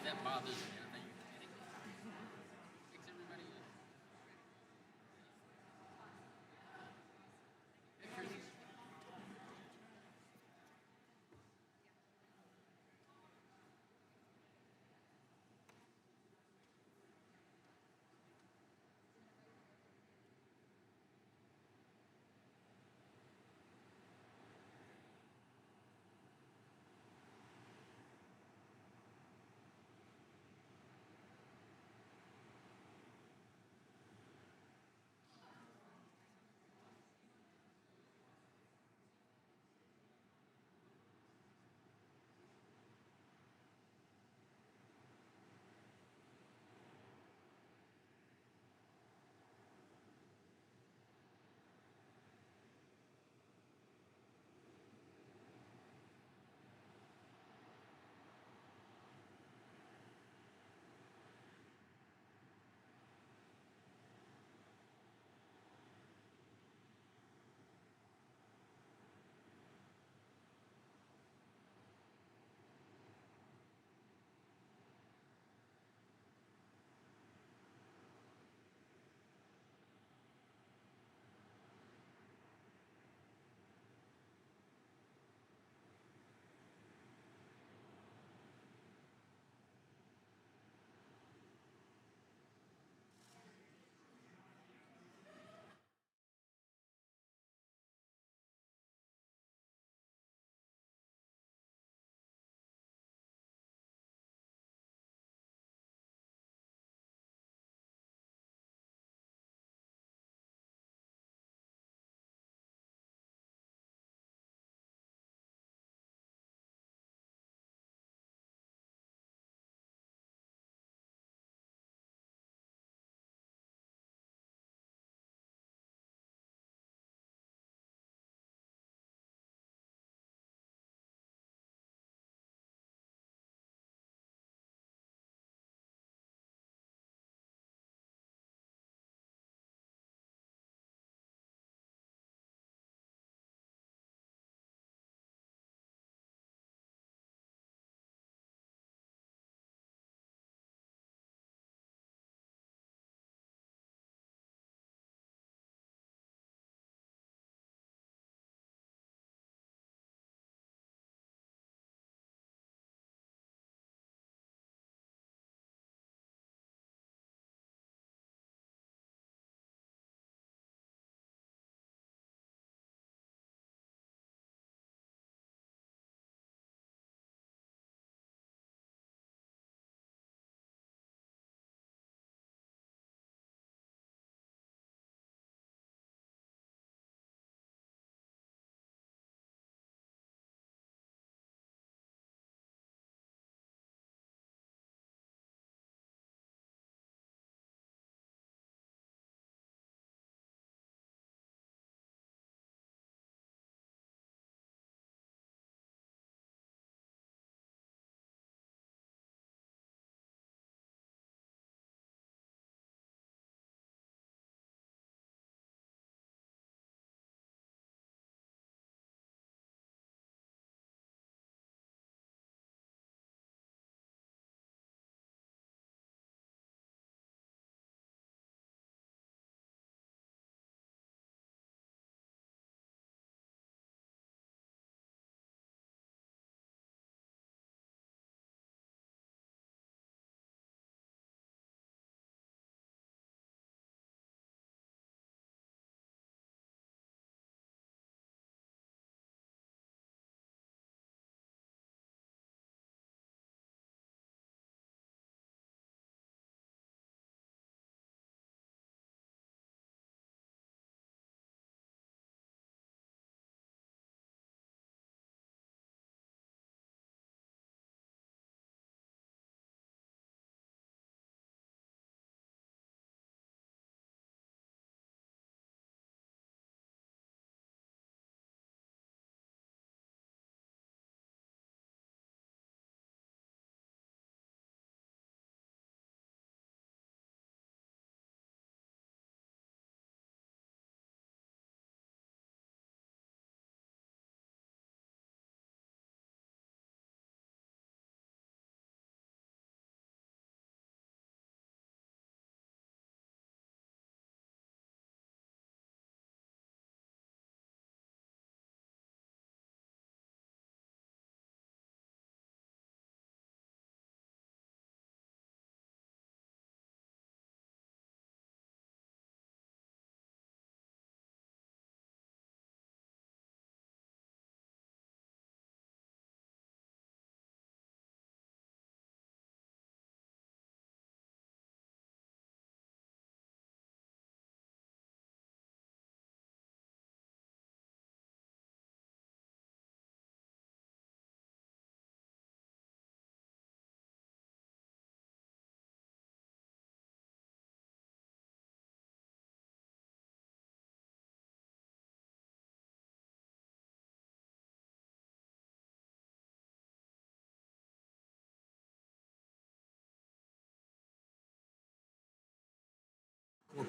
That bothers me. I think it kicks everybody in. Pictures.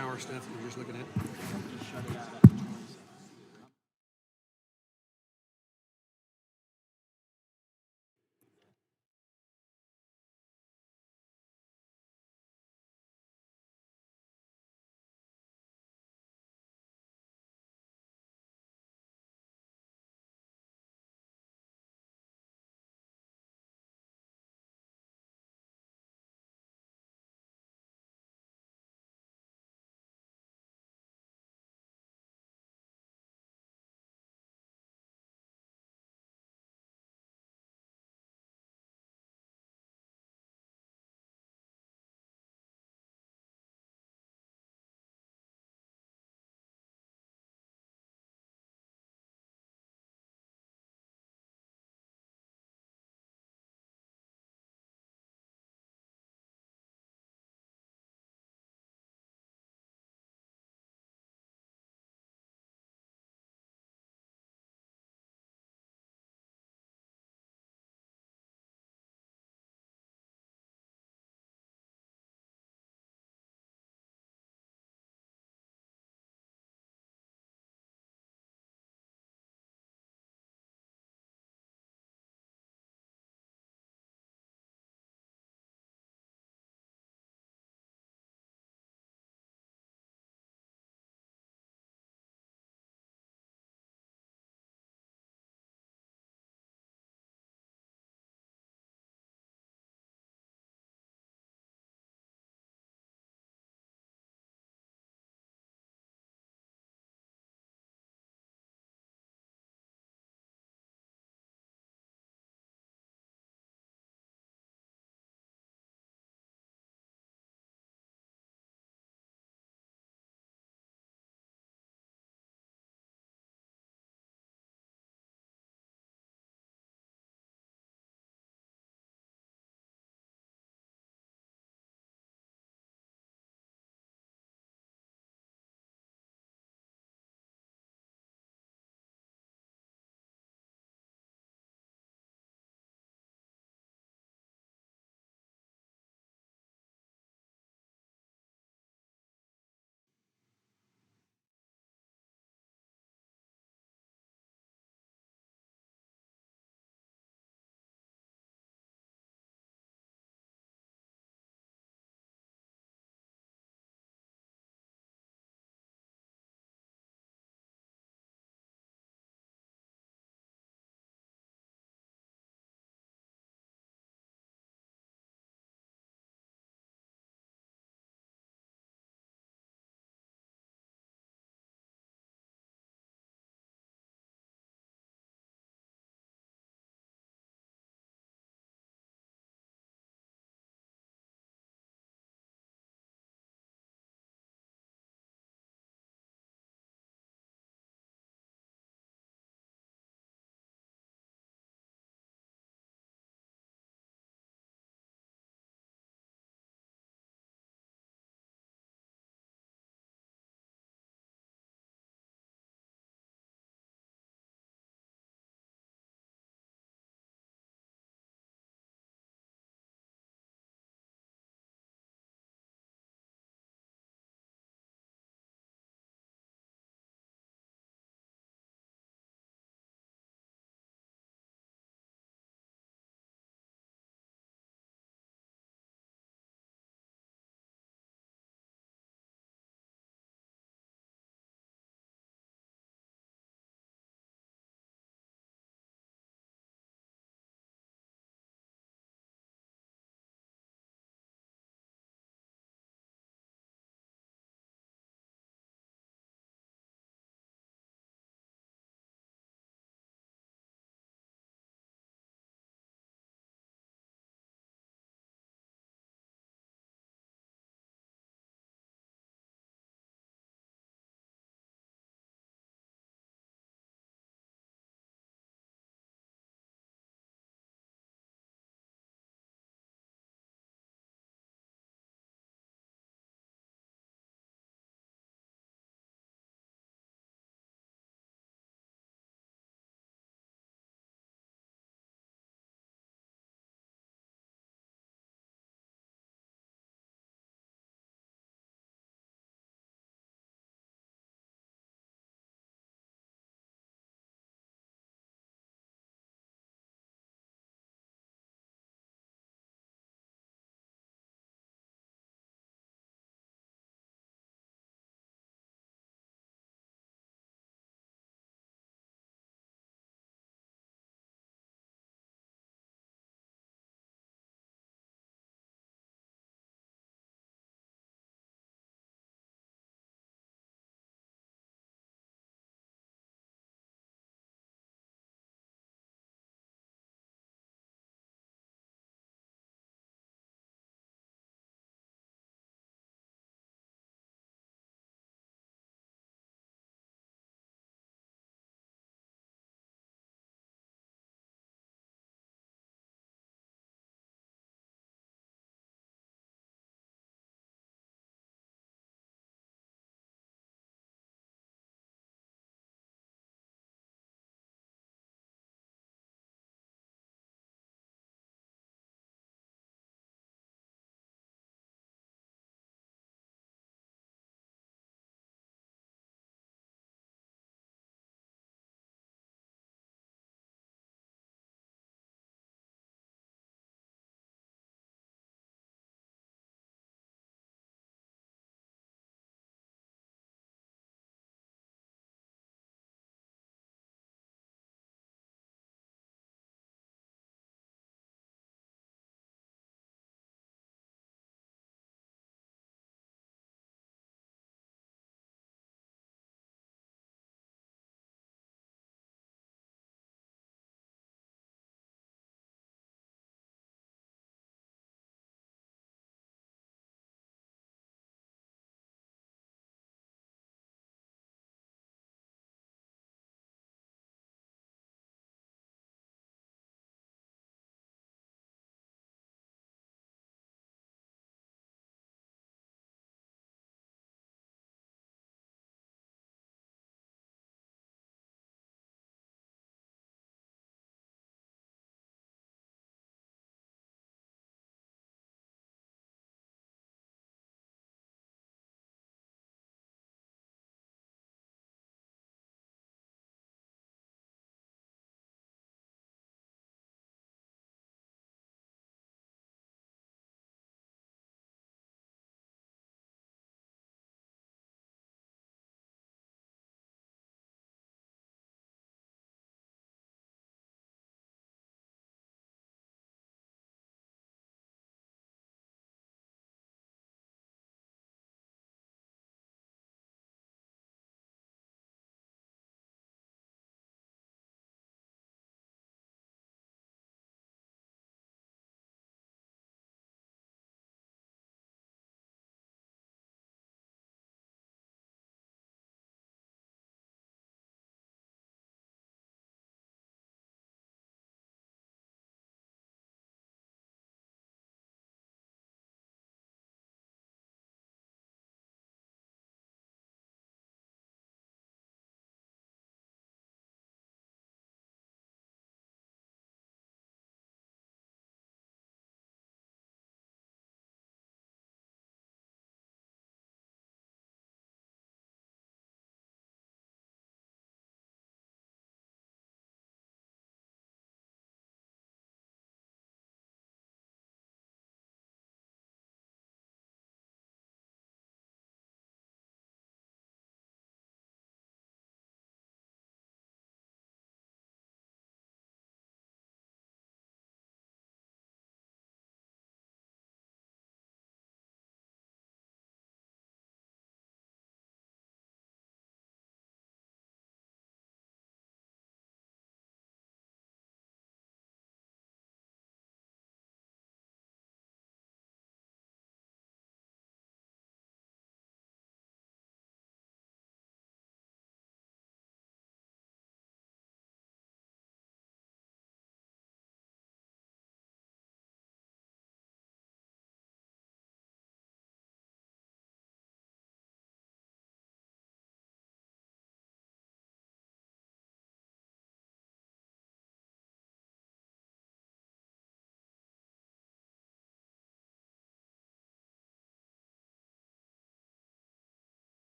power stuff that you're just looking at? Just shut it out.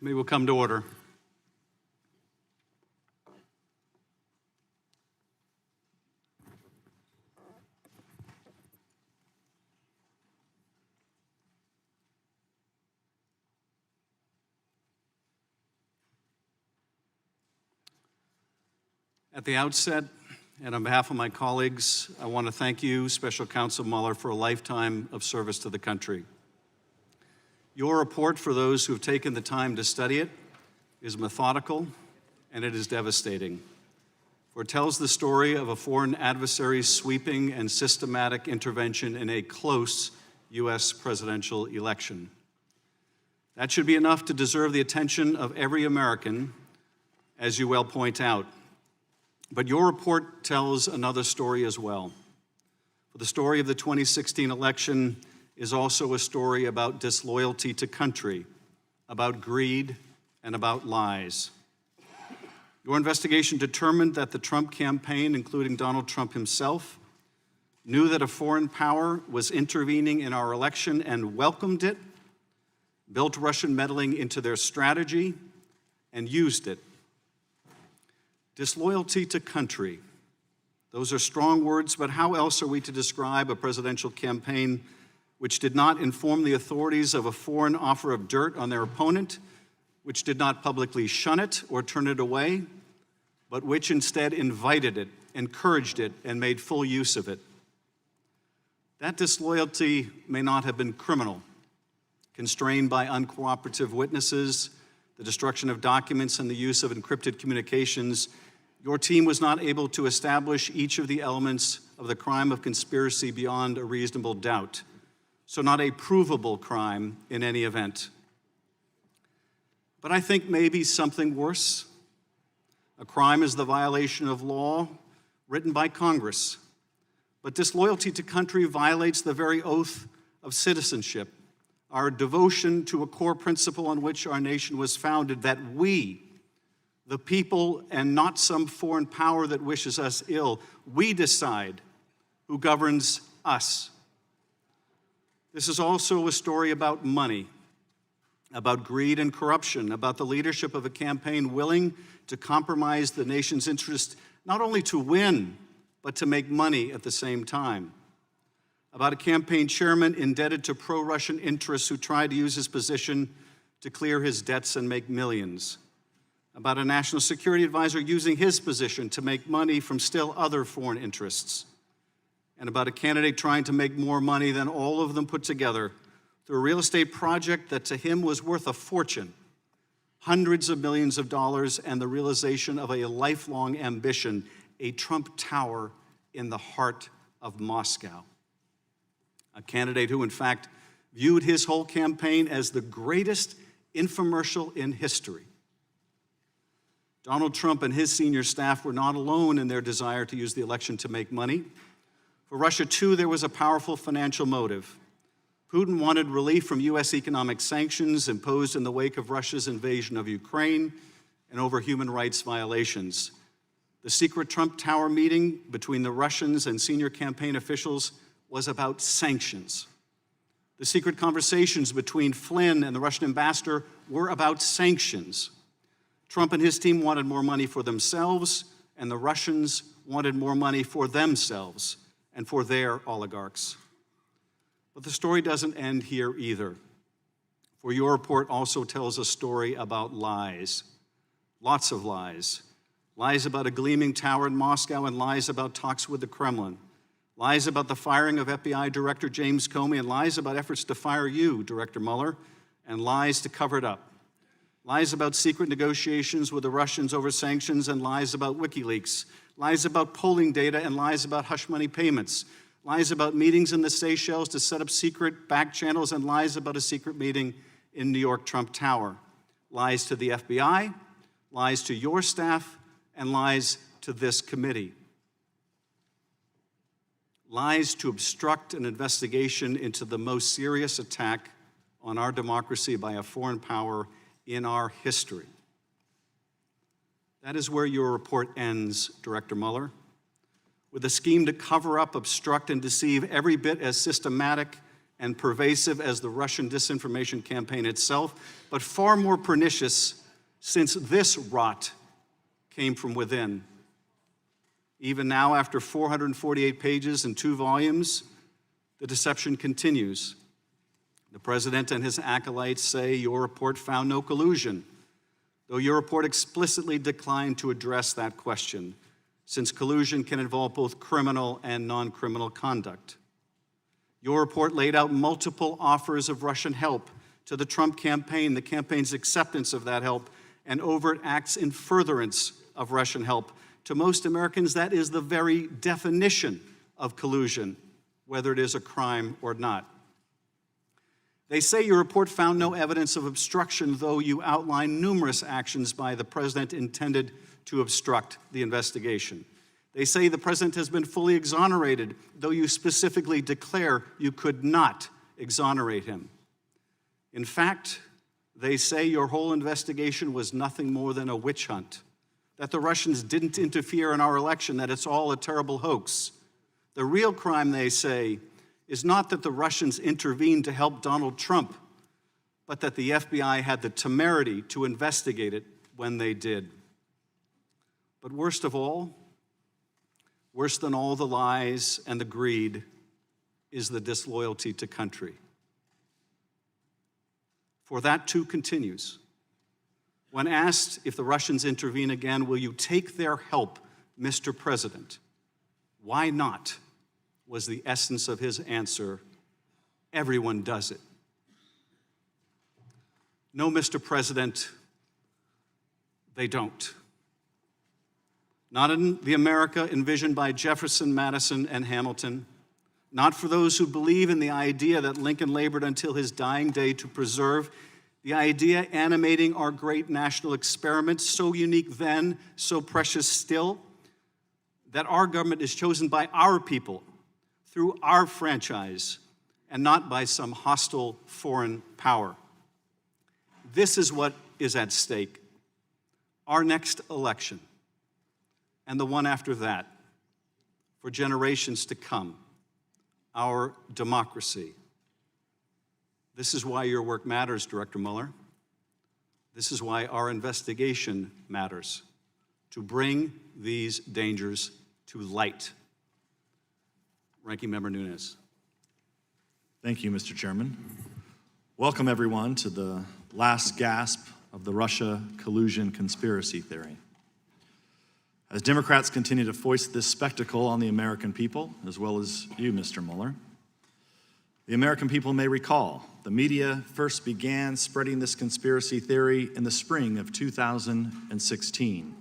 Committee will come to order. At the outset, and on behalf of my colleagues, I want to thank you, Special Counsel Mueller, for a lifetime of service to the country. Your report, for those who have taken the time to study it, is methodical and it is devastating. For it tells the story of a foreign adversary's sweeping and systematic intervention in a close U.S. presidential election. That should be enough to deserve the attention of every American, as you well point out. But your report tells another story as well. For the story of the 2016 election is also a story about disloyalty to country, about greed, and about lies. Your investigation determined that the Trump campaign, including Donald Trump himself, knew that a foreign power was intervening in our election and welcomed it, built Russian meddling into their strategy, and used it. Disloyalty to country. Those are strong words, but how else are we to describe a presidential campaign which did not inform the authorities of a foreign offer of dirt on their opponent, which did not publicly shun it or turn it away, but which instead invited it, encouraged it, and made full use of it? That disloyalty may not have been criminal, constrained by uncooperative witnesses, the destruction of documents, and the use of encrypted communications. Your team was not able to establish each of the elements of the crime of conspiracy beyond a reasonable doubt, so not a provable crime in any event. But I think maybe something worse. A crime is the violation of law written by Congress, but disloyalty to country violates the very oath of citizenship, our devotion to a core principle on which our nation was founded, that we, the people, and not some foreign power that wishes us ill, we decide who governs us. This is also a story about money, about greed and corruption, about the leadership of a campaign willing to compromise the nation's interest, not only to win, but to make money at the same time. About a campaign chairman indebted to pro-Russian interests who tried to use his position to clear his debts and make millions. About a national security advisor using his position to make money from still other foreign interests. And about a candidate trying to make more money than all of them put together through a real estate project that to him was worth a fortune, hundreds of millions of dollars, and the realization of a lifelong ambition, a Trump Tower in the heart of Moscow. A candidate who, in fact, viewed his whole campaign as the greatest infomercial in history. Donald Trump and his senior staff were not alone in their desire to use the election to make money. For Russia, too, there was a powerful financial motive. Putin wanted relief from U.S. economic sanctions imposed in the wake of Russia's invasion of Ukraine and over human rights violations. The secret Trump Tower meeting between the Russians and senior campaign officials was about sanctions. The secret conversations between Flynn and the Russian ambassador were about sanctions. Trump and his team wanted more money for themselves, and the Russians wanted more money for themselves and for their oligarchs. But the story doesn't end here either. For your report also tells a story about lies, lots of lies. Lies about a gleaming tower in Moscow and lies about talks with the Kremlin. Lies about the firing of FBI Director James Comey, and lies about efforts to fire you, Director Mueller, and lies to cover it up. Lies about secret negotiations with the Russians over sanctions, and lies about WikiLeaks. Lies about polling data, and lies about hush money payments. Lies about meetings in the Seychelles to set up secret back channels, and lies about a secret meeting in New York Trump Tower. Lies to the FBI, lies to your staff, and lies to this committee. Lies to obstruct an investigation into the most serious attack on our democracy by a foreign power in our history. That is where your report ends, Director Mueller, with a scheme to cover up, obstruct, and deceive every bit as systematic and pervasive as the Russian disinformation campaign itself, but far more pernicious since this rot came from within. Even now, after 448 pages and 2 volumes, the deception continues. The president and his acolytes say your report found no collusion, though your report explicitly declined to address that question, since collusion can involve both criminal and non-criminal conduct. Your report laid out multiple offers of Russian help to the Trump campaign, the campaign's acceptance of that help, and overt acts in furtherance of Russian help. To most Americans, that is the very definition of collusion, whether it is a crime or not. They say your report found no evidence of obstruction, though you outline numerous actions by the president intended to obstruct the investigation. They say the president has been fully exonerated, though you specifically declare you could not exonerate him. In fact, they say your whole investigation was nothing more than a witch hunt, that the Russians didn't interfere in our election, that it's all a terrible hoax. The real crime, they say, is not that the Russians intervened to help Donald Trump, but that the FBI had the temerity to investigate it when they did. But worst of all, worse than all the lies and the greed, is the disloyalty to country. For that too continues. When asked if the Russians intervene again, will you take their help, Mr. President? Why not? Was the essence of his answer. Everyone does it. No, Mr. President, they don't. Not in the America envisioned by Jefferson, Madison, and Hamilton. Not for those who believe in the idea that Lincoln labored until his dying day to preserve, the idea animating our great national experiment, so unique then, so precious still, that our government is chosen by our people through our franchise and not by some hostile foreign power. This is what is at stake. Our next election and the one after that, for generations to come, our democracy. This is why your work matters, Director Mueller. This is why our investigation matters, to bring these dangers to light. Ranking Member Nunes. Thank you, Mr. Chairman. Welcome, everyone, to the last gasp of the Russia collusion conspiracy theory. As Democrats continue to foist this spectacle on the American people, as well as you, Mr. Mueller, the American people may recall the media first began spreading this conspiracy theory in the spring of 2016,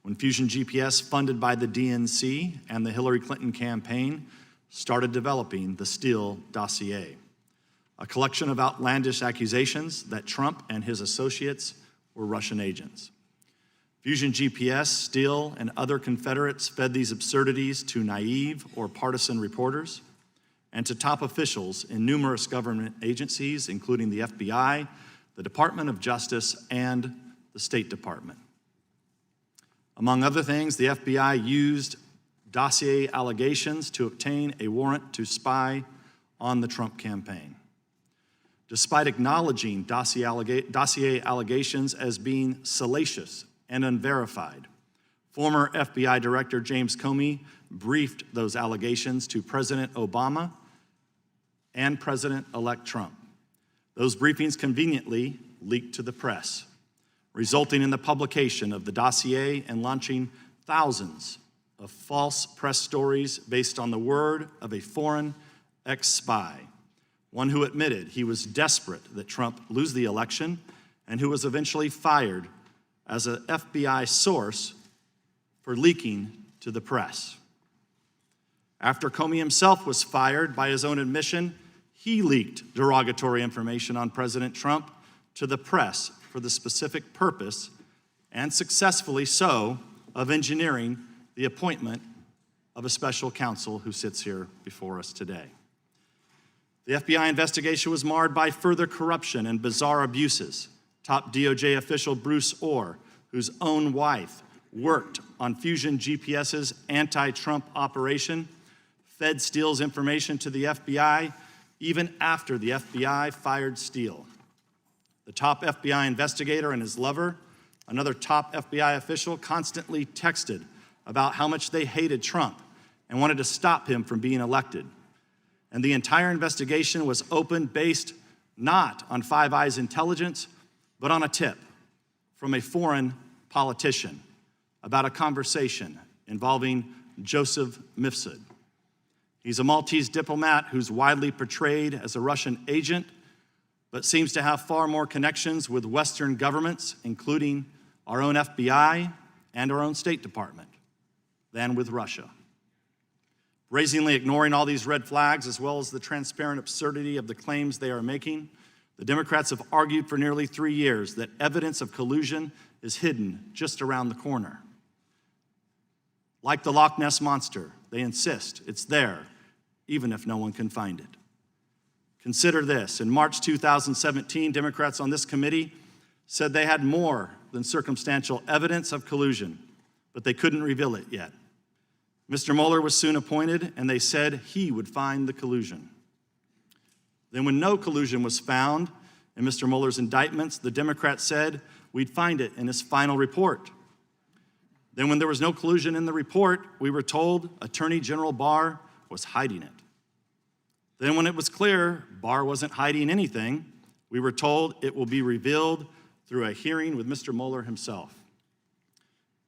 when Fusion GPS, funded by the DNC and the Hillary Clinton campaign, started developing the Steele dossier, a collection of outlandish accusations that Trump and his associates were Russian agents. Fusion GPS, Steele, and other Confederates fed these absurdities to naive or partisan reporters and to top officials in numerous government agencies, including the FBI, the Department of Justice, and the State Department. Among other things, the FBI used dossier allegations to obtain a warrant to spy on the Trump campaign. Despite acknowledging dossier allegations as being salacious and unverified, former FBI Director James Comey briefed those allegations to President Obama and President-elect Trump. Those briefings conveniently leaked to the press, resulting in the publication of the dossier and launching thousands of false press stories based on the word of a foreign ex-spy, one who admitted he was desperate that Trump lose the election and who was eventually fired as an FBI source for leaking to the press. After Comey himself was fired, by his own admission, he leaked derogatory information on President Trump to the press for the specific purpose, and successfully so, of engineering the appointment of a special counsel who sits here before us today. The FBI investigation was marred by further corruption and bizarre abuses. Top DOJ official Bruce Orr, whose own wife worked on Fusion GPS's anti-Trump operation, fed Steele's information to the FBI, even after the FBI fired Steele. The top FBI investigator and his lover, another top FBI official, constantly texted about how much they hated Trump and wanted to stop him from being elected. And the entire investigation was opened based not on Five Eyes intelligence, but on a tip from a foreign politician about a conversation involving Joseph Mifsud. He's a Maltese diplomat who's widely portrayed as a Russian agent, but seems to have far more connections with Western governments, including our own FBI and our own State Department, than with Russia. Brazenly ignoring all these red flags, as well as the transparent absurdity of the claims they are making, the Democrats have argued for nearly 3 years that evidence of collusion is hidden just around the corner. Like the Loch Ness Monster, they insist it's there, even if no one can find it. Consider this. In March 2017, Democrats on this committee said they had more than circumstantial evidence of collusion, but they couldn't reveal it yet. Mr. Mueller was soon appointed, and they said he would find the collusion. Then when no collusion was found in Mr. Mueller's indictments, the Democrats said we'd find it in his final report. Then when there was no collusion in the report, we were told Attorney General Barr was hiding it. Then when it was clear Barr wasn't hiding anything, we were told it will be revealed through a hearing with Mr. Mueller himself.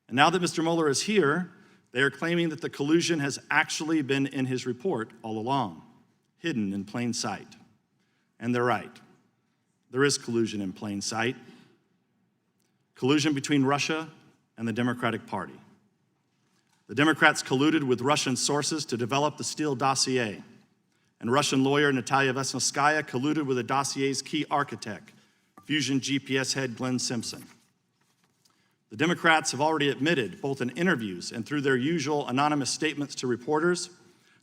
And now that Mr. Mueller is here, they are claiming that the collusion has actually been in his report all along, hidden in plain sight. And they're right. There is collusion in plain sight. Collusion between Russia and the Democratic Party. The Democrats colluded with Russian sources to develop the Steele dossier, and Russian lawyer Natalia Vesnitskaya colluded with the dossier's key architect, Fusion GPS head Glenn Simpson. The Democrats have already admitted, both in interviews and through their usual anonymous statements to reporters,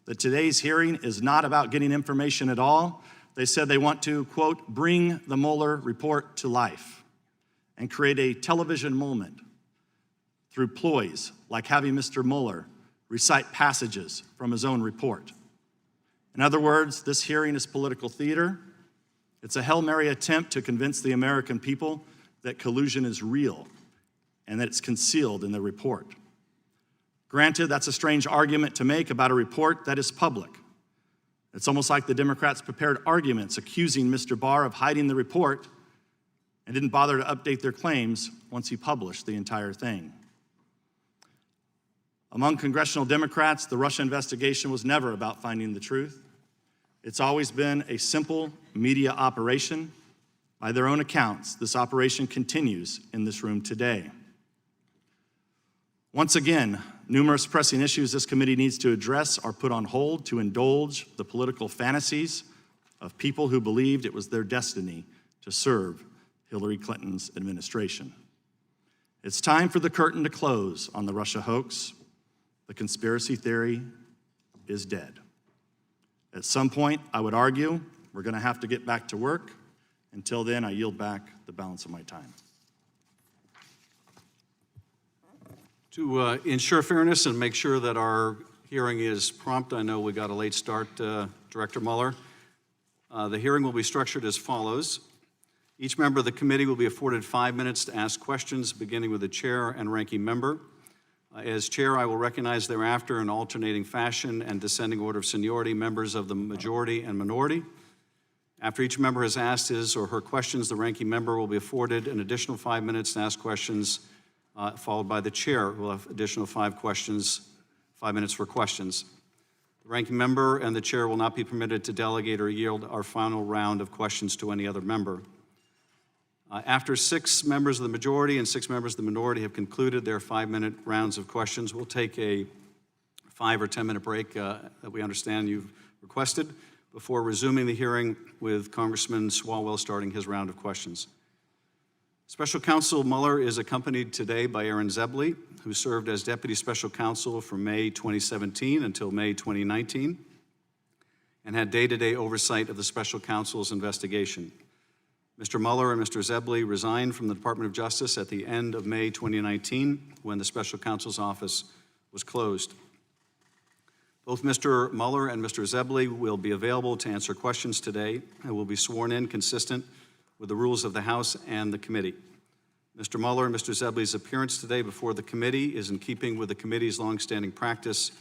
that today's hearing is not about getting information at all. They said they want to, quote, bring the Mueller report to life and create a television moment through ploys like having Mr. Mueller recite passages from his own report. In other words, this hearing is political theater. It's a Hail Mary attempt to convince the American people that collusion is real and that it's concealed in the report. Granted, that's a strange argument to make about a report that is public. It's almost like the Democrats prepared arguments accusing Mr. Barr of hiding the report and didn't bother to update their claims once he published the entire thing. Among congressional Democrats, the Russia investigation was never about finding the truth. It's always been a simple media operation. By their own accounts, this operation continues in this room today. Once again, numerous pressing issues this committee needs to address are put on hold to indulge the political fantasies of people who believed it was their destiny to serve Hillary Clinton's administration. It's time for the curtain to close on the Russia hoax. The conspiracy theory is dead. At some point, I would argue, we're going to have to get back to work. Until then, I yield back the balance of my time. To ensure fairness and make sure that our hearing is prompt, I know we got a late start, Director Mueller. The hearing will be structured as follows. Each member of the committee will be afforded 5 minutes to ask questions, beginning with the chair and ranking member. As chair, I will recognize thereafter in alternating fashion and descending order of seniority members of the majority and minority. After each member has asked his or her questions, the ranking member will be afforded an additional 5 minutes to ask questions, followed by the chair, who will have additional 5 minutes for questions. The ranking member and the chair will not be permitted to delegate or yield our final round of questions to any other member. After 6 members of the majority and 6 members of the minority have concluded their 5-minute rounds of questions, we'll take a 5 or 10-minute break that we understand you've requested before resuming the hearing with Congressman Swalwell starting his round of questions. Special Counsel Mueller is accompanied today by Aaron Zebley, who served as Deputy Special Counsel from May 2017 until May 2019 and had day-to-day oversight of the Special Counsel's investigation. Mr. Mueller and Mr. Zebley resigned from the Department of Justice at the end of May 2019 when the Special Counsel's office was closed. Both Mr. Mueller and Mr. Zebley will be available to answer questions today and will be sworn in consistent with the rules of the House and the committee. Mr. Mueller and Mr. Zebley's appearance today before the committee is in keeping with the committee's longstanding practice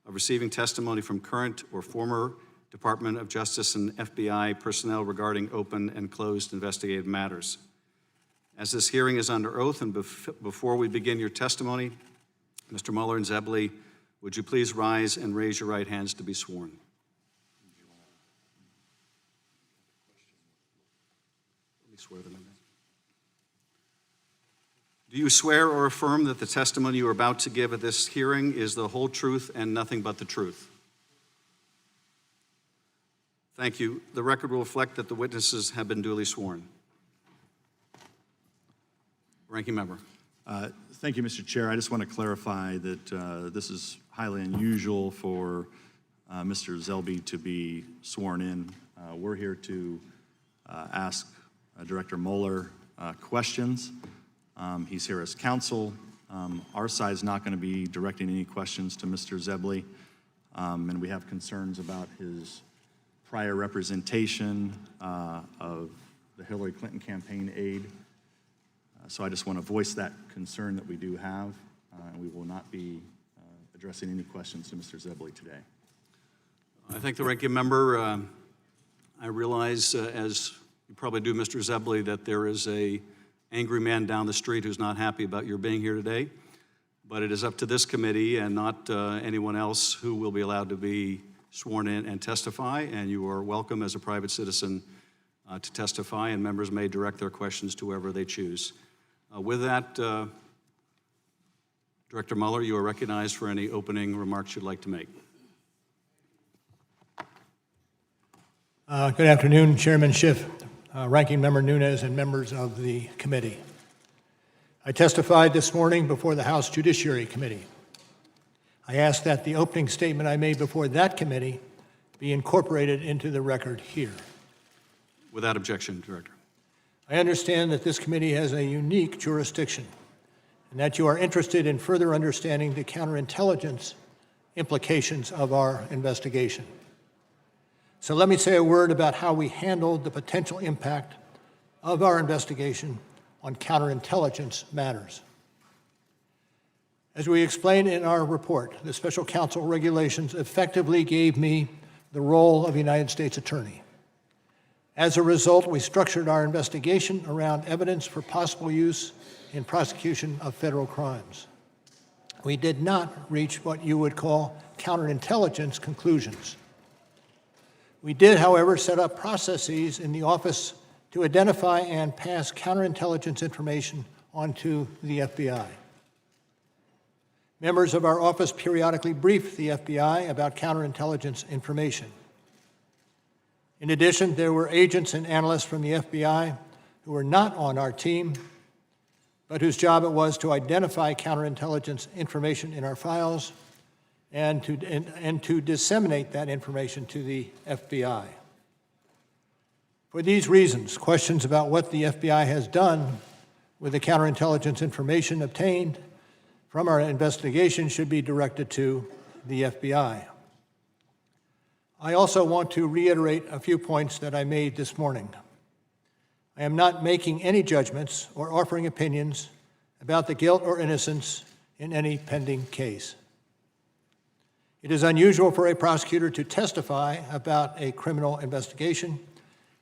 of receiving testimony from current or former Department of Justice and FBI personnel regarding open and closed investigative matters. As this hearing is under oath and before we begin your testimony, Mr. Mueller and Zebley, would you please rise and raise your right hands to be sworn? Let me swear them in. Do you swear or affirm that the testimony you are about to give at this hearing is the whole truth and nothing but the truth? Thank you. The record will reflect that the witnesses have been duly sworn. Ranking member. Thank you, Mr. Chair. I just want to clarify that this is highly unusual for Mr. Zebley to be sworn in. We're here to ask Director Mueller questions. He's here as counsel. Our side is not going to be directing any questions to Mr. Zebley, and we have concerns about his prior representation of the Hillary Clinton campaign aide. So I just want to voice that concern that we do have, and we will not be addressing any questions to Mr. Zebley today. I thank the ranking member. I realize, as you probably do, Mr. Zebley, that there is an angry man down the street who's not happy about your being here today, but it is up to this committee and not anyone else who will be allowed to be sworn in and testify, and you are welcome as a private citizen to testify, and members may direct their questions to whoever they choose. With that, Director Mueller, you are recognized for any opening remarks you'd like to make. Good afternoon, Chairman Schiff, Ranking Member Nunes, and members of the committee. I testified this morning before the House Judiciary Committee. I ask that the opening statement I made before that committee be incorporated into the record here. Without objection, Director. I understand that this committee has a unique jurisdiction and that you are interested in further understanding the counterintelligence implications of our investigation. So let me say a word about how we handled the potential impact of our investigation on counterintelligence matters. As we explained in our report, the Special Counsel regulations effectively gave me the role of United States Attorney. As a result, we structured our investigation around evidence for possible use in prosecution of federal crimes. We did not reach what you would call counterintelligence conclusions. We did, however, set up processes in the office to identify and pass counterintelligence information onto the FBI. Members of our office periodically brief the FBI about counterintelligence information. In addition, there were agents and analysts from the FBI who were not on our team, but whose job it was to identify counterintelligence information in our files and to disseminate that information to the FBI. For these reasons, questions about what the FBI has done with the counterintelligence information obtained from our investigation should be directed to the FBI. I also want to reiterate a few points that I made this morning. I am not making any judgments or offering opinions about the guilt or innocence in any pending case. It is unusual for a prosecutor to testify about a criminal investigation,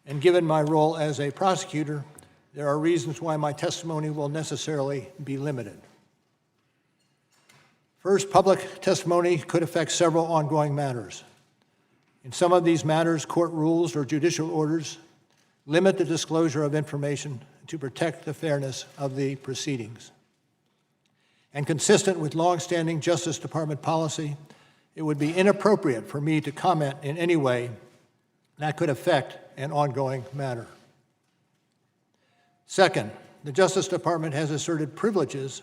and given my role as a prosecutor, there are reasons why my testimony will necessarily be limited. First, public testimony could affect several ongoing matters. In some of these matters, court rules or judicial orders limit the disclosure of information to protect the fairness of the proceedings. And consistent with longstanding Justice Department policy, it would be inappropriate for me to comment in any way that could affect an ongoing matter. Second, the Justice Department has asserted privileges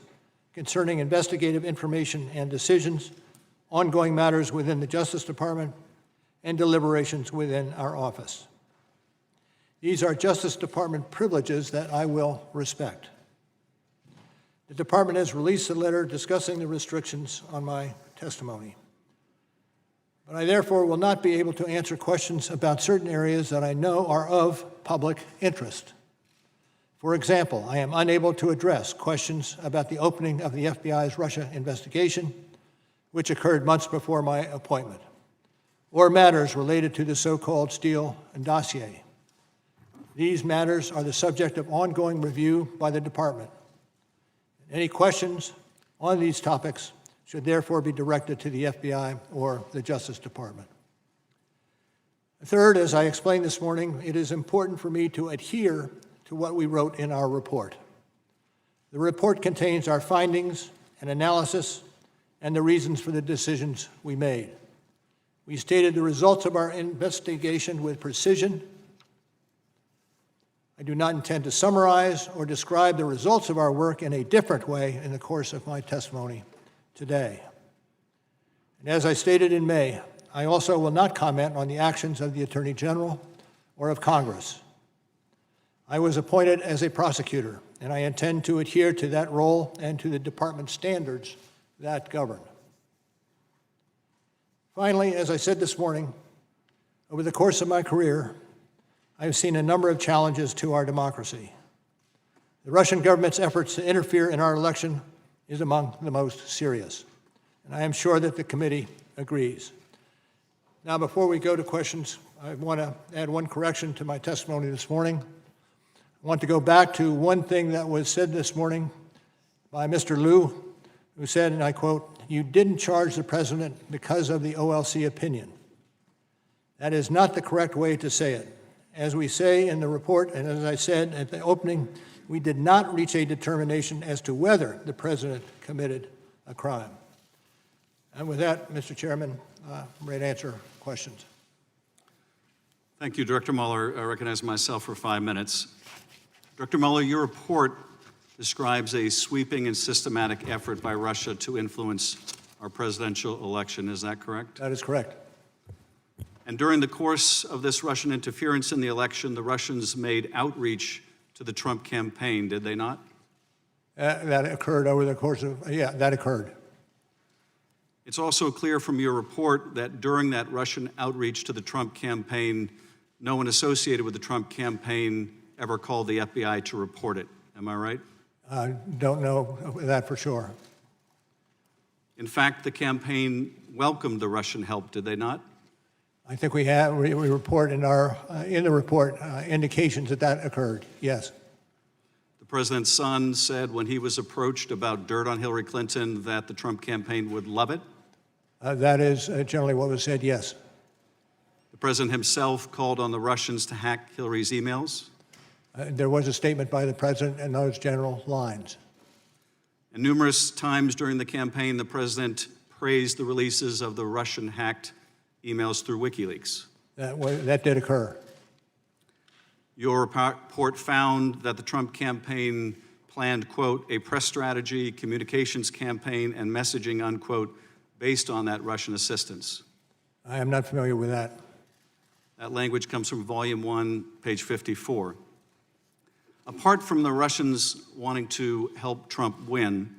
concerning investigative information and decisions, ongoing matters within the Justice Department, and deliberations within our office. These are Justice Department privileges that I will respect. The Department has released a letter discussing the restrictions on my testimony. but I therefore will not be able to answer questions about certain areas that I know are of public interest. For example, I am unable to address questions about the opening of the FBI's Russia investigation, which occurred months before my appointment, or matters related to the so-called Steele dossier. These matters are the subject of ongoing review by the department. Any questions on these topics should therefore be directed to the FBI or the Justice Department. Third, as I explained this morning, it is important for me to adhere to what we wrote in our report. The report contains our findings and analysis and the reasons for the decisions we made. We stated the results of our investigation with precision. I do not intend to summarize or describe the results of our work in a different way in the course of my testimony today. And as I stated in May, I also will not comment on the actions of the Attorney General or of Congress. I was appointed as a prosecutor, and I intend to adhere to that role and to the department standards that govern. Finally, as I said this morning, over the course of my career, I have seen a number of challenges to our democracy. The Russian government's efforts to interfere in our election is among the most serious, and I am sure that the committee agrees. Now, before we go to questions, I want to add one correction to my testimony this morning. I want to go back to one thing that was said this morning by Mr. Liu, who said, and I quote, "You didn't charge the president because of the OLC opinion." That is not the correct way to say it. As we say in the report, and as I said at the opening, we did not reach a determination as to whether the president committed a crime. And with that, Mr. Chairman, I'm ready to answer questions. Thank you, Director Mueller. I recognize myself for 5 minutes. Director Mueller, your report describes a sweeping and systematic effort by Russia to influence our presidential election. Is that correct? That is correct. And during the course of this Russian interference in the election, the Russians made outreach to the Trump campaign, did they not? That occurred over the course of, that occurred. It's also clear from your report that during that Russian outreach to the Trump campaign, no one associated with the Trump campaign ever called the FBI to report it. Am I right? Don't know that for sure. In fact, the campaign welcomed the Russian help, did they not? I think we report in the report indications that that occurred, yes. The president's son said when he was approached about dirt on Hillary Clinton that the Trump campaign would love it. That is generally what was said, yes. The president himself called on the Russians to hack Hillary's emails. There was a statement by the president in those general lines. And numerous times during the campaign, the president praised the releases of the Russian-hacked emails through WikiLeaks. That did occur. Your report found that the Trump campaign planned, quote, a press strategy, communications campaign, and messaging, unquote, based on that Russian assistance. I am not familiar with that. That language comes from Volume 1, page 54. Apart from the Russians wanting to help Trump win,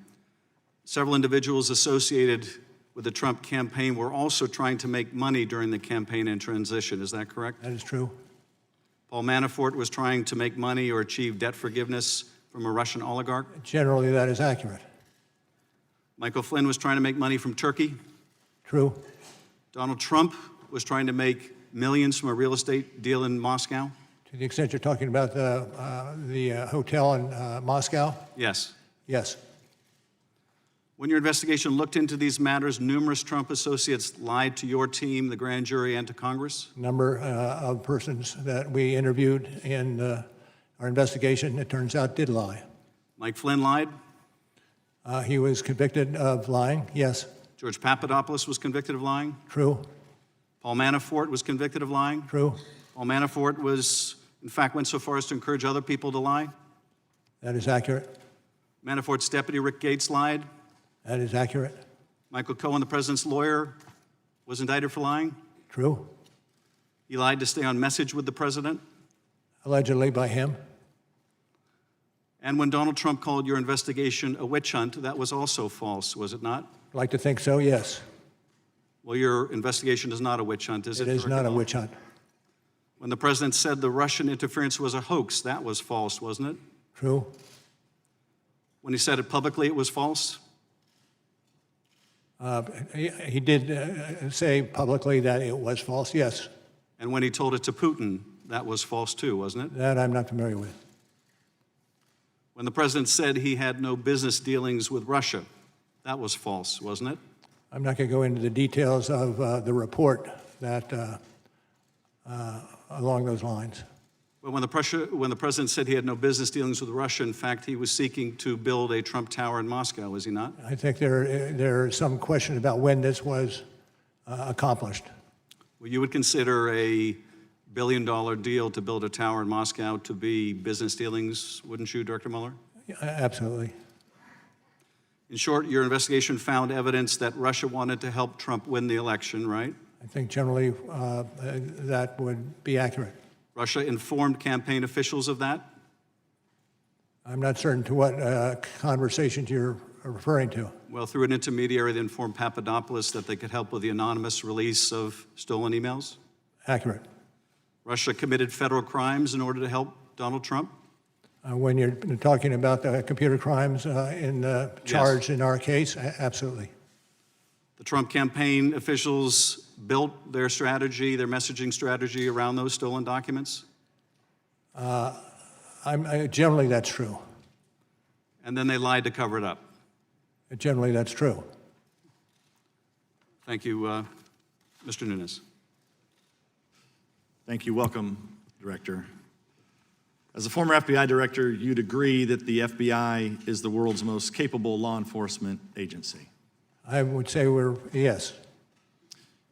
several individuals associated with the Trump campaign were also trying to make money during the campaign and transition. Is that correct? That is true. Paul Manafort was trying to make money or achieve debt forgiveness from a Russian oligarch. Generally, that is accurate. Michael Flynn was trying to make money from Turkey. True. Donald Trump was trying to make millions from a real estate deal in Moscow. To the extent you're talking about the hotel in Moscow? Yes. Yes. When your investigation looked into these matters, numerous Trump associates lied to your team, the grand jury, and to Congress? A number of persons that we interviewed in our investigation, it turns out, did lie. Mike Flynn lied? He was convicted of lying, yes. George Papadopoulos was convicted of lying? True. Paul Manafort was convicted of lying? True. Paul Manafort was, in fact, went so far as to encourage other people to lie? That is accurate. Manafort's deputy, Rick Gates, lied? That is accurate. Michael Cohen, the president's lawyer, was indicted for lying? True. He lied to stay on message with the president? Allegedly by him. And when Donald Trump called your investigation a witch hunt, that was also false, was it not? I'd like to think so, yes. Well, your investigation is not a witch hunt, is it? It is Director not a Mueller? witch hunt. When the president said the Russian interference was a hoax, that was false, wasn't it? True? When he said it publicly, it was false? He did say publicly that it was false, yes. And when he told it to Putin, that was false too, wasn't it? That I'm not familiar with. When the president said he had no business dealings with Russia, that was false, wasn't it? I'm not going to go into the details of the report that along those lines. But when the president said he had no business dealings with Russia, in fact, he was seeking to build a Trump Tower in Moscow, was he not? I think there is some question about when this was accomplished. Well, you would consider a billion-dollar deal to build a tower in Moscow to be business dealings, wouldn't you, Director Mueller? Absolutely. In short, your investigation found evidence that Russia wanted to help Trump win the election, right? I think generally that would be accurate. Russia informed campaign officials of that? I'm not certain to what conversations you're referring to. Well, through an intermediary, they informed Papadopoulos that they could help with the anonymous release of stolen emails? Accurate. Russia committed federal crimes in order to help Donald Trump? When you're talking about the computer crimes charged in our case, absolutely. The Trump campaign officials built their strategy, their messaging strategy around those stolen documents? Generally, that's true. And then they lied to cover it up? Generally, that's true. Thank you, Mr. Nunes. Thank you. Welcome, Director. As a former FBI director, you'd agree that the FBI is the world's most capable law enforcement agency. I would say yes.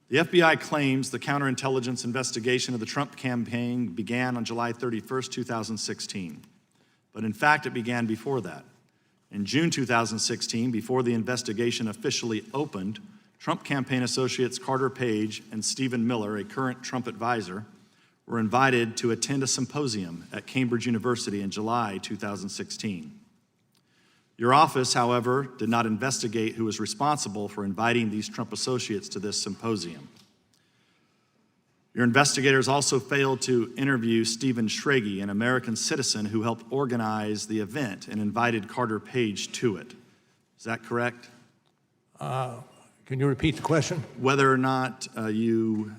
The FBI claims the counterintelligence investigation of the Trump campaign began on July 31st, 2016. But in fact, it began before that. In June 2016, before the investigation officially opened, Trump campaign associates Carter Page and Stephen Miller, a current Trump advisor, were invited to attend a symposium at Cambridge University in July 2016. Your office, however, did not investigate who was responsible for inviting these Trump associates to this symposium. Your investigators also failed to interview Stephen Schrage, an American citizen who helped organize the event and invited Carter Page to it. Is that correct? Can you repeat the question? Whether or not you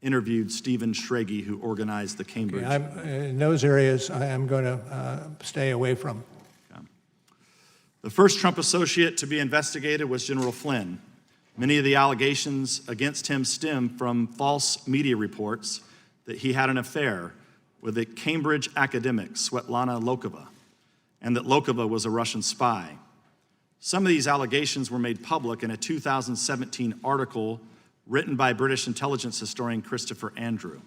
interviewed Stephen Schrage, who organized the Cambridge. In those areas, I am going to stay away from. The first Trump associate to be investigated was General Flynn. Many of the allegations against him stem from false media reports that he had an affair with a Cambridge academic, Svetlana Lokova, and that Lokova was a Russian spy. Some of these allegations were made public in a 2017 article written by British intelligence historian Christopher Andrew.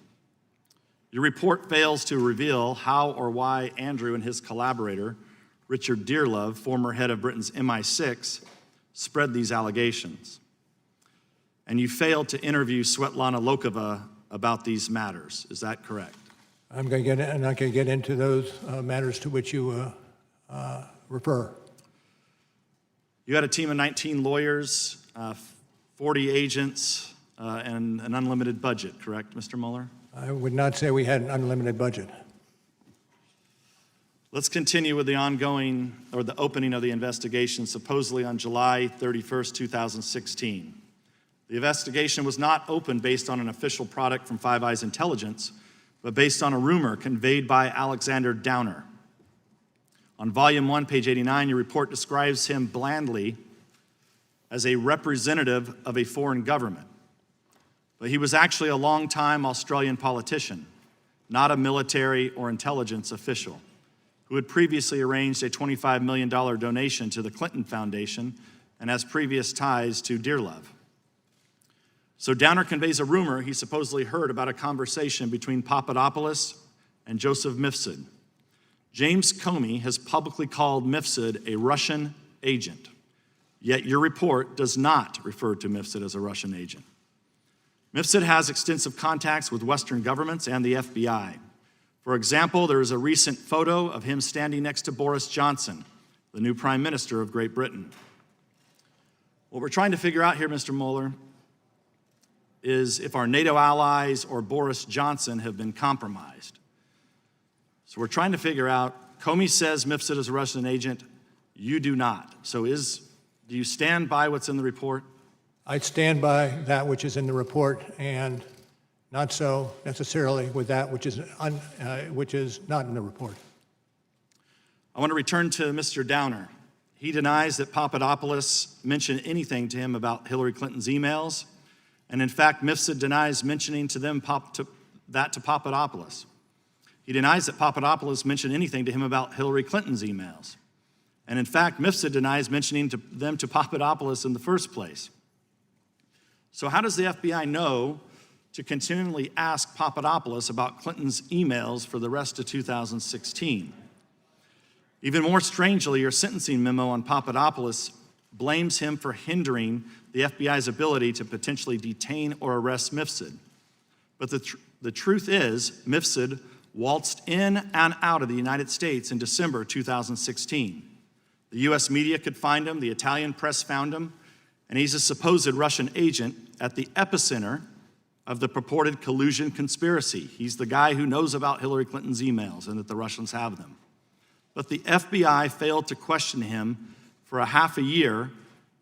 Your report fails to reveal how or why Andrew and his collaborator, Richard Dearlove, former head of Britain's MI6, spread these allegations. And you failed to interview Svetlana Lokova about these matters. Is that correct? I'm not going to get into those matters to which you refer. You had a team of 19 lawyers, 40 agents, and an unlimited budget, correct, Mr. Mueller? I would not say we had an unlimited budget. Let's continue with the the opening of the investigation, supposedly on July 31st, 2016. The investigation was not opened based on an official product from Five Eyes Intelligence, but based on a rumor conveyed by Alexander Downer. On volume 1, page 89, your report describes him blandly as a representative of a foreign government. But he was actually a long-time Australian politician, not a military or intelligence official, who had previously arranged a $25 million donation to the Clinton Foundation and has previous ties to Dearlove. So Downer conveys a rumor he supposedly heard about a conversation between Papadopoulos and Joseph Mifsud. James Comey has publicly called Mifsud a Russian agent, yet your report does not refer to Mifsud as a Russian agent. Mifsud has extensive contacts with Western governments and the FBI. For example, there is a recent photo of him standing next to Boris Johnson, the new Prime Minister of Great Britain. What we're trying to figure out here, Mr. Mueller, is if our NATO allies or Boris Johnson have been compromised. So we're trying to figure out, Comey says Mifsud is a Russian agent, you do not. So do you stand by what's in the report? I'd stand by that which is in the report and not so necessarily with that which is not in the report. I want to return to Mr. Downer. He denies that Papadopoulos mentioned anything to him about Hillary Clinton's emails. And in fact, Mifsud denies mentioning to them that to Papadopoulos. He denies that Papadopoulos mentioned anything to him about Hillary Clinton's emails. And in fact, Mifsud denies mentioning them to Papadopoulos in the first place. So how does the FBI know to continually ask Papadopoulos about Clinton's emails for the rest of 2016? Even more strangely, your sentencing memo on Papadopoulos blames him for hindering the FBI's ability to potentially detain or arrest Mifsud. But the truth is, Mifsud waltzed in and out of the United States in December 2016. The US media could find him, the Italian press found him, and he's a supposed Russian agent at the epicenter of the purported collusion conspiracy. He's the guy who knows about Hillary Clinton's emails and that the Russians have them. But the FBI failed to question him for a half a year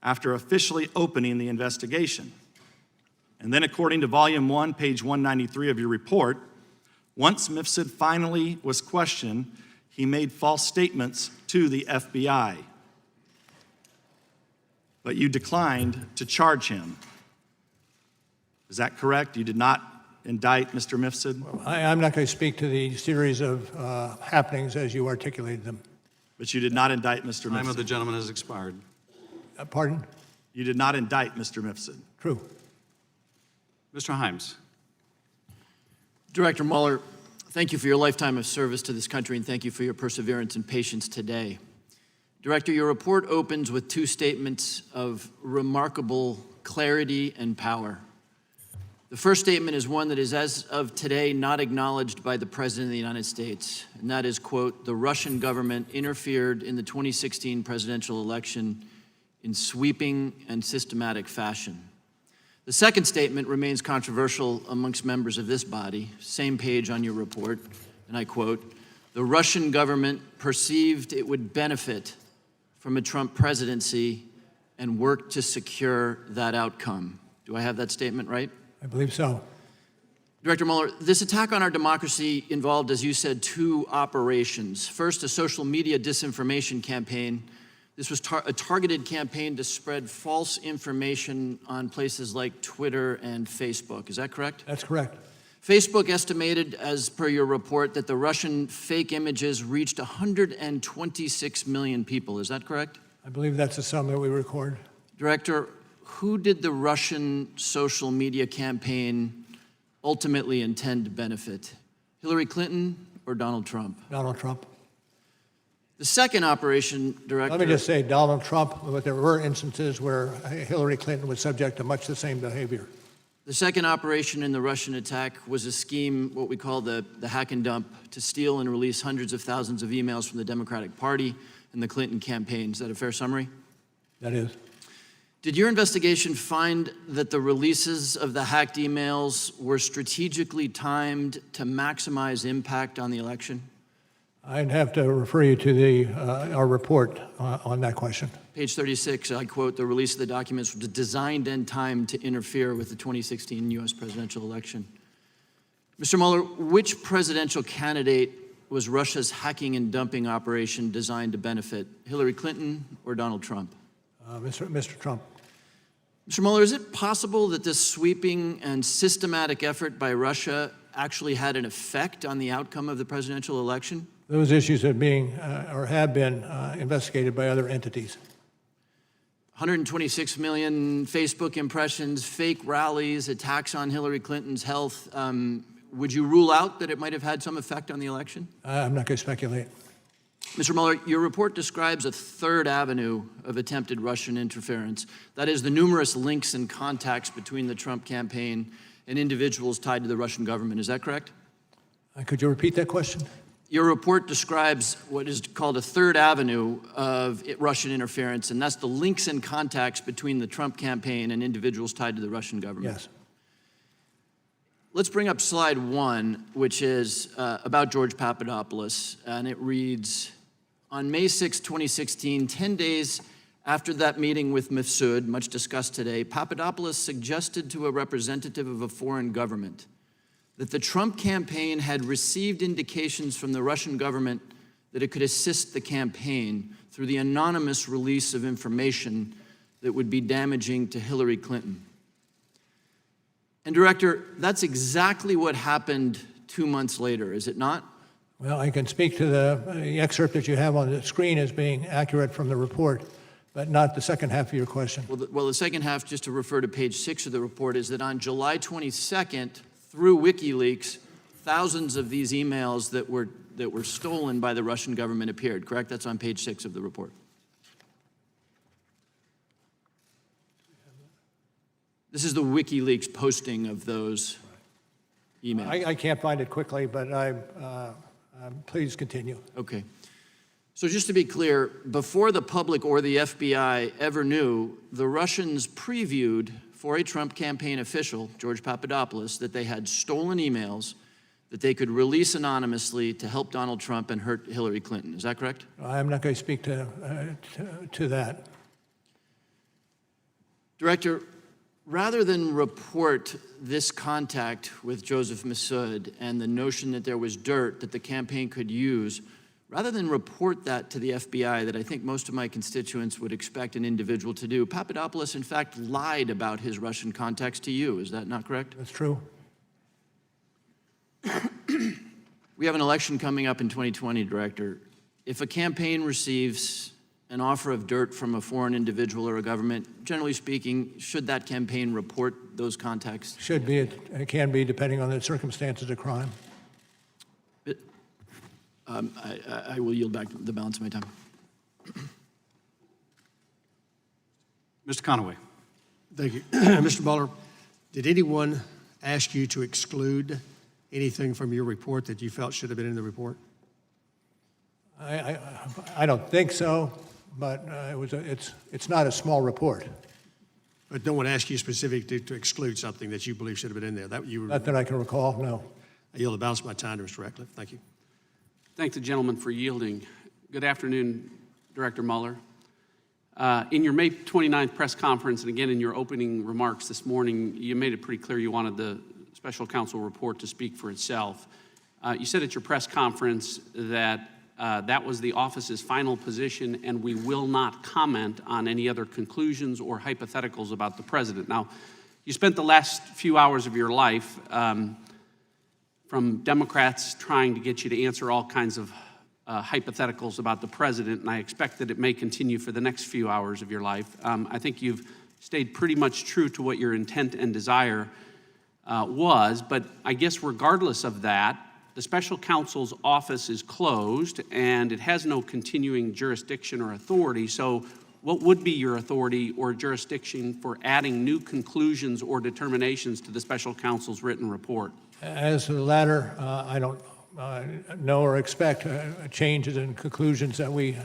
after officially opening the investigation. And then according to Volume 1, page 193 of your report, once Mifsud finally was questioned, he made false statements to the FBI. But you declined to charge him. Is that correct? You did not indict Mr. Mifsud? I'm not going to speak to the series of happenings as you articulated them. But you did not indict Mr. Time of Mifsud. the gentleman has expired. Pardon? You did not indict Mr. Mifsud. True. Mr. Himes. Director Mueller, thank you for your lifetime of service to this country, and thank you for your perseverance and patience today. Director, your report opens with two statements of remarkable clarity and power. The first statement is one that is, as of today, not acknowledged by the President of the United States, and that is, quote, the Russian government interfered in the 2016 presidential election in sweeping and systematic fashion. The second statement remains controversial amongst members of this body, same page on your report, and I quote, the Russian government perceived it would benefit from a Trump presidency and worked to secure that outcome. Do I have that statement right? I believe so. Director Mueller, this attack on our democracy involved, as you said, two operations. First, a social media disinformation campaign. This was a targeted campaign to spread false information on places like Twitter and Facebook. Is that correct? That's correct. Facebook estimated, as per your report, that the Russian fake images reached 126 million people. Is that correct? I believe that's the sum that we record. Director, who did the Russian social media campaign ultimately intend to benefit? Hillary Clinton or Donald Trump? Donald Trump. The second operation, Director... Let me just say Donald Trump, but there were instances where Hillary Clinton was subject to much the same behavior. The second operation in the Russian attack was a scheme, what we call the hack and dump, to steal and release hundreds of thousands of emails from the Democratic Party and the Clinton campaign. Is that a fair summary? That is. Did your investigation find that the releases of the hacked emails were strategically timed to maximize impact on the election? I'd have to refer you to our report on that question. Page 36, I quote, the release of the documents was designed and timed to interfere with the 2016 U.S. presidential election. Mr. Mueller, which presidential candidate was Russia's hacking and dumping operation designed to benefit, Hillary Clinton or Donald Trump? Mr. Trump. Mr. Mueller, is it possible that this sweeping and systematic effort by Russia actually had an effect on the outcome of the presidential election? Those issues are being or have been investigated by other entities. 126 million Facebook impressions, fake rallies, attacks on Hillary Clinton's health. Would you rule out that it might have had some effect on the election? I'm not going to speculate. Mr. Mueller, your report describes a third avenue of attempted Russian interference. That is the numerous links and contacts between the Trump campaign and individuals tied to the Russian government. Is that correct? Could you repeat that question? Your report describes what is called a third avenue of Russian interference, and that's the links and contacts between the Trump campaign and individuals tied to the Russian government. Yes. let's bring up slide 1, which is about George Papadopoulos, and it reads, on May 6, 2016, 10 days after that meeting with Mifsud, much discussed today, Papadopoulos suggested to a representative of a foreign government that the Trump campaign had received indications from the Russian government that it could assist the campaign through the anonymous release of information that would be damaging to Hillary Clinton. And Director, that's exactly what happened 2 months later, is it not? Well, I can speak to the excerpt that you have on the screen as being accurate from the report, but not the second half of your question. Well, the second half, just to refer to page 6 of the report, is that on July 22nd, through WikiLeaks, thousands of these emails that were stolen by the Russian government appeared, correct? That's on page 6 of the report. This is the WikiLeaks posting of those emails. I can't find it quickly, but please continue. Okay. So just to be clear, before the public or the FBI ever knew, the Russians previewed for a Trump campaign official, George Papadopoulos, that they had stolen emails that they could release anonymously to help Donald Trump and hurt Hillary Clinton. Is that correct? I'm not going to speak to that. Director, rather than report this contact with Joseph Mifsud and the notion that there was dirt that the campaign could use, rather than report that to the FBI that I think most of my constituents would expect an individual to do, Papadopoulos, in fact, lied about his Russian contacts to you. Is that not correct? That's true. We have an election coming up in 2020, Director. If a campaign receives an offer of dirt from a foreign individual or a government, generally speaking, should that campaign report those contacts? Should be. It can be, depending on the circumstances of crime. I will yield back the balance of my time. Mr. Conaway. Thank you. Mr. Mueller, did anyone ask you to exclude anything from your report that you felt should have been in the report? I don't think so, but it's not a small report. But no one asked you specifically to exclude something that you believe should have been in there? Not that I can recall, no. I yield the balance of my time to Mr. Ratcliffe. Thank you. Thank the gentleman for yielding. Good afternoon, Director Mueller. In your May 29th press conference, and again in your opening remarks this morning, you made it pretty clear you wanted the special counsel report to speak for itself. You said at your press conference that that was the office's final position and we will not comment on any other conclusions or hypotheticals about the president. Now, you spent the last few hours of your life from Democrats trying to get you to answer all kinds of hypotheticals about the president, and I expect that it may continue for the next few hours of your life. I think you've stayed pretty much true to what your intent and desire was, but I guess regardless of that, the special counsel's office is closed and it has no continuing jurisdiction or authority, so what would be your authority or jurisdiction for adding new conclusions or determinations to the special counsel's written report? As to the latter, I don't know or expect changes in conclusions that we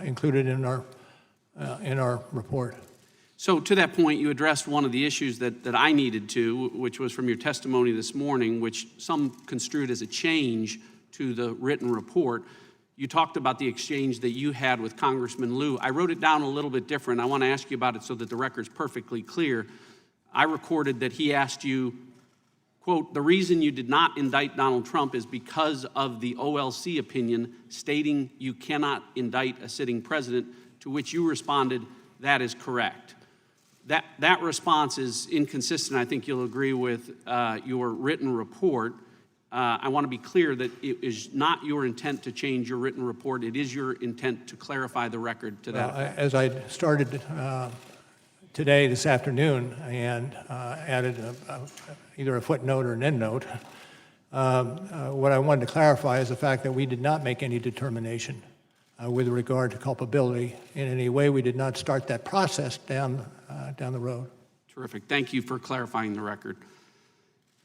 included in our report. So to that point, you addressed one of the issues that I needed to, which was from your testimony this morning, which some construed as a change to the written report. You talked about the exchange that you had with Congressman Liu. I wrote it down a little bit different. I want to ask you about it so that the record's perfectly clear. I recorded that he asked you, quote, the reason you did not indict Donald Trump is because of the OLC opinion stating you cannot indict a sitting president, to which you responded, that is correct. That response is inconsistent. I think you'll agree with your written report. I want to be clear that it is not your intent to change your written report. It is your intent to clarify the record to that. As I started today, this afternoon, and added either a footnote or an endnote, what I wanted to clarify is the fact that we did not make any determination with regard to culpability in any way. We did not start that process down the road. Terrific. Thank you for clarifying the record.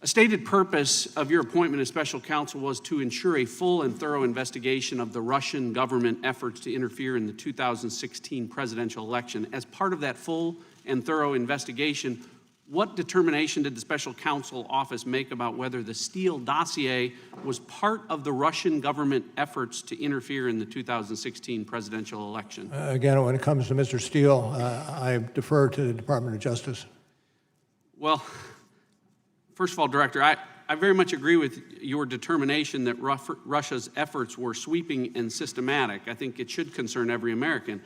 A stated purpose of your appointment as special counsel was to ensure a full and thorough investigation of the Russian government efforts to interfere in the 2016 presidential election. As part of that full and thorough investigation, what determination did the Special Counsel Office make about whether the Steele dossier was part of the Russian government efforts to interfere in the 2016 presidential election? Again, when it comes to Mr. Steele, I defer to the Department of Justice. Well, first of all, Director, I very much agree with your determination that Russia's efforts were sweeping and systematic. I think it should concern every American.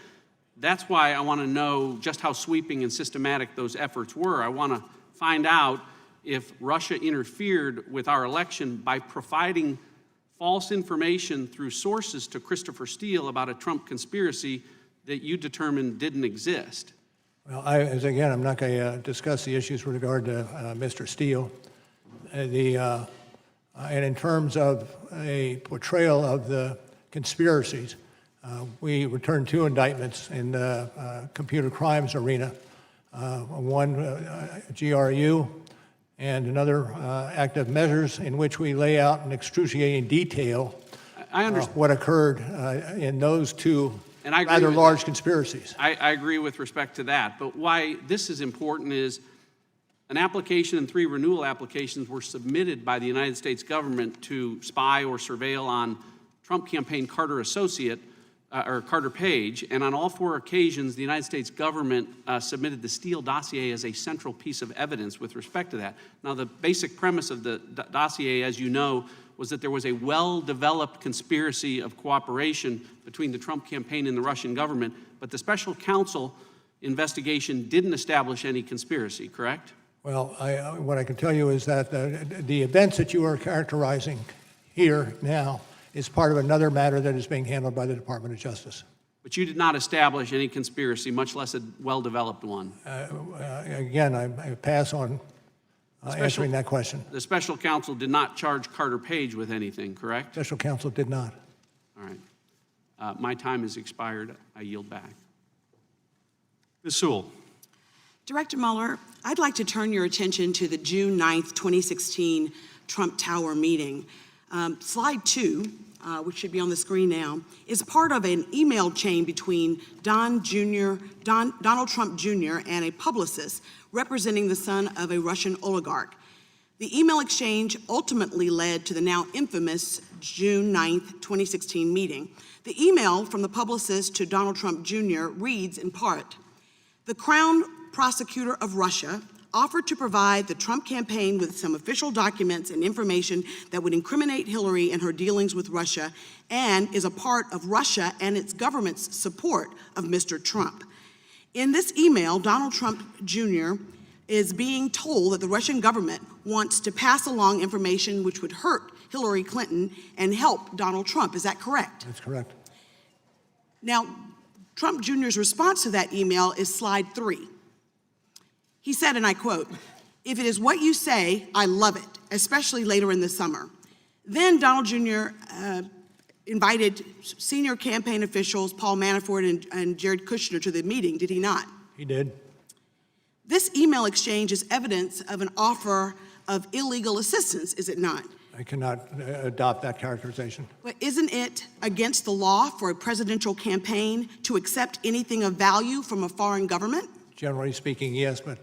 That's why I want to know just how sweeping and systematic those efforts were. I want to find out if Russia interfered with our election by providing false information through sources to Christopher Steele about a Trump conspiracy that you determined didn't exist. Well, again, I'm not going to discuss the issues with regard to Mr. Steele. And in terms of a portrayal of the conspiracies, we returned 2 indictments in the computer crimes arena, one GRU and another active measures, in which we lay out in excruciating detail what occurred in those 2 rather large conspiracies. I agree with respect to that, but why this is important is an application and 3 renewal applications were submitted by the United States government to spy or surveil on Trump campaign Carter associate, or Carter Page, and on all 4 occasions, the United States government submitted the Steele dossier as a central piece of evidence with respect to that. Now, the basic premise of the dossier, as you know, was that there was a well-developed conspiracy of cooperation between the Trump campaign and the Russian government, but the special counsel investigation didn't establish any conspiracy, correct? Well, what I can tell you is that the events that you are characterizing here now is part of another matter that is being handled by the Department of Justice. But you did not establish any conspiracy, much less a well-developed one. Again, I pass on answering that question. The special counsel did not charge Carter Page with anything, correct? Special counsel did not. All right. My time has expired. I yield back. Ms. Sewell. Director Mueller, I'd like to turn your attention to the June 9th, 2016 Trump Tower meeting. Slide 2, which should be on the screen now, is part of an email chain between Donald Trump Jr. and a publicist representing the son of a Russian oligarch. The email exchange ultimately led to the now infamous June 9th, 2016 meeting. The email from the publicist to Donald Trump Jr. reads in part, "The Crown Prosecutor of Russia offered to provide the Trump campaign with some official documents and information that would incriminate Hillary in her dealings with Russia and is a part of Russia and its government's support of Mr. Trump." In this email, Donald Trump Jr. is being told that the Russian government wants to pass along information which would hurt Hillary Clinton and help Donald Trump. Is that correct? That's correct. Now, Trump Jr.'s response to that email is slide 3. He said, and I quote, "If it is what you say, I love it, especially later in the summer." Then Donald Jr. Invited senior campaign officials, Paul Manafort and Jared Kushner, to the meeting, did he not? He did. This email exchange is evidence of an offer of illegal assistance, is it not? I cannot adopt that characterization. But isn't it against the law for a presidential campaign to accept anything of value from a foreign government? Generally speaking, yes, but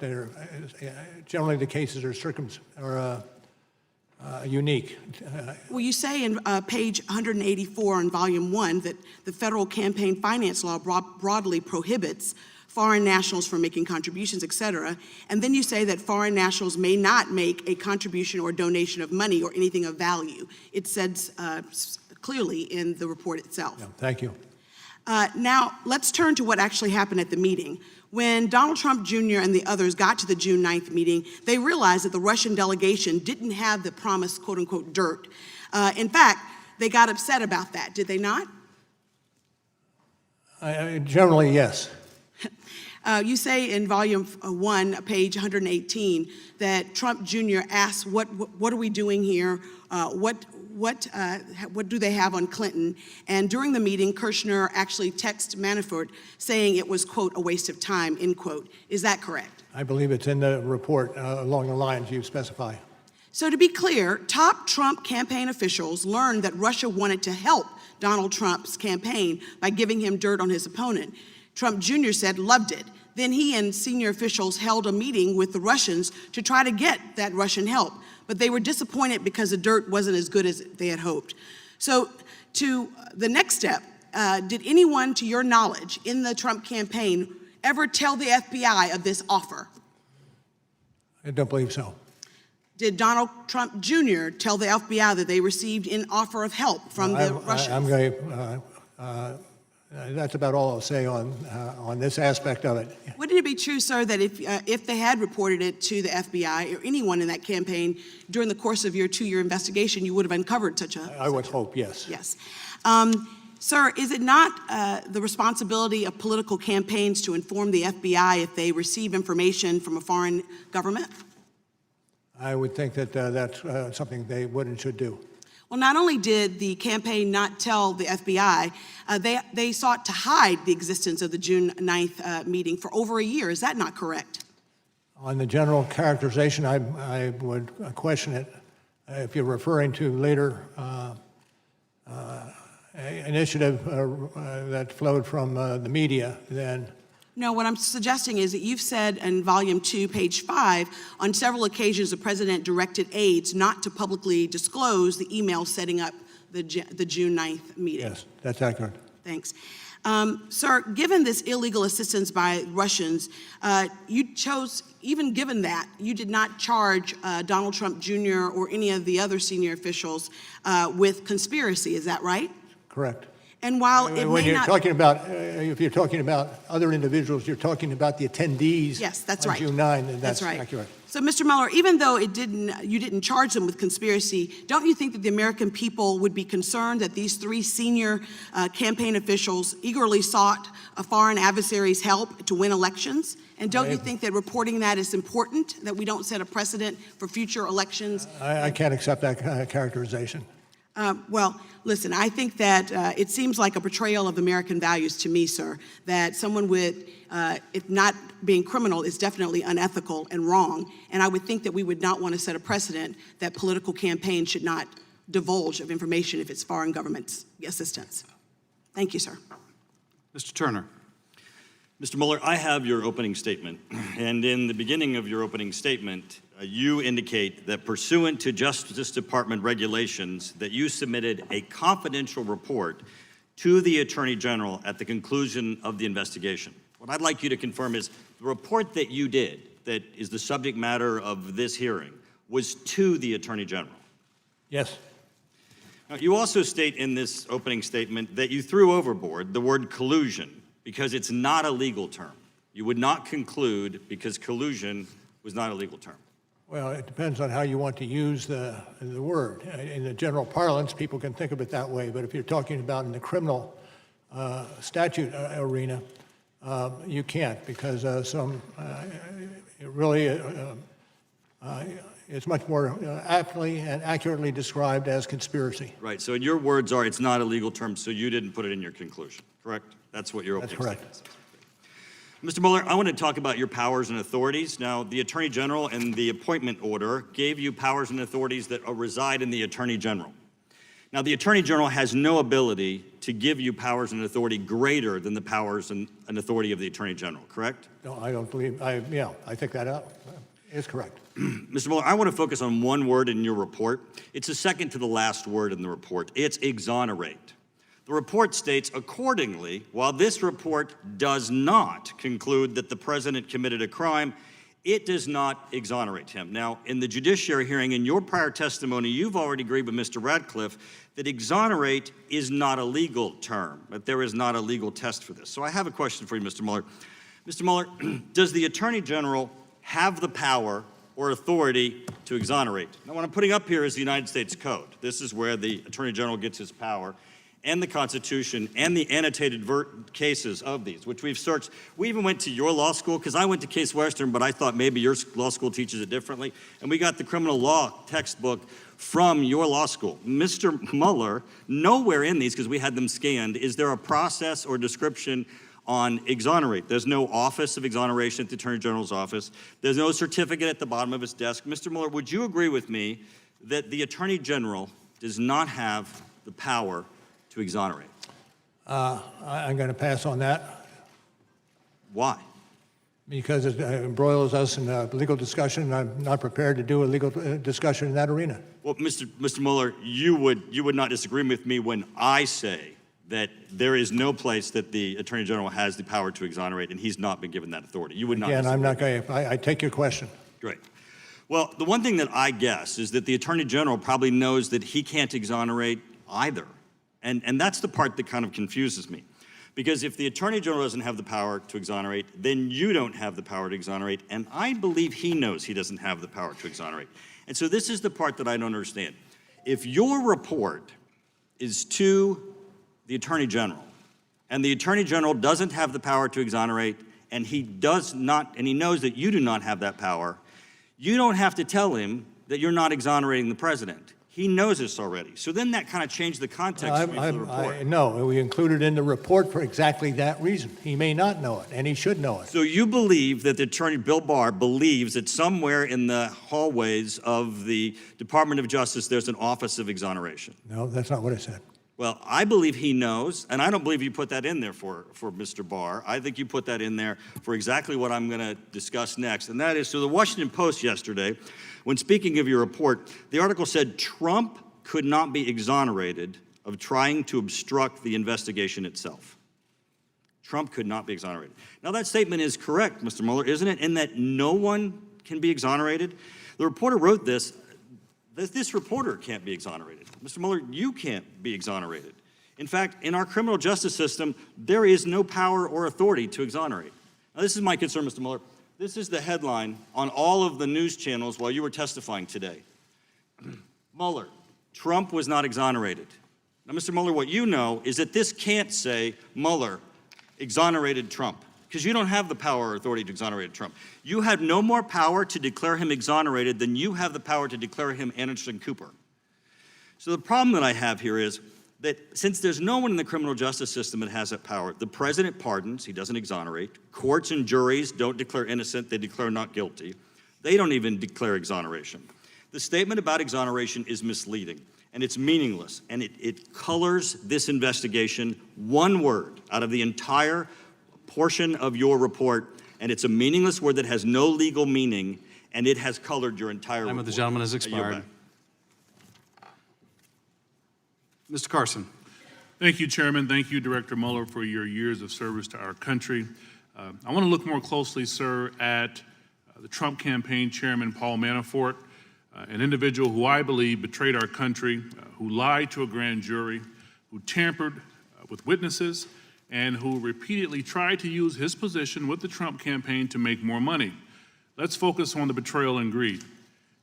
generally the cases are unique. Well, you say in page 184 in volume 1 that the federal campaign finance law broadly prohibits foreign nationals from making contributions, et cetera, and then you say that foreign nationals may not make a contribution or donation of money or anything of value. It says clearly in the report itself. Yeah, thank you. Now, let's turn to what actually happened at the meeting. When Donald Trump Jr. and the others got to the June 9th meeting, they realized that the Russian delegation didn't have the promised quote-unquote dirt. In fact, they got upset about that, did they not? Generally, yes. You say in volume 1, page 118, that Trump Jr. asked, what are we doing here? What do they have on Clinton? And during the meeting, Kushner actually texted Manafort saying it was, quote, a waste of time, end quote. Is that correct? I believe it's in the report along the lines you specify. So to be clear, top Trump campaign officials learned that Russia wanted to help Donald Trump's campaign by giving him dirt on his opponent. Trump Jr. said, loved it. then he and senior officials held a meeting with the Russians to try to get that Russian help. But they were disappointed because the dirt wasn't as good as they had hoped. So to the next step, did anyone, to your knowledge, in the Trump campaign ever tell the FBI of this offer? I don't believe so. Did Donald Trump Jr. tell the FBI that they received an offer of help from the Russians? I'm going to, that's about all I'll say on this aspect of it. Wouldn't it be true, sir, that if they had reported it to the FBI or anyone in that campaign during the course of your 2-year investigation, you would have uncovered such a... I would hope, yes. Yes. Sir, is it not the responsibility of political campaigns to inform the FBI if they receive information from a foreign government? I would think that that's something they would and should do. Well, not only did the campaign not tell the FBI, they sought to hide the existence of the June 9th meeting for over a year. Is that not correct? On the general characterization, I would question it. If you're referring to later initiative that flowed from the media, then... No, what I'm suggesting is that you've said in Volume 2, page 5, on several occasions the president directed aides not to publicly disclose the email setting up the June 9th meeting. Yes, that's accurate. Thanks. Sir, given this illegal assistance by Russians, you chose, even given that, you did not charge Donald Trump Jr. or any of the other senior officials with conspiracy. Is that right? Correct. And while it when may you're not... talking about, if you're talking about other individuals, you're talking about the attendees. Yes, that's on right. June 9, and that's right. accurate. So, Mr. Mueller, even though you didn't charge them with conspiracy, don't you think that the American people would be concerned that these 3 senior campaign officials eagerly sought a foreign adversary's help to win elections? And don't you think that reporting that is important, that we don't set a precedent for future elections? I can't accept that characterization. Well, listen, I think that it seems like a betrayal of American values to me, sir, that someone with, if not being criminal, is definitely unethical and wrong. And I would think that we would not want to set a precedent that political campaigns should not divulge of information if it's foreign government assistance. Thank you, sir. Mr. Turner. Mr. Mueller, I have your opening statement. And in the beginning of your opening statement, you indicate that pursuant to Justice Department regulations, that you submitted a confidential report to the Attorney General at the conclusion of the investigation. What I'd like you to confirm is the report that you did, that is the subject matter of this hearing, was to the Attorney General. Yes. Now, you also state in this opening statement that you threw overboard the word collusion because it's not a legal term. You would not conclude because collusion was not a legal term. Well, it depends on how you want to use the word. In the general parlance, people can think of it that way, but if you're talking about in the criminal statute arena, you can't, because it really is much more aptly and accurately described as conspiracy. Right, so your words are it's not a legal term, so you didn't put it in your conclusion, correct? That's what your opening statement says. Mr. Mueller, I want to talk about your powers and authorities. Now, the Attorney General and the appointment order gave you powers and authorities that reside in the Attorney General. Now, the Attorney General has no ability to give you powers and authority greater than the powers and authority of the Attorney General, correct? No, I don't believe, I think that is correct. Mr. Mueller, I want to focus on one word in your report. It's the second to the last word in the report. It's exonerate. The report states, accordingly, while this report does not conclude that the president committed a crime, it does not exonerate him. Now, in the judiciary hearing, in your prior testimony, you've already agreed with Mr. Radcliffe that exonerate is not a legal term, that there is not a legal test for this. So I have a question for you, Mr. Mueller. Mr. Mueller, does the Attorney General have the power or authority to exonerate? Now, what I'm putting up here is the United States Code. This is where the Attorney General gets his power, and the Constitution, and the annotated cases of these, which we've searched. We even went to your law school, because I went to Case Western, but I thought maybe your law school teaches it differently, and we got the criminal law textbook from your law school. Mr. Mueller, nowhere in these, because we had them scanned, is there a process or description on exonerate. There's no office of exoneration at the Attorney General's office. There's no certificate at the bottom of his desk. Mr. Mueller, would you agree with me that the Attorney General does not have the power to exonerate? I'm going to pass on that. Why? because it embroils us in a legal discussion, and I'm not prepared to do a legal discussion in that arena. Well, Mr. Mueller, you would not disagree with me when I say that there is no place that the Attorney General has the power to exonerate, and he's not been given that authority. You would not. Again, disagree. I'm not going to, I take your question. Great. Well, the one thing that I guess is that the Attorney General probably knows that he can't exonerate either. And that's the part that kind of confuses me. Because if the Attorney General doesn't have the power to exonerate, then you don't have the power to exonerate, and I believe he knows he doesn't have the power to exonerate. And so this is the part that I don't understand. If your report is to the Attorney General, and the Attorney General doesn't have the power to exonerate, and he does not, and he knows that you do not have that power, you don't have to tell him that you're not exonerating the president. He knows this already. So then that kind of changed the context for me for the report. No, we included in the report for exactly that reason. He may not know it, and he should know it. So you believe that the Attorney Bill Barr believes that somewhere in the hallways of the Department of Justice there's an Office of Exoneration? No, that's not what I said. Well, I believe he knows, and I don't believe you put that in there for Mr. Barr. I think you put that in there for exactly what I'm going to discuss next, and that is, so the Washington Post yesterday, when speaking of your report, the article said Trump could not be exonerated of trying to obstruct the investigation itself. Trump could not be exonerated. Now, that statement is correct, Mr. Mueller, isn't it, in that no one can be exonerated? The reporter wrote this. This reporter can't be exonerated. Mr. Mueller, you can't be exonerated. In fact, in our criminal justice system, there is no power or authority to exonerate. Now, this is my concern, Mr. Mueller. This is the headline on all of the news channels while you were testifying today. Mueller, Trump was not exonerated. Now, Mr. Mueller, what you know is that this can't say Mueller exonerated Trump, because you don't have the power or authority to exonerate Trump. You have no more power to declare him exonerated than you have the power to declare him Anderson Cooper. So the problem that I have here is that since there's no one in the criminal justice system that has that power, the president pardons, he doesn't exonerate. Courts and juries don't declare innocent, they declare not guilty. They don't even declare exoneration. The statement about exoneration is misleading, and it's meaningless, and it colors this investigation one word out of the entire portion of your report, and it's a meaningless word that has no legal meaning, and it has colored your entire report. Time of the gentleman has expired. Mr. Carson. Thank you, Chairman. Thank you, Director Mueller, for your years of service to our country. I want to look more closely, sir, at the Trump campaign chairman, Paul Manafort, an individual who I believe betrayed our country, who lied to a grand jury, who tampered with witnesses, and who repeatedly tried to use his position with the Trump campaign to make more money. Let's focus on the betrayal and greed.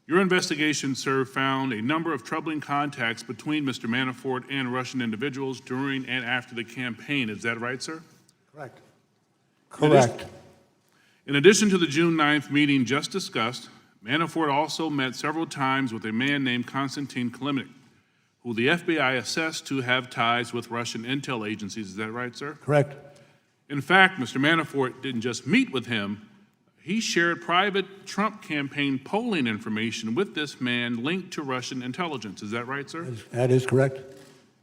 Your investigation, sir, found a number of troubling contacts between Mr. Manafort and Russian individuals during and after the campaign. Is that right, sir? Correct. Correct. In addition to the June 9th meeting just discussed, Manafort also met several times with a man named Konstantin Kilimnik, who the FBI assessed to have ties with Russian intel agencies. Is that right, sir? Correct. In fact, Mr. Manafort didn't just meet with him, he shared private Trump campaign polling information with this man linked to Russian intelligence. Is that right, sir? That is correct.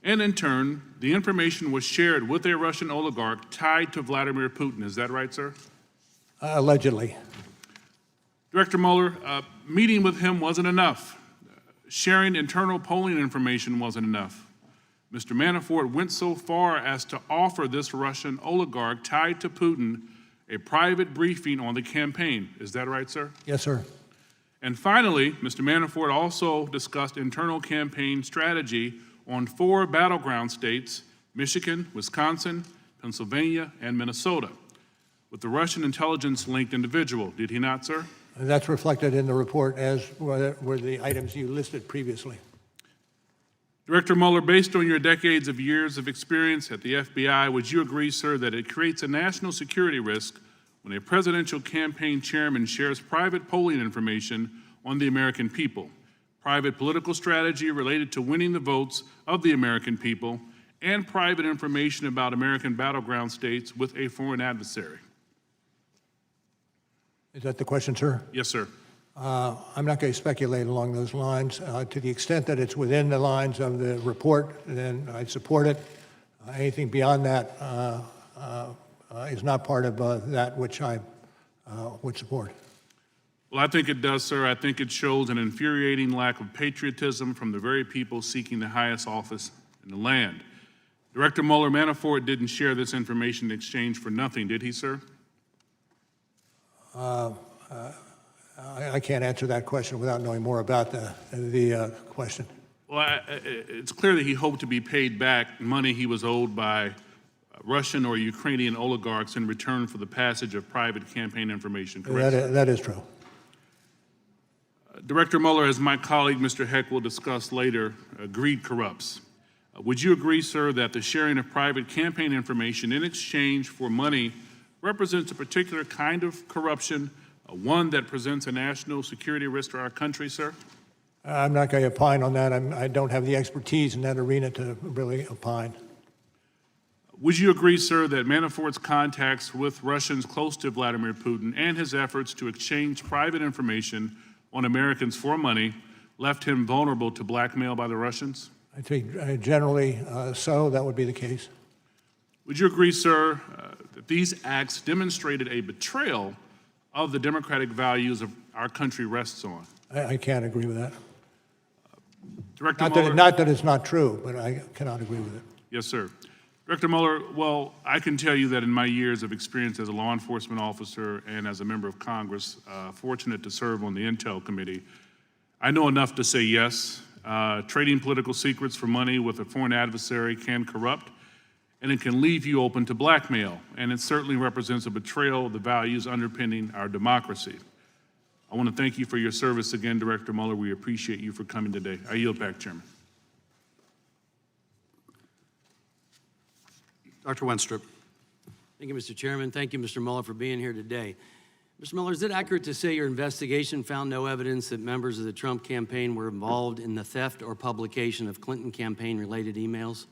And in turn, the information was shared with a Russian oligarch tied to Vladimir Putin. Is that right, sir? Allegedly. Director Mueller, meeting with him wasn't enough. Sharing internal polling information wasn't enough. Mr. Manafort went so far as to offer this Russian oligarch tied to Putin a private briefing on the campaign. Is that right, sir? Yes, sir. And finally, Mr. Manafort also discussed internal campaign strategy on 4 battleground states, Michigan, Wisconsin, Pennsylvania, and Minnesota, with the Russian intelligence-linked individual. Did he not, sir? That's reflected in the report, as were the items you listed previously. Director Mueller, based on your decades of years of experience at the FBI, would you agree, sir, that it creates a national security risk when a presidential campaign chairman shares private polling information on the American people, private political strategy related to winning the votes of the American people, and private information about American battleground states with a foreign adversary? Is that the question, sir? Yes, sir. I'm not going to speculate along those lines. To the extent that it's within the lines of the report, then I support it. Anything beyond that is not part of that which I would support. Well, I think it does, sir. I think it shows an infuriating lack of patriotism from the very people seeking the highest office in the land. Director Mueller, Manafort didn't share this information in exchange for nothing, did he, sir? I can't answer that question without knowing more about the question. Well, it's clear that he hoped to be paid back money he was owed by Russian or Ukrainian oligarchs in return for the passage of private campaign information, correct? That is true. Director Mueller, as my colleague Mr. Heck will discuss later, greed corrupts. Would you agree, sir, that the sharing of private campaign information in exchange for money represents a particular kind of corruption, one that presents a national security risk to our country, sir? I'm not going to opine on that. I don't have the expertise in that arena to really opine. Would you agree, sir, that Manafort's contacts with Russians close to Vladimir Putin and his efforts to exchange private information on Americans for money left him vulnerable to blackmail by the Russians? I think generally so, that would be the case. Would you agree, sir, that these acts demonstrated a betrayal of the democratic values of our country rests on? I can't agree with that. Director Mueller, Not that it's not true, but I cannot agree with it. yes, sir. Director Mueller, well, I can tell you that in my years of experience as a law enforcement officer and as a member of Congress, fortunate to serve on the Intel Committee, I know enough to say yes. Trading political secrets for money with a foreign adversary can corrupt, and it can leave you open to blackmail, and it certainly represents a betrayal of the values underpinning our democracy. I want to thank you for your service again, Director Mueller. We appreciate you for coming today. I yield back, Chairman. Dr. Wenstrup. Thank you, Mr. Chairman. Thank you, Mr. Mueller, for being here today. Mr. Mueller, is it accurate to say your investigation found no evidence that members of the Trump campaign were involved in the theft or publication of Clinton campaign-related emails?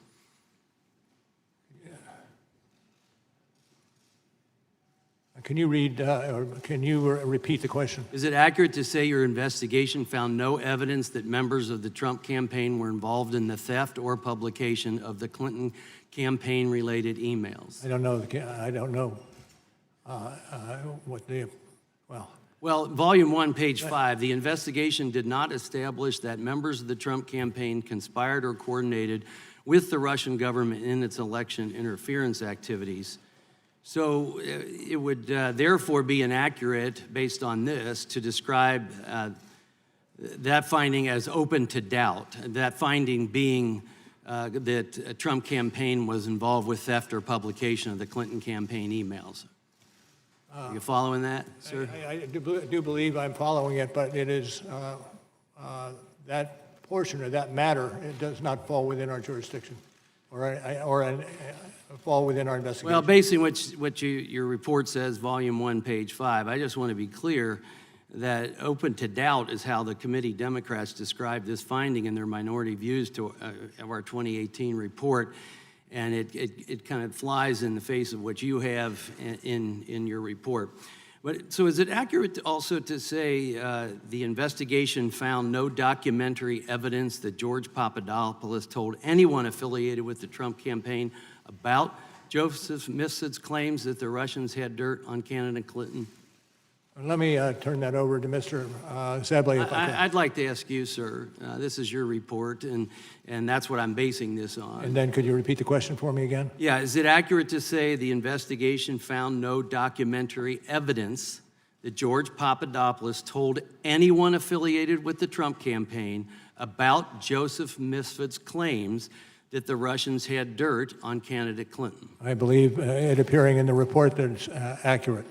Can you read, or can you repeat the question? Is it accurate to say your investigation found no evidence that members of the Trump campaign were involved in the theft or publication of the Clinton campaign-related emails? I don't know what the, well. Well, Volume 1, page 5, the investigation did not establish that members of the Trump campaign conspired or coordinated with the Russian government in its election interference activities. So it would therefore be inaccurate, based on this, to describe that finding as open to doubt, that finding being that a Trump campaign was involved with theft or publication of the Clinton campaign emails. Are you following that, sir? I do believe I'm following it, but it is that portion or that matter, it does not fall within our jurisdiction or fall within our investigation. Well, based on what your report says, Volume 1, page 5, I just want to be clear that open to doubt is how the committee Democrats described this finding in their minority views of our 2018 report, and it kind of flies in the face of what you have in your report. But so is it accurate also to say the investigation found no documentary evidence that George Papadopoulos told anyone affiliated with the Trump campaign about Joseph Mifsid's claims that the Russians had dirt on candidate Clinton? Let me turn that over to Mr. Zebley, if I can. I'd like to ask you, sir. This is your report, and that's what I'm basing this on. And then could you repeat the question for me again? Yeah, is it accurate to say the investigation found no documentary evidence that George Papadopoulos told anyone affiliated with the Trump campaign about Joseph Mifsid's claims that the Russians had dirt on candidate Clinton? I believe it appearing in the report that it's accurate.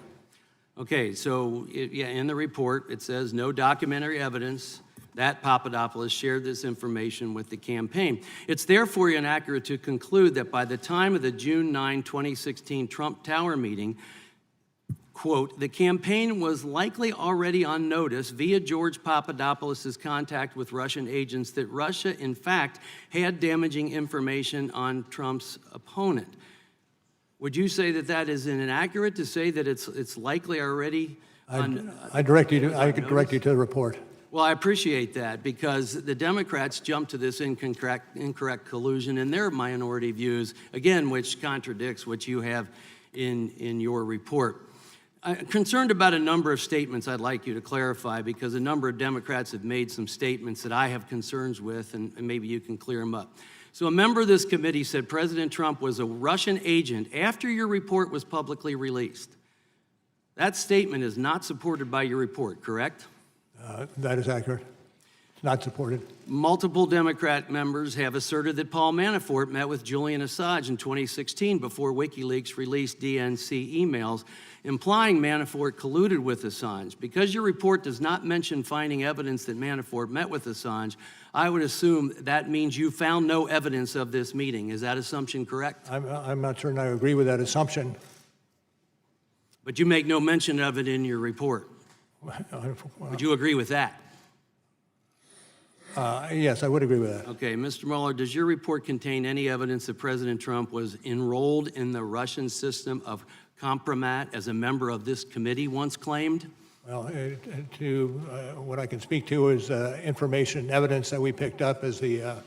Okay, so in the report, it says no documentary evidence that Papadopoulos shared this information with the campaign. It's therefore inaccurate to conclude that by the time of the June 9, 2016 Trump Tower meeting, quote, the campaign was likely already on notice via George Papadopoulos' contact with Russian agents that Russia, in fact, had damaging information on Trump's opponent. Would you say that that is inaccurate to say that it's likely already on? I could direct you to the report. Well, I appreciate that, because the Democrats jumped to this incorrect collusion in their minority views, again, which contradicts what you have in your report. I'm concerned about a number of statements I'd like you to clarify, because a number of Democrats have made some statements that I have concerns with, and maybe you can clear them up. So a member of this committee said President Trump was a Russian agent after your report was publicly released. That statement is not supported by your report, correct? That is accurate. It's not supported. Multiple Democrat members have asserted that Paul Manafort met with Julian Assange in 2016 before WikiLeaks released DNC emails implying Manafort colluded with Assange. Because your report does not mention finding evidence that Manafort met with Assange, I would assume that means you found no evidence of this meeting. Is that assumption correct? I'm not certain I agree with that assumption. But you make no mention of it in your report. Would you agree with that? Yes, I would agree with that. Okay, Mr. Mueller, does your report contain any evidence that President Trump was enrolled in the Russian system of compromat as a member of this committee once claimed? Well, what I can speak to is information and evidence that we picked up as the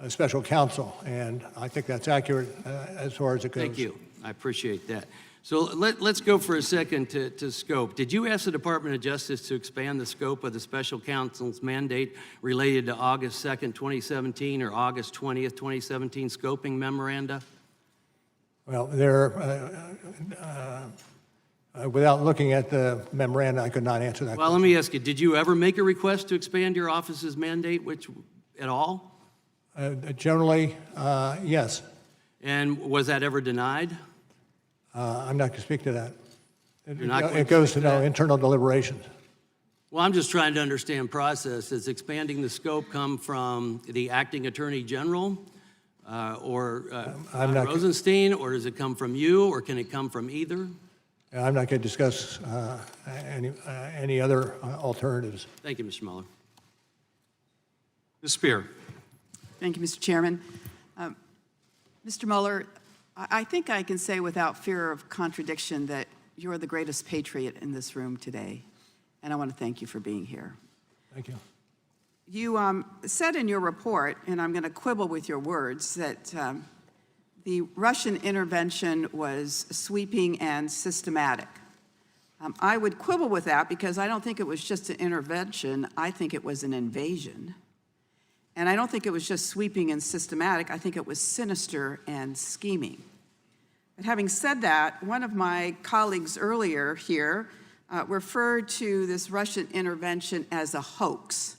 special counsel, and I think that's accurate as far as it goes. Thank you. I appreciate that. So let's go for a second to scope. Did you ask the Department of Justice to expand the scope of the special counsel's mandate related to August 2nd, 2017 or August 20th, 2017 scoping memoranda? Well, without looking at the memoranda, I could not answer that Well, question. let me ask you, did you ever make a request to expand your office's mandate at all? Generally, yes. And was that ever denied? I'm not going to speak to that. You're not going It to goes speak to to that? internal deliberations. Well, I'm just trying to understand process. Does expanding the scope come from the acting attorney general or I'm not- Rosenstein, or does it come from you, or can it come from either? I'm not going to discuss any other alternatives. Thank you, Mr. Mueller. Ms. Spear. Thank you, Mr. Chairman. Mr. Mueller, I think I can say without fear of contradiction that you're the greatest patriot in this room today, and I want to thank you for being here. Thank you. You said in your report, and I'm going to quibble with your words, that the Russian intervention was sweeping and systematic. I would quibble with that because I don't think it was just an intervention. I think it was an invasion. And I don't think it was just sweeping and systematic. I think it was sinister and scheming. But having said that, one of my colleagues earlier here referred to this Russian intervention as a hoax.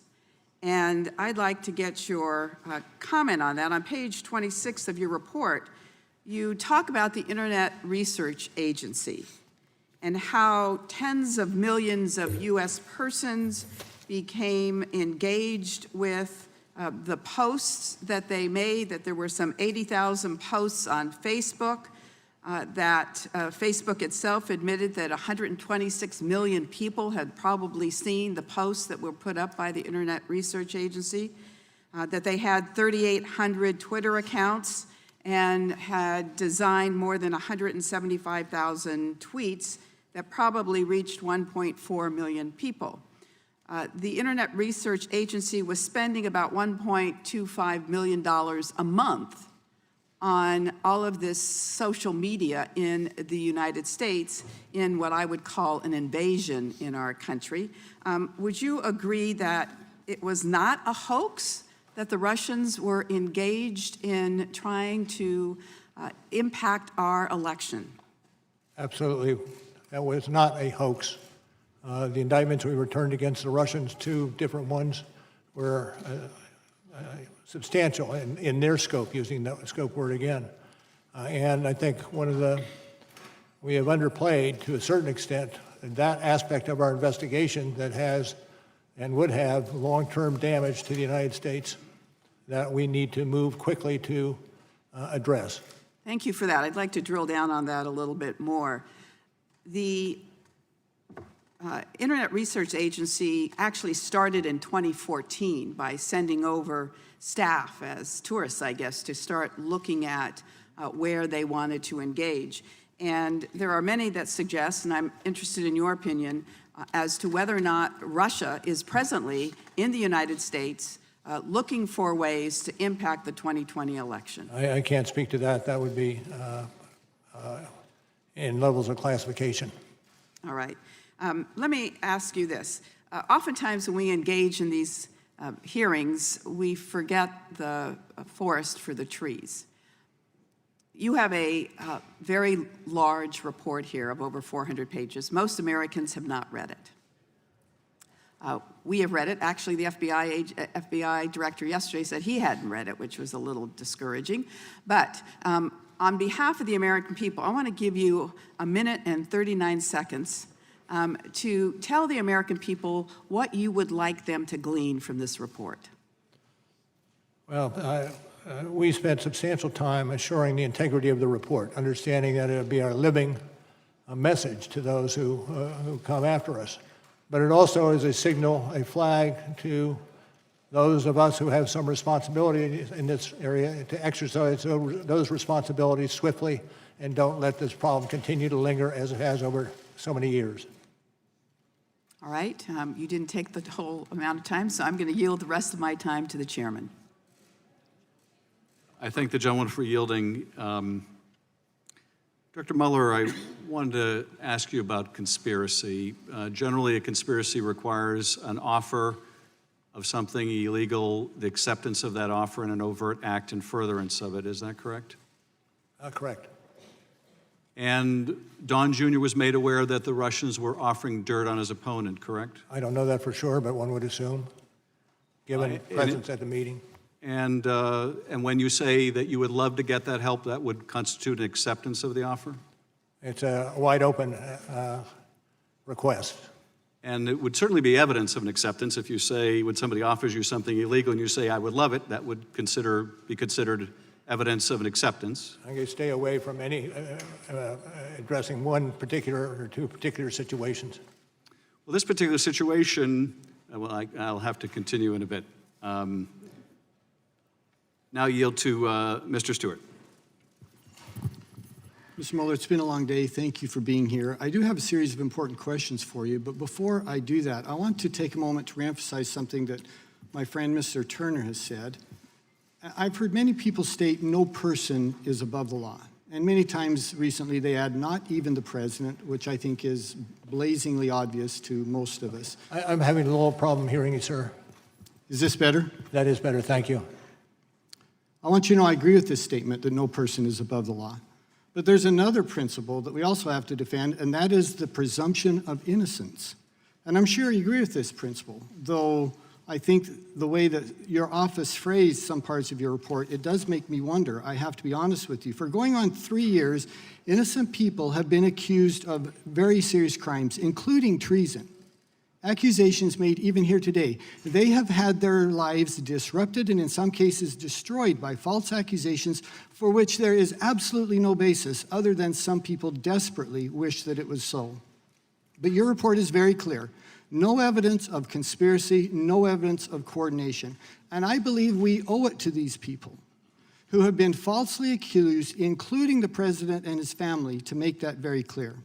And I'd like to get your comment on that. On page 26 of your report, you talk about the Internet Research Agency and how tens of millions of U.S. persons became engaged with the posts that they made, that there were some 80,000 posts on Facebook, that Facebook itself admitted that 126 million people had probably seen the posts that were put up by the Internet Research Agency, that they had 3,800 Twitter accounts and had designed more than 175,000 tweets that probably reached 1.4 million people. The Internet Research Agency was spending about $1.25 million a month on all of this social media in the United States in what I would call an invasion in our country. Would you agree that it was not a hoax, that the Russians were engaged in trying to impact our election? Absolutely. That was not a hoax. The indictments we returned against the Russians, 2 different ones, were substantial in their scope, using that scope word again. And I think we have underplayed to a certain extent that aspect of our investigation that has and would have long-term damage to the United States that we need to move quickly to address. Thank you for that. I'd like to drill down on that a little bit more. The Internet Research Agency actually started in 2014 by sending over staff as tourists, I guess, to start looking at where they wanted to engage. And there are many that suggest, and I'm interested in your opinion, as to whether or not Russia is presently in the United States looking for ways to impact the 2020 election. I can't speak to that. That would be in levels of classification. All right. Let me ask you this. Oftentimes when we engage in these hearings, we forget the forest for the trees. You have a very large report here of over 400 pages. Most Americans have not read it. We have read it. Actually, the FBI director yesterday said he hadn't read it, which was a little discouraging. But on behalf of the American people, I want to give you a minute and 39 seconds to tell the American people what you would like them to glean from this report. Well, we spent substantial time assuring the integrity of the report, understanding that it would be our living message to those who come after us. But it also is a signal, a flag to those of us who have some responsibility in this area to exercise those responsibilities swiftly and don't let this problem continue to linger as it has over so many years. All right. You didn't take the whole amount of time, so I'm going to yield the rest of my time to the chairman. I thank the gentleman for yielding. Director Mueller, I wanted to ask you about conspiracy. Generally, a conspiracy requires an offer of something illegal, the acceptance of that offer, and an overt act in furtherance of it. Is that correct? Correct. And Don Jr. was made aware that the Russians were offering dirt on his opponent, correct? I don't know that for sure, but one would assume, given presence at the meeting. And when you say that you would love to get that help, that would constitute an acceptance of the offer? It's a wide open request. And it would certainly be evidence of an acceptance if you say, when somebody offers you something illegal and you say, I would love it, that would be considered evidence of an acceptance. I'm going to stay away from any addressing one particular or two particular situations. Well, this particular situation, well, I'll have to continue in a bit. Now yield to Mr. Stewart. Mr. Mueller, it's been a long day. Thank you for being here. I do have a series of important questions for you, but before I do that, I want to take a moment to reemphasize something that my friend Mr. Turner has said. I've heard many people state no person is above the law. And many times recently they add not even the president, which I think is blazingly obvious to most of us. I'm having a little problem hearing you, sir. Is this better? That is better, thank you. I want you to know I agree with this statement that no person is above the law. But there's another principle that we also have to defend, and that is the presumption of innocence. And I'm sure you agree with this principle, though I think the way that your office phrased some parts of your report, it does make me wonder. I have to be honest with you. For going on 3 years, innocent people have been accused of very serious crimes, including treason. Accusations made even here today. They have had their lives disrupted and in some cases destroyed by false accusations for which there is absolutely no basis other than some people desperately wish that it was so. But your report is very clear. No evidence of conspiracy, no evidence of coordination. And I believe we owe it to these people who have been falsely accused, including the president and his family, to make that very clear.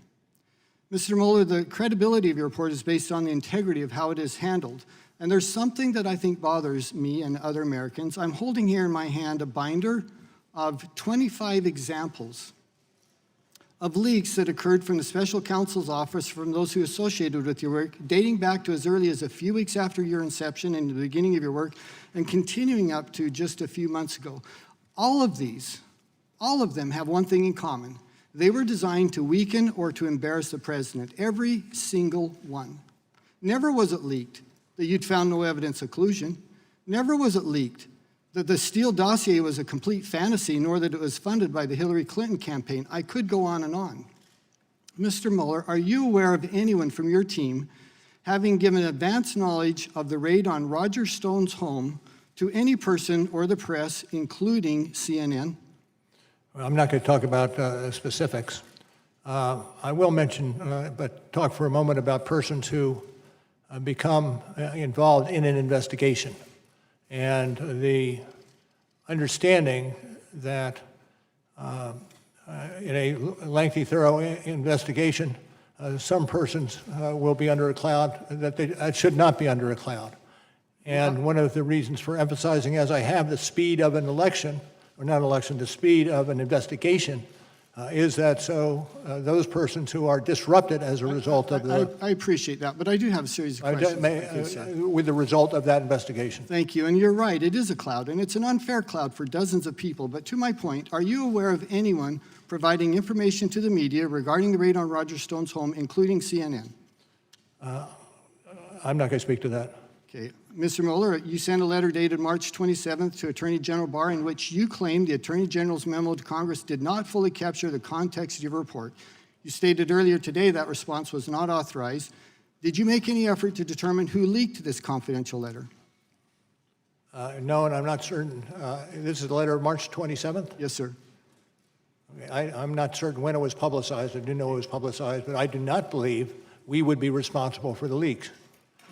Mr. Mueller, the credibility of your report is based on the integrity of how it is handled. And there's something that I think bothers me and other Americans. I'm holding here in my hand a binder of 25 examples of leaks that occurred from the Special Counsel's office from those who associated with your work, dating back to as early as a few weeks after your inception and the beginning of your work, and continuing up to just a few months ago. All of them have one thing in common. They were designed to weaken or to embarrass the president, every single one. Never was it leaked that you'd found no evidence of collusion. Never was it leaked that the Steele dossier was a complete fantasy, nor that it was funded by the Hillary Clinton campaign. I could go on and on. Mr. Mueller, are you aware of anyone from your team having given advance knowledge of the raid on Roger Stone's home to any person or the press, including CNN? I'm not going to talk about specifics. I will mention, but talk for a moment about persons who become involved in an investigation and the understanding that in a lengthy, thorough investigation, some persons will be under a cloud that should not be under a cloud. And one of the reasons for emphasizing, as I have, the speed of an election, or not election, the speed of an investigation Is that so? Those persons who are disrupted as a result of the... I appreciate that, but I do have a series of questions. if I can, sir. With the result of that investigation. Thank you, and you're right, it is a cloud, and it's an unfair cloud for dozens of people. But to my point, are you aware of anyone providing information to the media regarding the raid on Roger Stone's home, including CNN? I'm not going to speak to that. Okay. Mr. Mueller, you sent a letter dated March 27th to Attorney General Barr in which you claimed the Attorney General's memo to Congress did not fully capture the context of your report. You stated earlier today that response was not authorized. Did you make any effort to determine who leaked this confidential letter? No, and I'm not certain. This is the letter of March 27th? Yes, sir. Okay, I'm not certain when it was publicized. I do know it was publicized, but I do not believe we would be responsible for the leaks.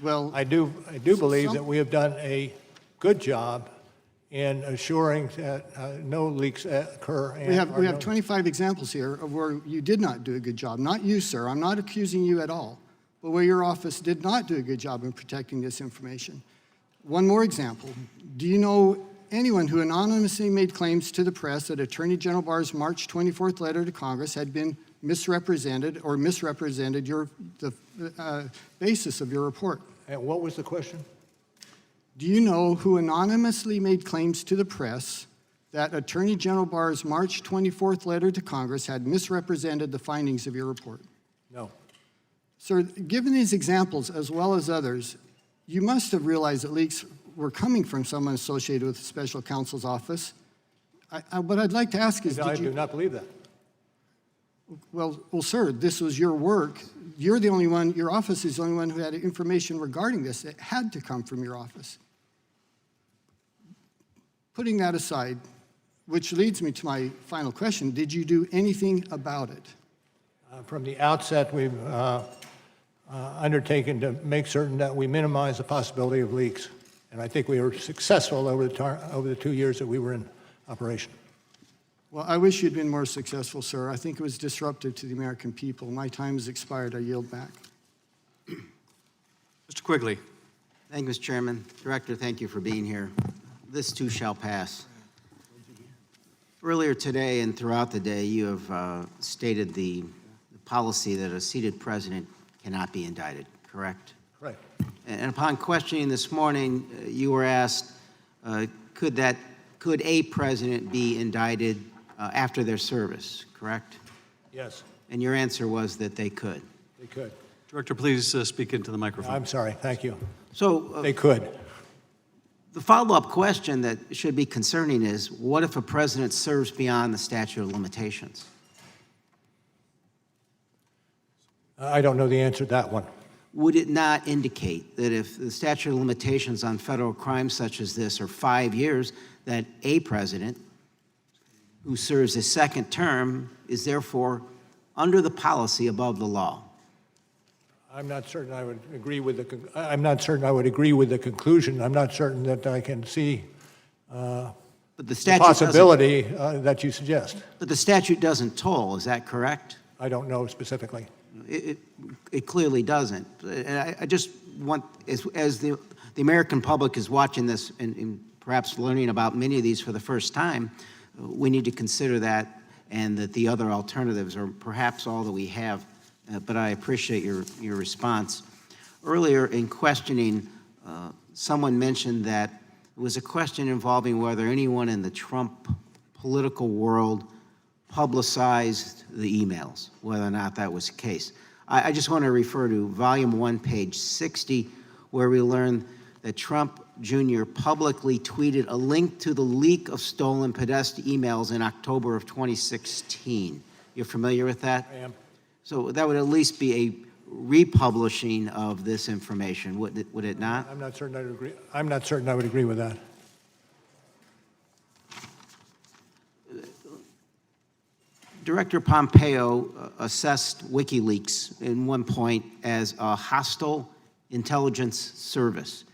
Well, I do believe that we have done a good job in assuring that no leaks occur. And we have 25 examples here of where you did not do a good job. Not you, sir. I'm not accusing you at all. But where your office did not do a good job in protecting this information. One more example. Do you know anyone who anonymously made claims to the press that Attorney General Barr's March 24th letter to Congress had been misrepresented or misrepresented the basis of your report? And what was the question? Do you know who anonymously made claims to the press that Attorney General Barr's March 24th letter to Congress had misrepresented the findings of your report? No. Sir, given these examples as well as others, you must have realized that leaks were coming from someone associated with the Special Counsel's office. What I'd like to ask is, I do not believe that. Well, sir, this was your work. You're the only one, your office is the only one who had information regarding this. It had to come from your office. Putting that aside, which leads me to my final question, did you do anything about it? From the outset, we've undertaken to make certain that we minimize the possibility of leaks. And I think we were successful over the 2 years that we were in operation. Well, I wish you'd been more successful, sir. I think it was disruptive to the American people. My time has expired. I yield back. Mr. Quigley. Thank you, Mr. Chairman. Director, thank you for being here. This too shall pass. Earlier today and throughout the day, you have stated the policy that a seated president cannot be indicted, correct? Correct. And upon questioning this morning, you were asked, could a president be indicted after their service, correct? Yes. And your answer was that they could. They could. Director, please speak into the microphone. I'm sorry. Thank you. So They could. the follow-up question that should be concerning is, what if a president serves beyond the statute of limitations? I don't know the answer to that one. Would it not indicate that if the statute of limitations on federal crimes such as this are 5 years, that a president who serves a second term is therefore under the policy above the law? I'm not certain I would agree with the. I'm not certain I would agree with the conclusion. I'm not certain that I can see But the the statute possibility that you suggest. But the statute doesn't toll, is that correct? I don't know specifically. It clearly doesn't. And I just want, as the American public is watching this and perhaps learning about many of these for the first time, we need to consider that and that the other alternatives are perhaps all that we have. But I appreciate your response. Earlier in questioning, someone mentioned that it was a question involving whether anyone in the Trump political world publicized the emails, whether or not that was the case. I just want to refer to volume 1, page 60, where we learn that Trump Jr. publicly tweeted a link to the leak of stolen Podesta emails in October of 2016. You're familiar with that? I am. So that would at least be a republishing of this information, would it not? I'm not certain I would agree. I'm not certain I would agree with that. Director Pompeo assessed WikiLeaks in one point as a hostile intelligence service.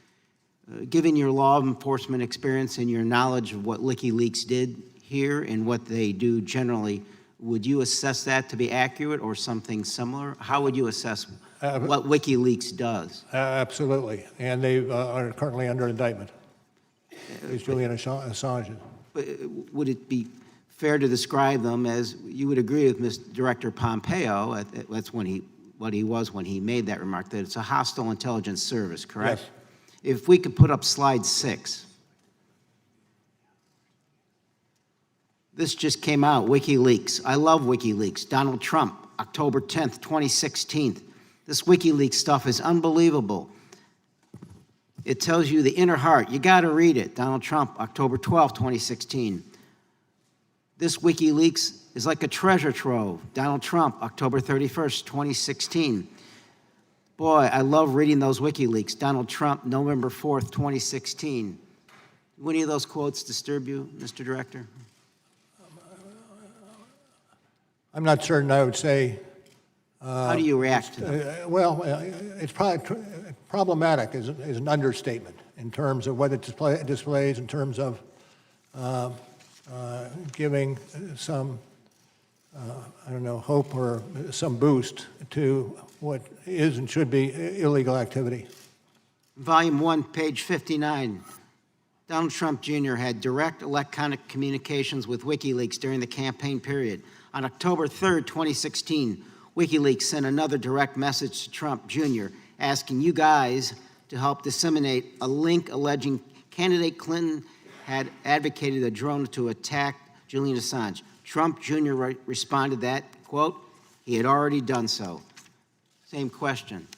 Given your law enforcement experience and your knowledge of what WikiLeaks did here and what they do generally, would you assess that to be accurate or something similar? How would you assess what WikiLeaks does? Absolutely. And they are currently under indictment. It's Julian Assange. Would it be fair to describe them as, you would agree with Mr. Director Pompeo, that's what he was when he made that remark, that it's a hostile intelligence service, correct? Yes. If we could put up slide 6. This just came out, WikiLeaks. I love WikiLeaks. Donald Trump, October 10th, 2016. This WikiLeaks stuff is unbelievable. It tells you the inner heart. You got to read it. Donald Trump, October 12th, 2016. This WikiLeaks is like a treasure trove. Donald Trump, October 31st, 2016. Boy, I love reading those WikiLeaks. Donald Trump, November 4th, 2016. Do any of those quotes disturb you, Mr. Director? I'm not certain I would say. How do you react to them? Well, it's probably problematic is an understatement in terms of what it displays in terms of giving some, I don't know, hope or some boost to what is and should be illegal activity. Volume 1, page 59. Donald Trump Jr. had direct electronic communications with WikiLeaks during the campaign period. On October 3rd, 2016, WikiLeaks sent another direct message to Trump Jr. asking you guys to help disseminate a link alleging candidate Clinton had advocated a drone to attack Julian Assange. Trump Jr. responded that, quote, he had already done so. Same question.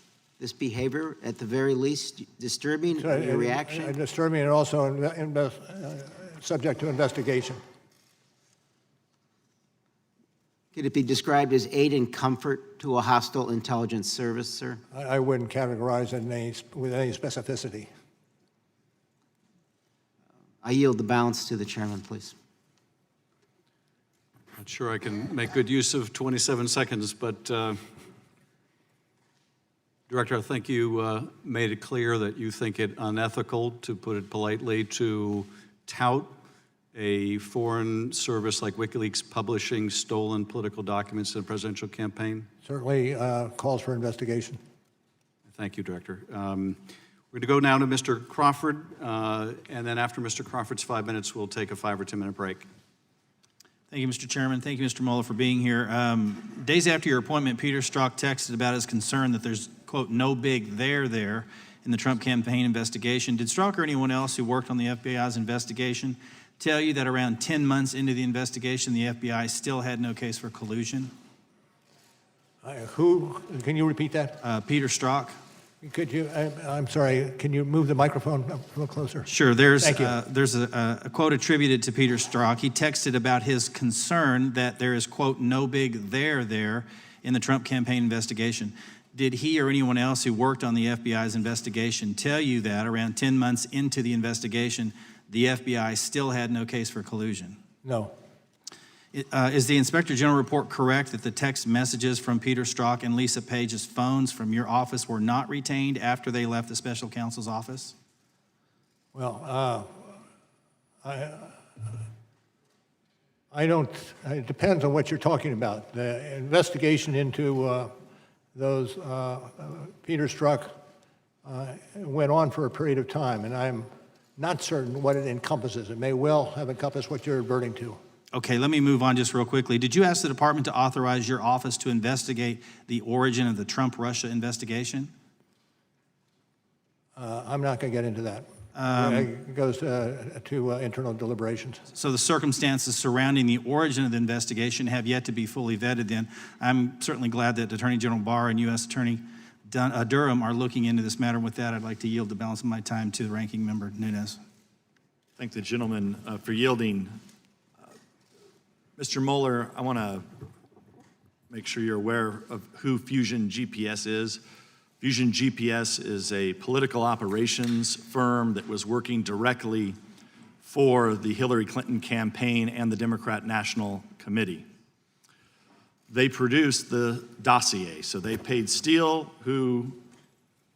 This behavior, at the very least, disturbing, your reaction? Disturbing and also subject to investigation. Could it be described as aid and comfort to a hostile intelligence service, sir? I wouldn't categorize it with any specificity. I yield the balance to the chairman, please. Not sure I can make good use of 27 seconds, but Director, I think you made it clear that you think it unethical, to put it politely, to tout a foreign service like WikiLeaks publishing stolen political documents in a presidential campaign? Certainly calls for investigation. Thank you, Director. We're going to go now to Mr. Crawford, and then after Mr. Crawford's 5 minutes, we'll take a 5 or 10 minute break. Thank you, Mr. Chairman. Thank you, Mr. Mueller, for being here. Days after your appointment, Peter Strzok texted about his concern that there's, quote, no big there in the Trump campaign investigation. Did Strzok or anyone else who worked on the FBI's investigation tell you that around 10 months into the investigation, the FBI still had no case for collusion? Who? Can you repeat that? Peter Strzok. Could you, I'm sorry, can you move the microphone up a little closer? Sure. There's Thank you. There's a quote attributed to Peter Strzok. He texted about his concern that there is, quote, no big there in the Trump campaign investigation. Did he or anyone else who worked on the FBI's investigation tell you that around 10 months into the investigation, the FBI still had no case for collusion? No. Is the Inspector General report correct that the text messages from Peter Strzok and Lisa Page's phones from your office were not retained after they left the special counsel's office? Well, I don't, it depends on what you're talking about. The investigation into those Peter Strzok went on for a period of time, and I'm not certain what it encompasses. It may well have encompassed what you're adverting to. Okay, let me move on just real quickly. Did you ask the department to authorize your office to investigate the origin of the Trump-Russia investigation? I'm not going to get into that. It goes to internal deliberations. So the circumstances surrounding the origin of the investigation have yet to be fully vetted then. I'm certainly glad that Attorney General Barr and U.S. Attorney Durham are looking into this matter. With that, I'd like to yield the balance of my time to the ranking member, Nunes. Thank the gentleman for yielding. Mr. Mueller, I want to make sure you're aware of who Fusion GPS is. Fusion GPS is a political operations firm that was working directly for the Hillary Clinton campaign and the Democrat National Committee. They produced the dossier. So they paid Steele, who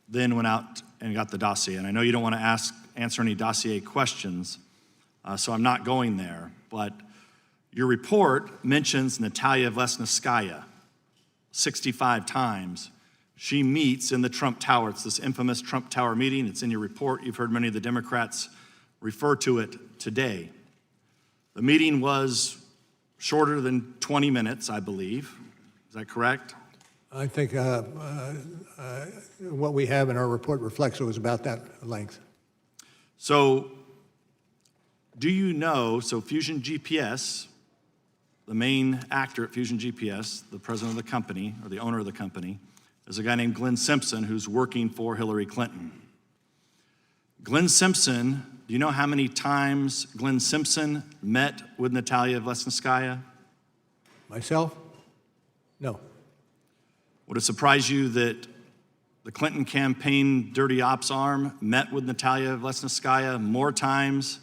then went out and got the dossier. And I know you don't want to answer any dossier questions, so I'm not going there. But your report mentions Natalia Vesnitskaya 65 times. She meets in the Trump Tower. It's this infamous Trump Tower meeting. It's in your report. You've heard many of the Democrats refer to it today. The meeting was shorter than 20 minutes, I believe. Is that correct? I think what we have in our report reflects it was about that length. So do you know, so Fusion GPS, the main actor at Fusion GPS, the president of the company, or the owner of the company, is a guy named Glenn Simpson who's working for Hillary Clinton. Glenn Simpson, do you know how many times Glenn Simpson met with Natalia Vlesnskaya? Myself? No. Would it surprise you that the Clinton campaign dirty ops arm met with Natalia Vlesnskaya more times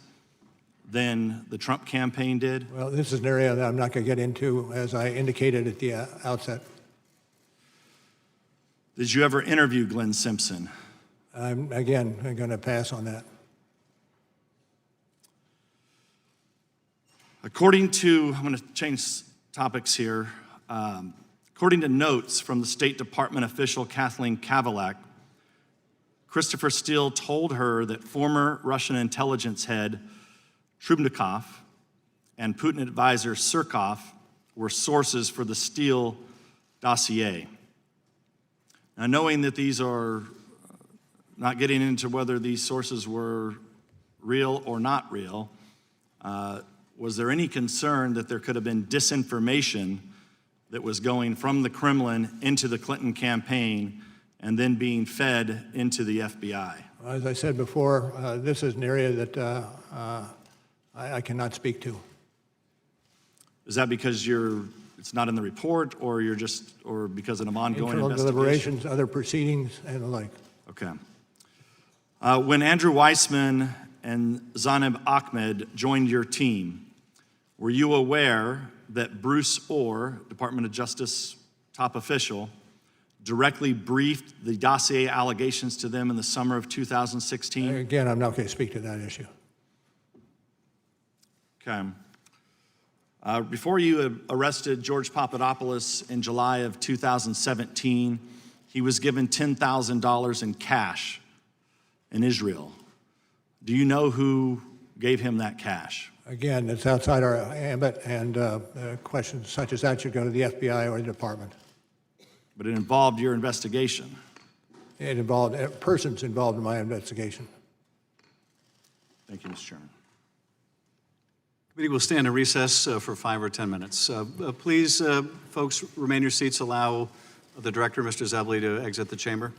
than the Trump campaign did? Well, this is an area that I'm not going to get into, as I indicated at the outset. Did you ever interview Glenn Simpson? I'm going to pass on that. According to, I'm going to change topics here. According to notes from the State Department official Kathleen Kavalak, Christopher Steele told her that former Russian intelligence head Trubnikov and Putin advisor Surkov were sources for the Steele dossier. Now, knowing that these are, not getting into whether these sources were real or not real, was there any concern that there could have been disinformation that was going from the Kremlin into the Clinton campaign and then being fed into the FBI? As I said before, this is an area that I cannot speak to. Is that because it's not in the report, or or because of an ongoing Internal investigation? deliberations, other proceedings, and the like. Okay. When Andrew Weissman and Zaneb Ahmed joined your team, were you aware that Bruce Orr, Department of Justice top official, directly briefed the dossier allegations to them in the summer of 2016? Again, I'm not going to speak to that issue. Okay. Before you arrested George Papadopoulos in July of 2017, he was given $10,000 in cash in Israel. Do you know who gave him that cash? Again, it's outside our ambit, and questions such as that should go to the FBI or the department. But it involved your investigation. It involved persons involved in my investigation. Thank you, Mr. Chairman. Committee will stand in recess for 5 or 10 minutes. Please, folks, remain in your seats. Allow the director, Mr. Zebley, to exit the chamber.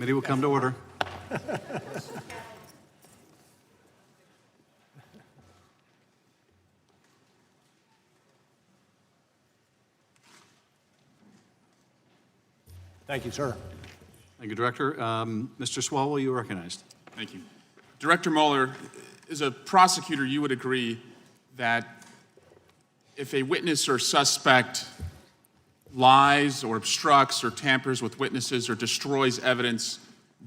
Committee will come to order. Thank you, sir. Thank you, Director. Mr. Swalwell, you are recognized. Thank you. Director Mueller, as a prosecutor, you would agree that if a witness or suspect lies or obstructs or tampers with witnesses or destroys evidence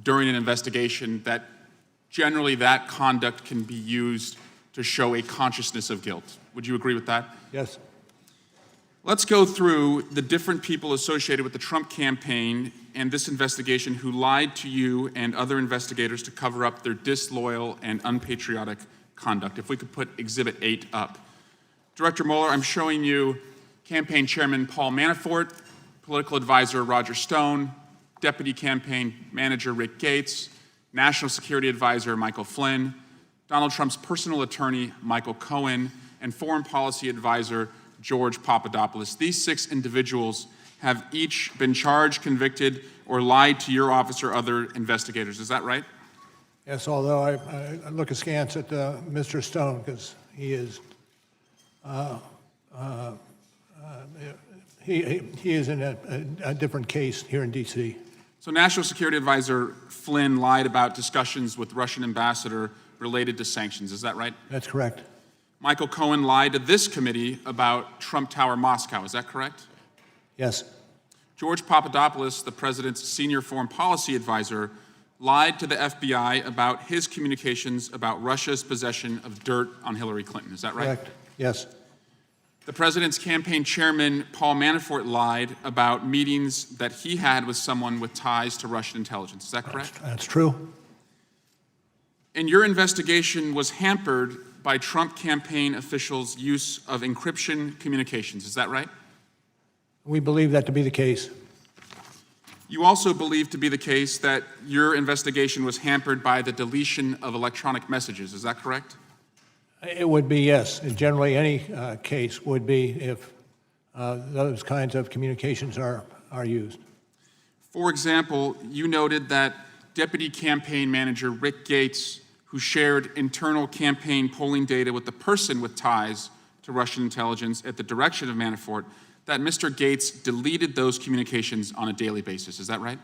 during an investigation, that generally that conduct can be used to show a consciousness of guilt. Would you agree with that? Yes. Let's go through the different people associated with the Trump campaign and this investigation who lied to you and other investigators to cover up their disloyal and unpatriotic conduct. If we could put Exhibit 8 up. Director Mueller, I'm showing you Campaign Chairman Paul Manafort, Political Advisor Roger Stone, Deputy Campaign Manager Rick Gates, National Security Advisor Michael Flynn, Donald Trump's personal attorney Michael Cohen, and Foreign Policy Advisor George Papadopoulos. These 6 individuals have each been charged, convicted, or lied to your office or other investigators. Is that right? Yes, although I look askance at Mr. Stone because he is he is in a different case here in D.C. So National Security Advisor Flynn lied about discussions with Russian ambassador related to sanctions. Is that right? That's correct. Michael Cohen lied to this committee about Trump Tower Moscow. Is that correct? Yes. George Papadopoulos, the president's senior foreign policy advisor, lied to the FBI about his communications about Russia's possession of dirt on Hillary Clinton. Is that right? Correct. Yes. The president's campaign chairman, Paul Manafort, lied about meetings that he had with someone with ties to Russian intelligence. Is that correct? That's true. And your investigation was hampered by Trump campaign officials' use of encryption communications. Is that right? We believe that to be the case. You also believe to be the case that your investigation was hampered by the deletion of electronic messages. Is that correct? It would be, yes. Generally, any case would be if those kinds of communications are used. For example, you noted that Deputy Campaign Manager Rick Gates, who shared internal campaign polling data with the person with ties to Russian intelligence at the direction of Manafort, that Mr. Gates deleted those communications on a daily basis. Is that right?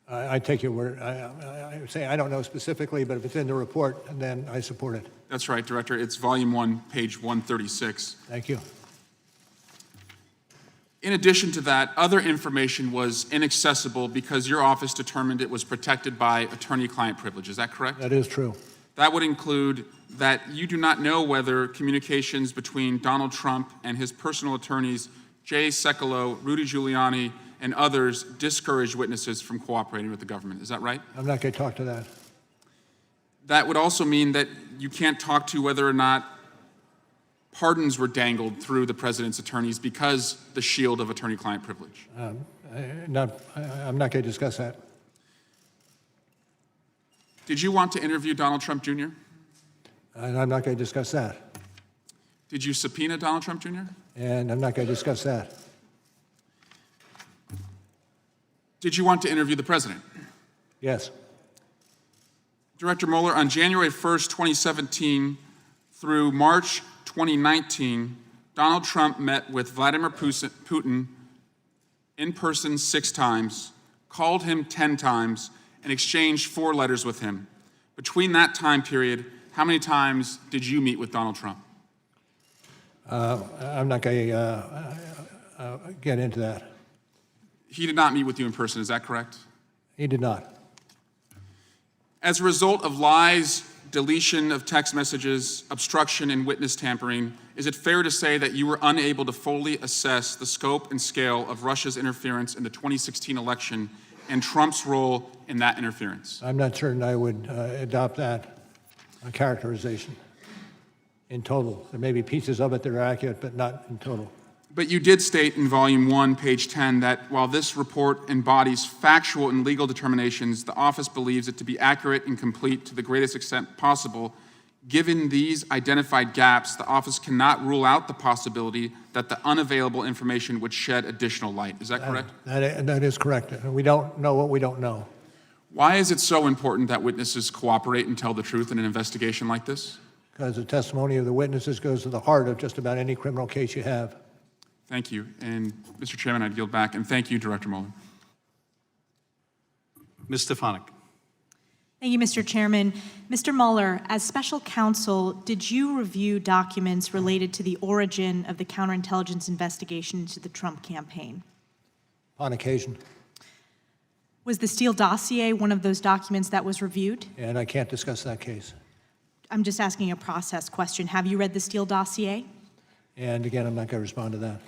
I take your word. I say I don't know specifically, but if it's in the report, then I support it. That's right, Director. It's Volume 1, page 136. Thank you. In addition to that, other information was inaccessible because your office determined it was protected by attorney-client privilege. Is that correct? That is true. That would include that you do not know whether communications between Donald Trump and his personal attorneys, Jay Sekulow, Rudy Giuliani, and others discouraged witnesses from cooperating with the government. Is that right? I'm not going to talk to that. That would also mean that you can't talk to whether or not pardons were dangled through the president's attorneys because the shield of attorney-client privilege. I'm not going to discuss that. Did you want to interview Donald Trump Jr.? And I'm not going to discuss that. Did you subpoena Donald Trump Jr.? And I'm not going to discuss that. Did you want to interview the president? Yes. Director Mueller, on January 1st, 2017 through March 2019, Donald Trump met with Vladimir Putin in person 6 times, called him 10 times, and exchanged 4 letters with him. Between that time period, how many times did you meet with Donald Trump? I'm not going to get into that. He did not meet with you in person, is that correct? He did not. As a result of lies, deletion of text messages, obstruction, and witness tampering, is it fair to say that you were unable to fully assess the scope and scale of Russia's interference in the 2016 election and Trump's role in that interference? I'm not certain I would adopt that characterization in total. There may be pieces of it that are accurate, but not in total. But you did state in Volume 1, page 10, that while this report embodies factual and legal determinations, the office believes it to be accurate and complete to the greatest extent possible. Given these identified gaps, the office cannot rule out the possibility that the unavailable information would shed additional light. Is that correct? That is correct. We don't know what we don't know. Why is it so important that witnesses cooperate and tell the truth in an investigation like this? Because the testimony of the witnesses goes to the heart of just about any criminal case you have. Thank you. And Mr. Chairman, I'd yield back. And thank you, Director Mueller. Ms. Stefanik. Thank you, Mr. Chairman. Mr. Mueller, as special counsel, did you review documents related to the origin of the counterintelligence investigation into the Trump campaign? On occasion. Was the Steele dossier one of those documents that was reviewed? And I can't discuss that case. I'm just asking a process question. Have you read the Steele dossier? And again, I'm not going to respond to that.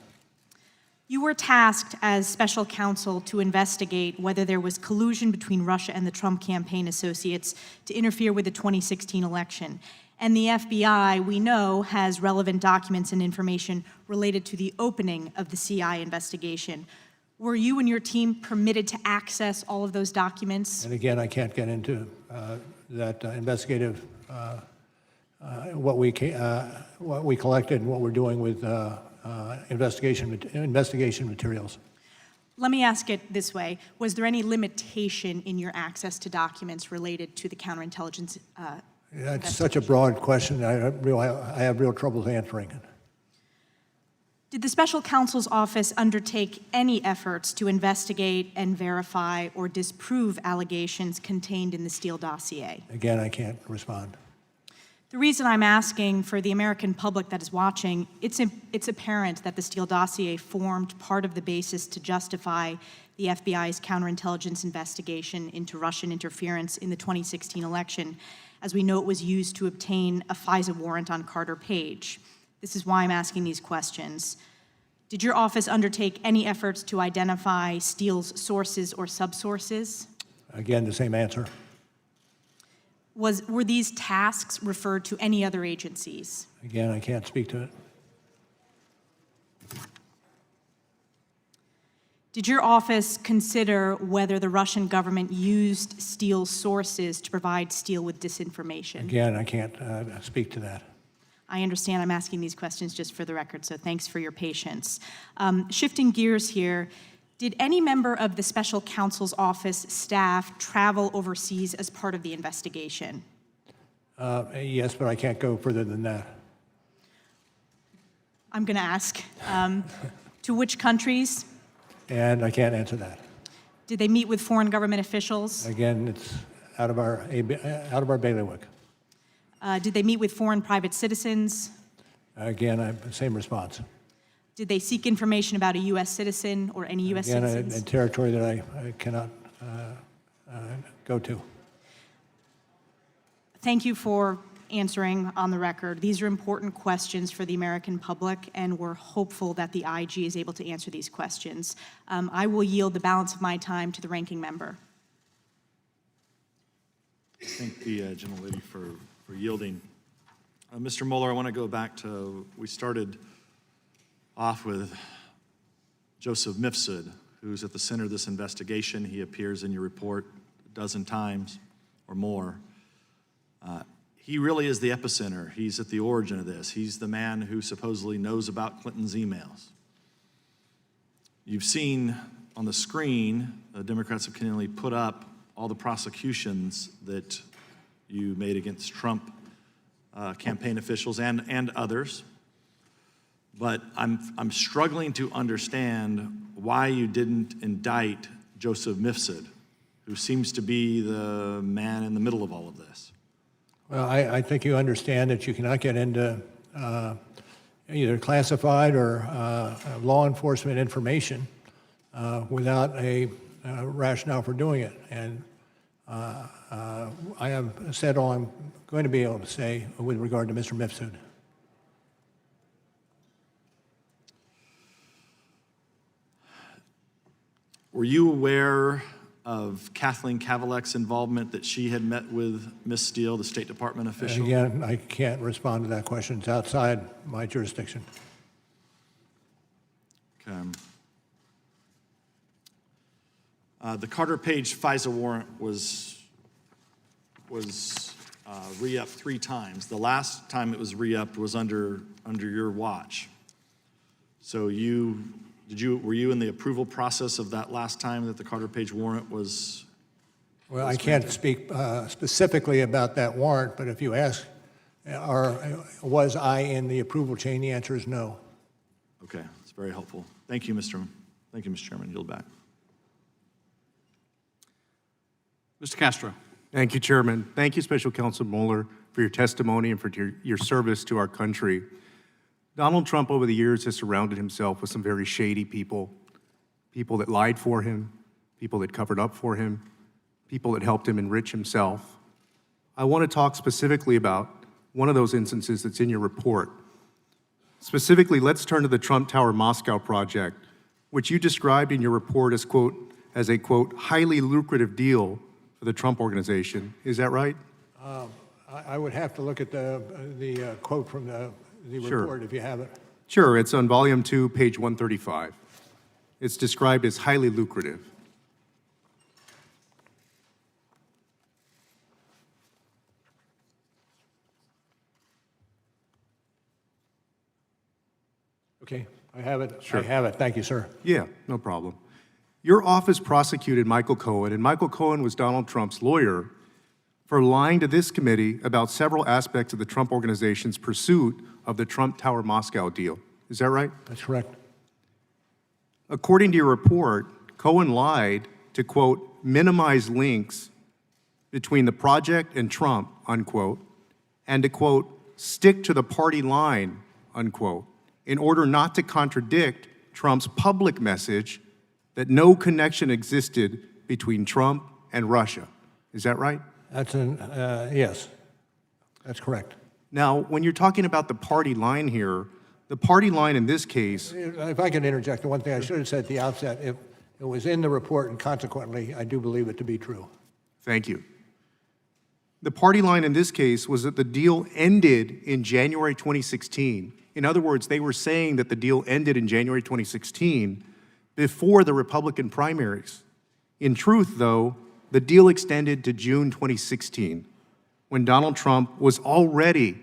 You were tasked as special counsel to investigate whether there was collusion between Russia and the Trump campaign associates to interfere with the 2016 election. And the FBI, we know, has relevant documents and information related to the opening of the CI investigation. Were you and your team permitted to access all of those documents? And again, I can't get into that investigative, what we collected and what we're doing with investigation materials. Let me ask it this way. Was there any limitation in your access to documents related to the counterintelligence That's such a broad question. I have real trouble answering it. Did the special counsel's office undertake any efforts to investigate and verify or disprove allegations contained in the Steele dossier? Again, I can't respond. The reason I'm asking for the American public that is watching, it's apparent that the Steele dossier formed part of the basis to justify the FBI's counterintelligence investigation into Russian interference in the 2016 election. As we know, it was used to obtain a FISA warrant on Carter Page. This is why I'm asking these questions. Did your office undertake any efforts to identify Steele's sources or subsources? Again, the same answer. Were these tasks referred to any other agencies? Again, I can't speak to it. Did your office consider whether the Russian government used Steele's sources to provide Steele with disinformation? Again, I can't speak to that. I understand I'm asking these questions just for the record, so thanks for your patience. Shifting gears here, did any member of the special counsel's office staff travel overseas as part of the investigation? Yes, but I can't go further than that. I'm going to ask, to which countries? And I can't answer that. Did they meet with foreign government officials? Again, it's out of our bailiwick. Did they meet with foreign private citizens? Again, I have the same response. Did they seek information about a U.S. citizen or any U.S. citizens? Again, a territory that I cannot go to. Thank you for answering on the record. These are important questions for the American public, and we're hopeful that the IG is able to answer these questions. I will yield the balance of my time to the ranking member. Thank the gentlelady for yielding. Mr. Mueller, I want to go back to, we started off with Joseph Mifsud, who's at the center of this investigation. He appears in your report a dozen times or more. He really is the epicenter. He's at the origin of this. He's the man who supposedly knows about Clinton's emails. You've seen on the screen, the Democrats have continually put up all the prosecutions that you made against Trump campaign officials and others. But I'm struggling to understand why you didn't indict Joseph Mifsud, who seems to be the man in the middle of all of this. Well, I think you understand that you cannot get into either classified or law enforcement information without a rationale for doing it. And I have said all I'm going to be able to say with regard to Mr. Mifsud. Were you aware of Kathleen Kavalek's involvement, that she had met with Ms. Steele, the State Department official? Again, I can't respond to that question. It's outside my jurisdiction. Okay. The Carter Page FISA warrant was re-upped 3 times. The last time it was re-upped was under your watch. So were you in the approval process of that last time that the Carter Page warrant was Well, I can't speak specifically about that warrant, but if you ask, was I in the approval chain, the answer is no. Okay, that's very helpful. Thank you, Mr. Chairman. Yield back. Mr. Castro. Thank you, Chairman. Thank you, Special Counsel Mueller, for your testimony and for your service to our country. Donald Trump over the years has surrounded himself with some very shady people, people that lied for him, people that covered up for him, people that helped him enrich himself. I want to talk specifically about one of those instances that's in your report. Specifically, let's turn to the Trump Tower Moscow project, which you described in your report as, quote, as a, quote, highly lucrative deal for the Trump organization. Is that right? I would have to look at the quote from the Sure. report if you have it. Sure, it's on volume 2, page 135. It's described as highly lucrative. Okay, I have it. Sure. I have it. Thank you, sir. Yeah, no problem. Your office prosecuted Michael Cohen, and Michael Cohen was Donald Trump's lawyer, for lying to this committee about several aspects of the Trump organization's pursuit of the Trump Tower Moscow deal. Is that right? That's correct. According to your report, Cohen lied to, quote, minimize links between the project and Trump, unquote, and to, quote, stick to the party line, unquote, in order not to contradict Trump's public message that no connection existed between Trump and Russia. Is that right? That's yes, that's correct. Now, when you're talking about the party line here, the party line in this case... If I can interject, the one thing I should have said at the outset, if it was in the report, and consequently, I do believe it to be true. Thank you. The party line in this case was that the deal ended in January 2016. In other words, they were saying that the deal ended in January 2016 before the Republican primaries. In truth, though, the deal extended to June 2016, when Donald Trump was already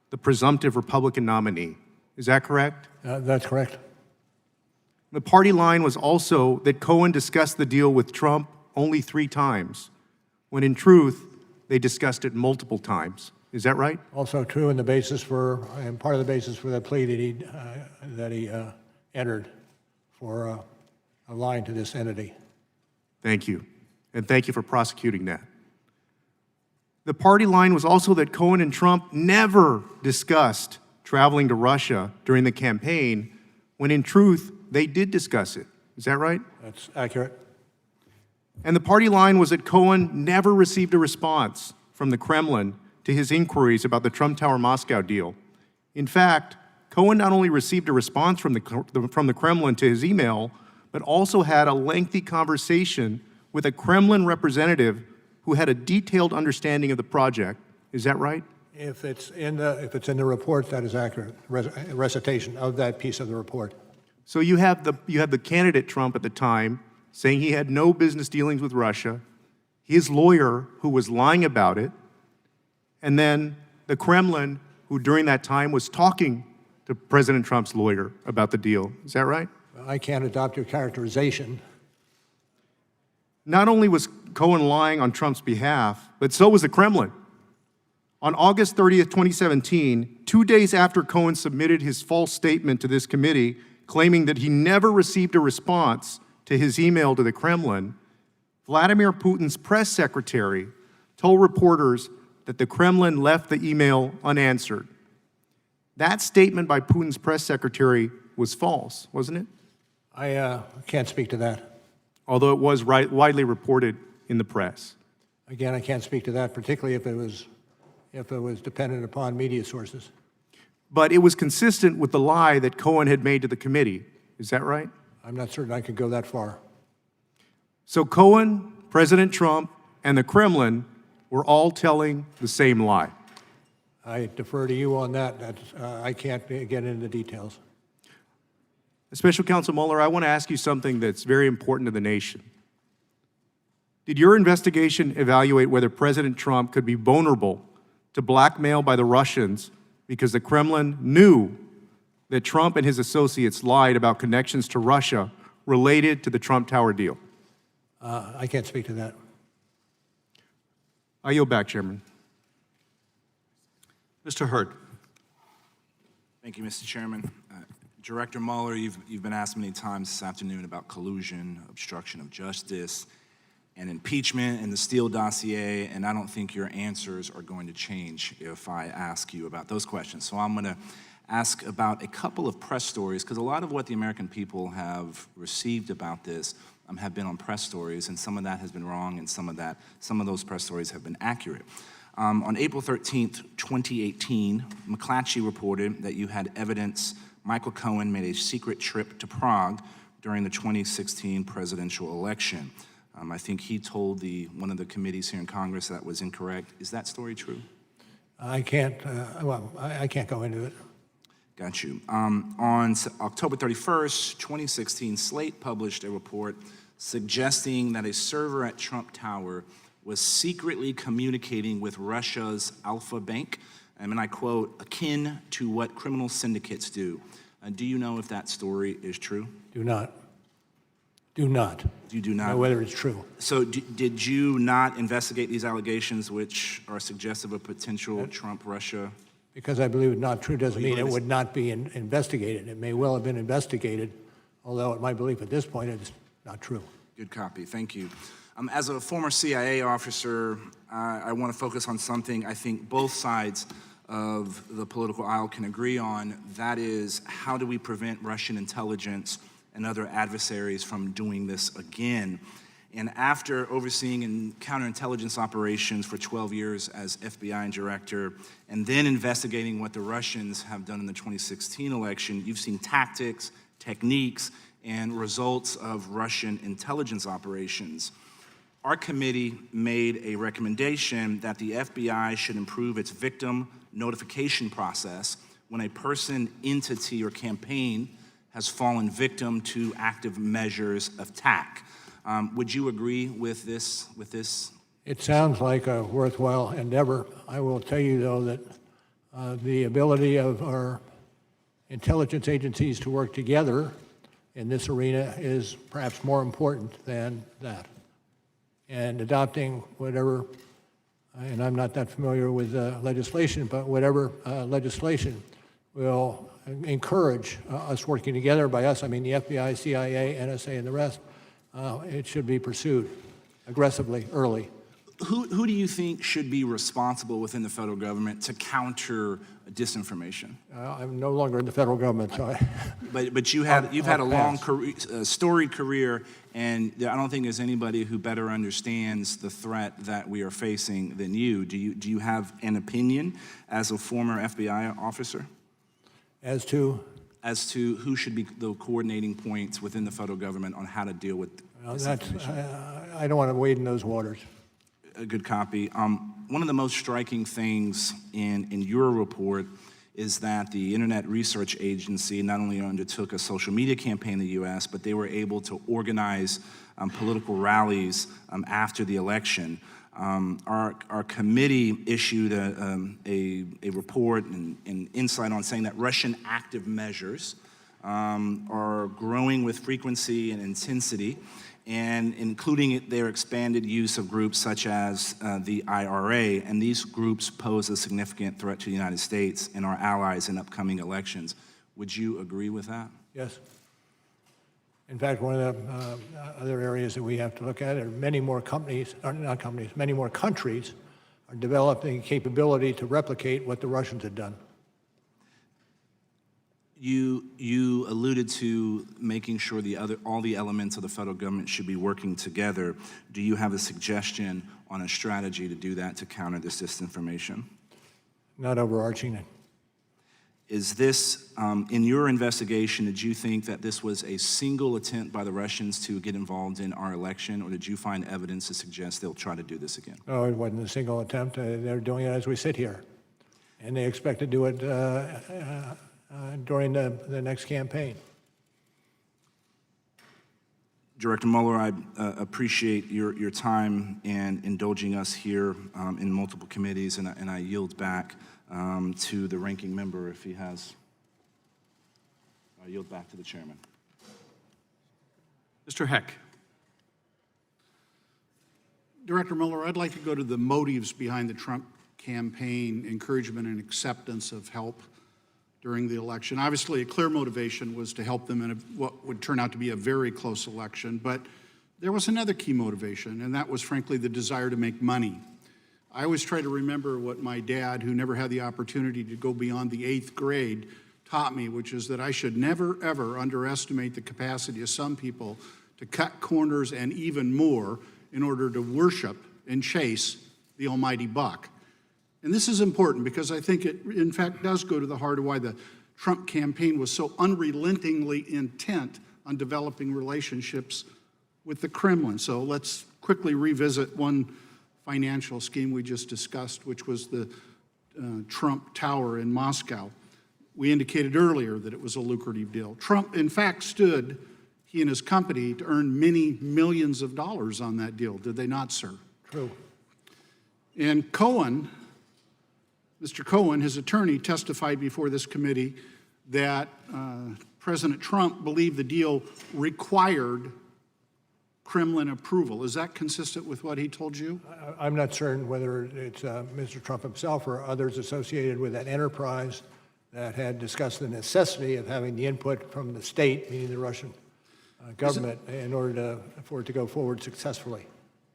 the presumptive Republican nominee. Is that correct? That's correct. The party line was also that Cohen discussed the deal with Trump only 3 times, when in truth, they discussed it multiple times. Is that right? Also true, and the basis for, and part of the basis for the plea that he entered for lying to this entity. Thank you, and thank you for prosecuting that. The party line was also that Cohen and Trump never discussed traveling to Russia during the campaign, when in truth, they did discuss it. Is that right? That's accurate. And the party line was that Cohen never received a response from the Kremlin to his inquiries about the Trump Tower Moscow deal. In fact, Cohen not only received a response from the Kremlin to his email, but also had a lengthy conversation with a Kremlin representative who had a detailed understanding of the project. Is that right? If it's in the report, that is accurate. Recitation of that piece of the report. So you have the candidate Trump at the time saying he had no business dealings with Russia, his lawyer who was lying about it, and then the Kremlin who during that time was talking to President Trump's lawyer about the deal. Is that right? I can't adopt your characterization. Not only was Cohen lying on Trump's behalf, but so was the Kremlin. On August 30th, 2017, 2 days after Cohen submitted his false statement to this committee, claiming that he never received a response to his email to the Kremlin, Vladimir Putin's press secretary told reporters that the Kremlin left the email unanswered. That statement by Putin's press secretary was false, wasn't it? I can't speak to that. Although it was widely reported in the press. Again, I can't speak to that, particularly if it was dependent upon media sources. But it was consistent with the lie that Cohen had made to the committee. Is that right? I'm not certain I could go that far. So Cohen, President Trump, and the Kremlin were all telling the same lie. I defer to you on that. I can't get into the details. Special Counsel Mueller, I want to ask you something that's very important to the nation. Did your investigation evaluate whether President Trump could be vulnerable to blackmail by the Russians because the Kremlin knew that Trump and his associates lied about connections to Russia related to the Trump Tower deal? I can't speak to that. I yield back, Chairman. Mr. Hurd. Thank you, Mr. Chairman. Director Mueller, you've been asked many times this afternoon about collusion, obstruction of justice, and impeachment and the Steele dossier, and I don't think your answers are going to change if I ask you about those questions. So I'm going to ask about a couple of press stories, because a lot of what the American people have received about this have been on press stories, and some of that has been wrong, and some of those press stories have been accurate. On April 13th, 2018, McClatchy reported that you had evidence Michael Cohen made a secret trip to Prague during the 2016 presidential election. I think he told one of the committees here in Congress that was incorrect. Is that story true? I can't go into it. Got you. On October 31st, 2016, Slate published a report suggesting that a server at Trump Tower was secretly communicating with Russia's Alpha Bank, and I quote, akin to what criminal syndicates do. Do you know if that story is true? Do not. Do not. You do not? Know whether it's true. So did you not investigate these allegations which are suggestive of potential Trump-Russia? Because I believe it's not true doesn't mean it would not be investigated. It may well have been investigated, although my belief at this point is not true. Good copy. Thank you. As a former CIA officer, I want to focus on something I think both sides of the political aisle can agree on. That is, how do we prevent Russian intelligence and other adversaries from doing this again? And after overseeing counterintelligence operations for 12 years as FBI director, and then investigating what the Russians have done in the 2016 election, you've seen tactics, techniques, and results of Russian intelligence operations. Our committee made a recommendation that the FBI should improve its victim notification process when a person, entity, or campaign has fallen victim to active measures of attack. Would you agree with this? It sounds like a worthwhile endeavor. I will tell you, though, that the ability of our intelligence agencies to work together in this arena is perhaps more important than that. And adopting whatever, and I'm not that familiar with legislation, but whatever legislation will encourage us working together. By us, I mean the FBI, CIA, NSA, and the rest. It should be pursued aggressively, early. Who do you think should be responsible within the federal government to counter disinformation? I'm no longer in the federal government, so But you've had a long storied career, and I don't think there's anybody who better understands the threat that we are facing than you. Do you have an opinion as a former FBI officer? As to? As to who should be the coordinating points within the federal government on how to deal with disinformation? I don't want to wade in those waters. A good copy. One of the most striking things in your report is that the Internet Research Agency not only undertook a social media campaign in the U.S., but they were able to organize political rallies after the election. Our committee issued a report and insight on saying that Russian active measures are growing with frequency and intensity, and including their expanded use of groups such as the IRA, and these groups pose a significant threat to the United States and our allies in upcoming elections. Would you agree with that? Yes. In fact, one of the other areas that we have to look at are many more many more countries are developing capability to replicate what the Russians had done. You alluded to making sure all the elements of the federal government should be working together. Do you have a suggestion on a strategy to do that to counter this disinformation? Not overarching. Is this, in your investigation, did you think that this was a single attempt by the Russians to get involved in our election, or did you find evidence to suggest they'll try to do this again? No, it wasn't a single attempt. They're doing it as we sit here. And they expect to do it during the next campaign. Director Mueller, I appreciate your time and indulging us here in multiple committees, and I yield back to the ranking member if he has. I yield back to the chairman. Mr. Heck. Director Mueller, I'd like to go to the motives behind the Trump campaign encouragement and acceptance of help during the election. Obviously, a clear motivation was to help them in what would turn out to be a very close election, but there was another key motivation, and that was, frankly, the desire to make money. I always try to remember what my dad, who never had the opportunity to go beyond the 8th grade, taught me, which is that I should never, ever underestimate the capacity of some people to cut corners and even more in order to worship and chase the almighty buck. And this is important because I think it, in fact, does go to the heart of why the Trump campaign was so unrelentingly intent on developing relationships with the Kremlin. So let's quickly revisit one financial scheme we just discussed, which was the Trump Tower in Moscow. We indicated earlier that it was a lucrative deal. Trump, in fact, stood, he and his company, to earn many millions of dollars on that deal, did they not, sir? True. And Cohen, Mr. Cohen, his attorney, testified before this committee that President Trump believed the deal required Kremlin approval. Is that consistent with what he told you? I'm not certain whether it's Mr. Trump himself or others associated with that enterprise that had discussed the necessity of having the input from the state, meaning the Russian government, in order for it to go forward successfully.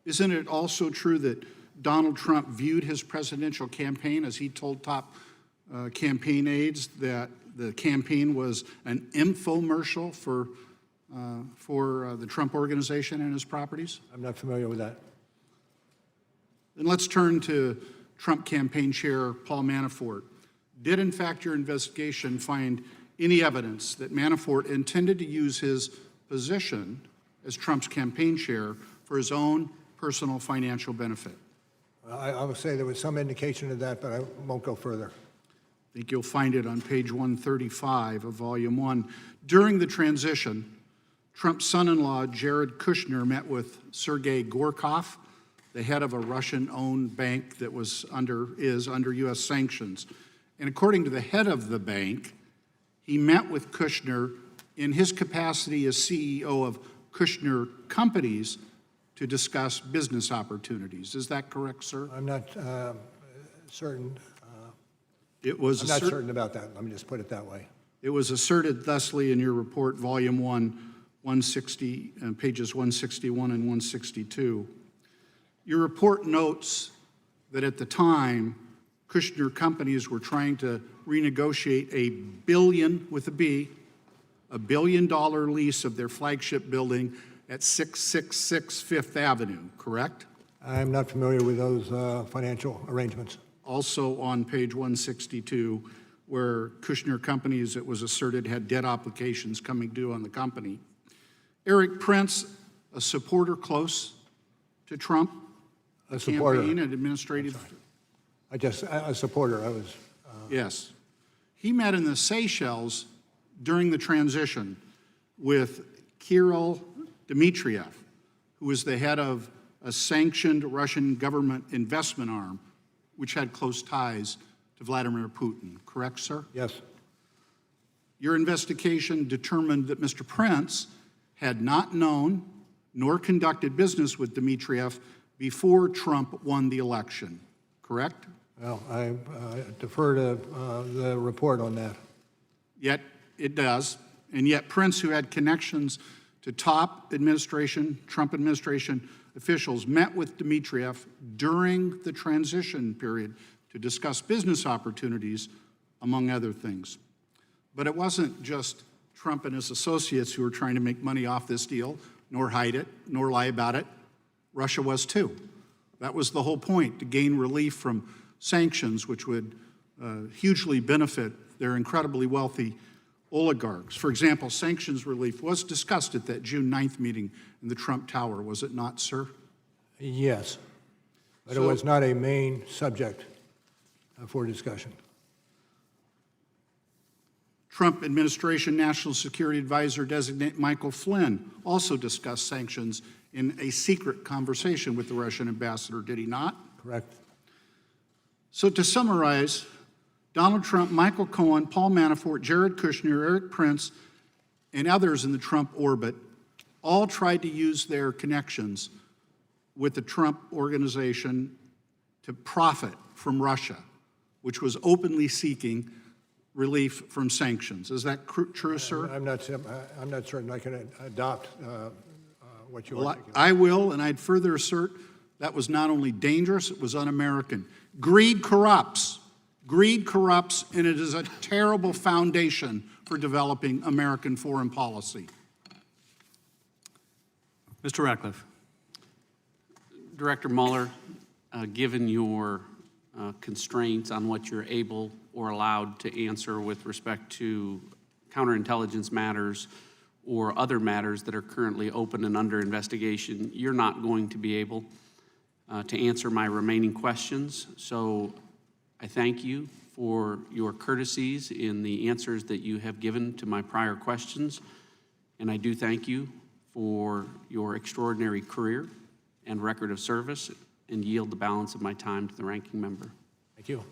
Isn't it also true that Donald Trump viewed his presidential campaign, as he told top campaign aides, that the campaign was an infomercial for the Trump organization and his properties? I'm not familiar with that. Then let's turn to Trump campaign chair Paul Manafort. Did, in fact, your investigation find any evidence that Manafort intended to use his position as Trump's campaign chair for his own personal financial benefit? I will say there was some indication of that, but I won't go further. I think you'll find it on page 135 of Volume 1. During the transition, Trump's son-in-law, Jared Kushner, met with Sergei Gorkov, the head of a Russian-owned bank that is under U.S. sanctions. And according to the head of the bank, he met with Kushner in his capacity as CEO of Kushner Companies to discuss business opportunities. Is that correct, sir? I'm not certain. I'm not certain about that. Let me just put it that way. It was asserted thusly in your report, Volume 1, 160, pages 161 and 162. Your report notes that at the time, Kushner Companies were trying to renegotiate $1 billion, with a B, $1 billion lease of their flagship building at 666 Fifth Avenue, correct? I'm not familiar with those financial arrangements. Also on page 162, where Kushner Companies, it was asserted, had debt obligations coming due on the company. Eric Prince, a supporter close to Trump, A supporter. campaign and administrative. A supporter. I was. Yes. He met in the Seychelles during the transition with Kirill Dmitriev, who was the head of a sanctioned Russian government investment arm, which had close ties to Vladimir Putin. Correct, sir? Yes. Your investigation determined that Mr. Prince had not known nor conducted business with Dmitriev before Trump won the election, correct? Well, I defer to the report on that. Yet it does, and yet Prince, who had connections to top administration, Trump administration officials, met with Dmitriev during the transition period to discuss business opportunities, among other things. But it wasn't just Trump and his associates who were trying to make money off this deal, nor hide it, nor lie about it. Russia was too. That was the whole point, to gain relief from sanctions, which would hugely benefit their incredibly wealthy oligarchs. For example, sanctions relief was discussed at that June 9th meeting in the Trump Tower, was it not, sir? Yes, but it was not a main subject for discussion. Trump administration National Security Advisor designate Michael Flynn also discussed sanctions in a secret conversation with the Russian ambassador, did he not? Correct. So to summarize, Donald Trump, Michael Cohen, Paul Manafort, Jared Kushner, Eric Prince, and others in the Trump orbit all tried to use their connections with the Trump organization to profit from Russia, which was openly seeking relief from sanctions. Is that true, sir? I'm not certain I can adopt what you Well, articulate. I will, and I'd further assert that was not only dangerous, it was un-American. Greed corrupts. Greed corrupts, and it is a terrible foundation for developing American foreign policy. Mr. Ratcliffe. Director Mueller, given your constraints on what you're able or allowed to answer with respect to counterintelligence matters or other matters that are currently open and under investigation, you're not going to be able to answer my remaining questions. So I thank you for your courtesies in the answers that you have given to my prior questions. And I do thank you for your extraordinary career and record of service, and yield the balance of my time to the ranking member. Thank you.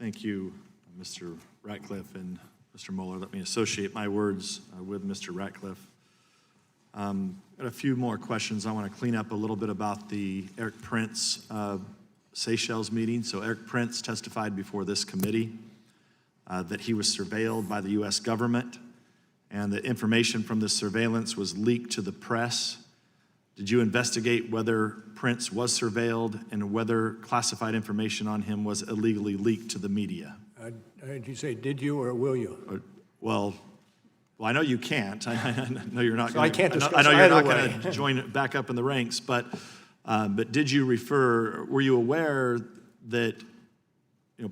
Thank you, Mr. Ratcliffe and Mr. Mueller. Let me associate my words with Mr. Ratcliffe. Got a few more questions. I want to clean up a little bit about the Eric Prince Seychelles meeting. So Eric Prince testified before this committee that he was surveilled by the U.S. government, and that information from this surveillance was leaked to the press. Did you investigate whether Prince was surveilled and whether classified information on him was illegally leaked to the media? Did you say did you or will you? Well, I know you can't. I know you're not. So I can't discuss I know you're not either going to join back up in the ranks. But did you refer? Were you aware that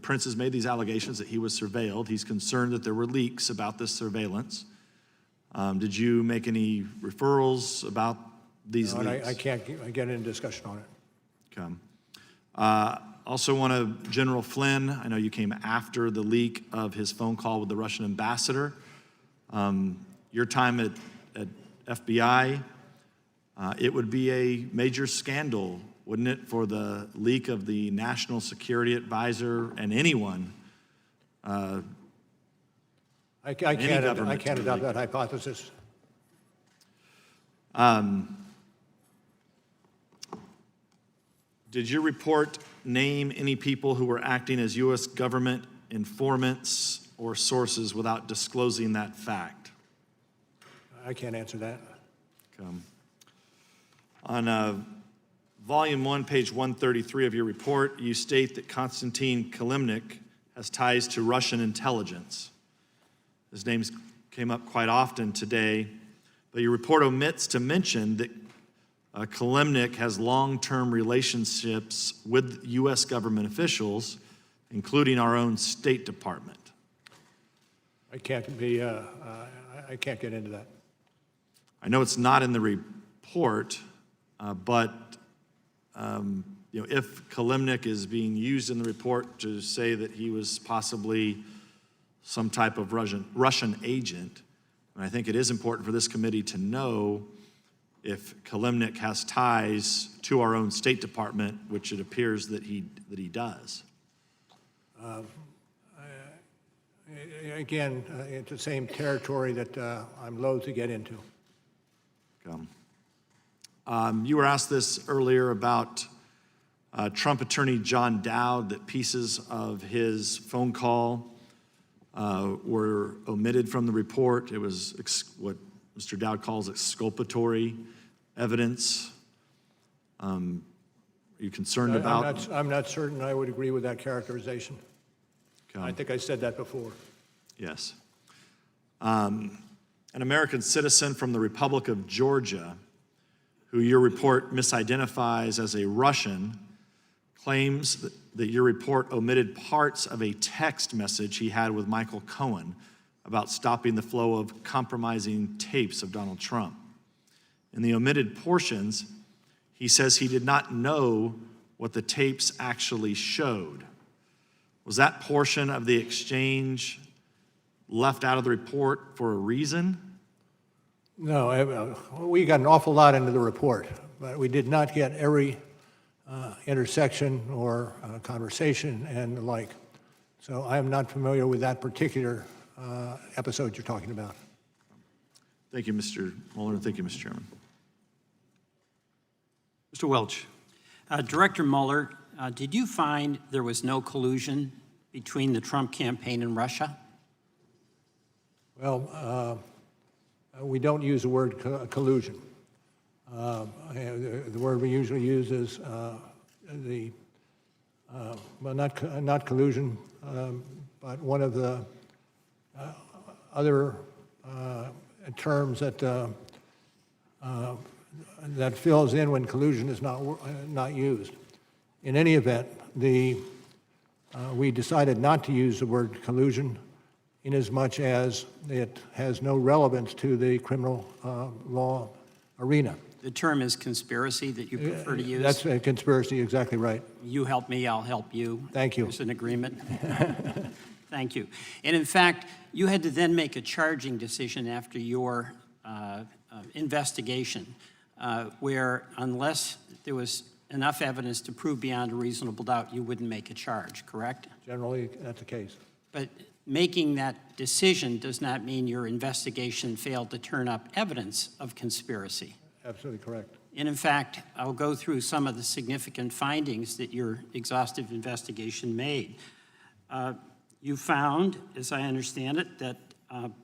Prince has made these allegations that he was surveilled? He's concerned that there were leaks about this surveillance. Did you make any referrals about these leaks? I can't get into discussion on it. Okay. Also want to, General Flynn, I know you came after the leak of his phone call with the Russian ambassador. Your time at FBI, it would be a major scandal, wouldn't it, for the leak of the National Security Advisor and anyone. I can't adopt that hypothesis. Did your report name any people who were acting as U.S. government informants or sources without disclosing that fact? I can't answer that. On volume 1, page 133 of your report, you state that Konstantin Kilimnik has ties to Russian intelligence. His name came up quite often today, but your report omits to mention that Kilimnik has long-term relationships with U.S. government officials, including our own State Department. I can't get into that. I know it's not in the report, but if Kilimnik is being used in the report to say that he was possibly some type of Russian agent, and I think it is important for this committee to know if Kilimnik has ties to our own State Department, which it appears that he does. Again, it's the same territory that I'm loath to get into. You were asked this earlier about Trump attorney John Dowd, that pieces of his phone call were omitted from the report. It was what Mr. Dowd calls exculpatory evidence. Are you concerned about? I'm not certain I would agree with that characterization. I think I said that before. Yes. An American citizen from the Republic of Georgia, who your report misidentifies as a Russian, claims that your report omitted parts of a text message he had with Michael Cohen about stopping the flow of compromising tapes of Donald Trump. In the omitted portions, he says he did not know what the tapes actually showed. Was that portion of the exchange left out of the report for a reason? No, we got an awful lot into the report, but we did not get every intersection or conversation and the like. So I am not familiar with that particular episode you're talking about. Thank you, Mr. Mueller, and thank you, Mr. Chairman. Mr. Welch. Director Mueller, did you find there was no collusion between the Trump campaign and Russia? Well, we don't use the word collusion. The word we usually use is well, not collusion, but one of the other terms that that fills in when collusion is not used. In any event, we decided not to use the word collusion inasmuch as it has no relevance to the criminal law arena. The term is conspiracy that you prefer to use? That's a conspiracy, exactly right. You help me, I'll help you. Thank you. There's an agreement. Thank you. And in fact, you had to then make a charging decision after your investigation where unless there was enough evidence to prove beyond a reasonable doubt, you wouldn't make a charge, correct? Generally, that's the case. But making that decision does not mean your investigation failed to turn up evidence of conspiracy. Absolutely correct. And in fact, I'll go through some of the significant findings that your exhaustive investigation made. You found, as I understand it, that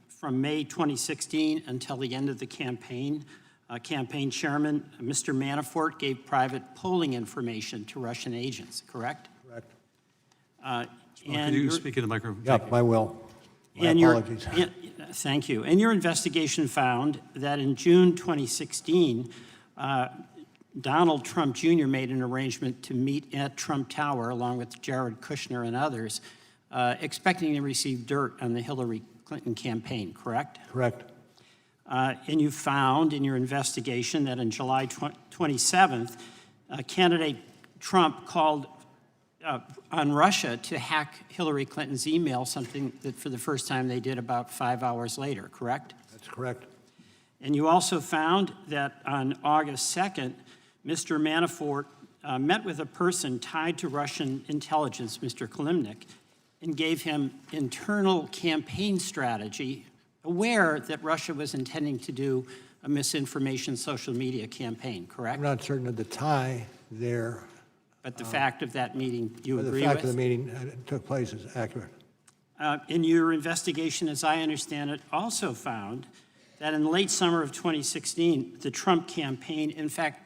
from May 2016 until the end of the campaign, campaign chairman, Mr. Manafort, gave private polling information to Russian agents, correct? Correct. Could you speak in the microphone? Yep, I will. My apologies. Thank you. And your investigation found that in June 2016, Donald Trump Jr. made an arrangement to meet at Trump Tower along with Jared Kushner and others, expecting to receive dirt on the Hillary Clinton campaign, correct? Correct. And you found in your investigation that on July 27th, candidate Trump called on Russia to hack Hillary Clinton's email, something that for the first time they did about 5 hours later, correct? That's correct. And you also found that on August 2nd, Mr. Manafort met with a person tied to Russian intelligence, Mr. Kalimnik, and gave him internal campaign strategy, aware that Russia was intending to do a misinformation social media campaign, correct? I'm not certain of the tie there. But the fact of that meeting, you agree with? The fact of the meeting took place is accurate. In your investigation, as I understand it, also found that in the late summer of 2016, the Trump campaign, in fact,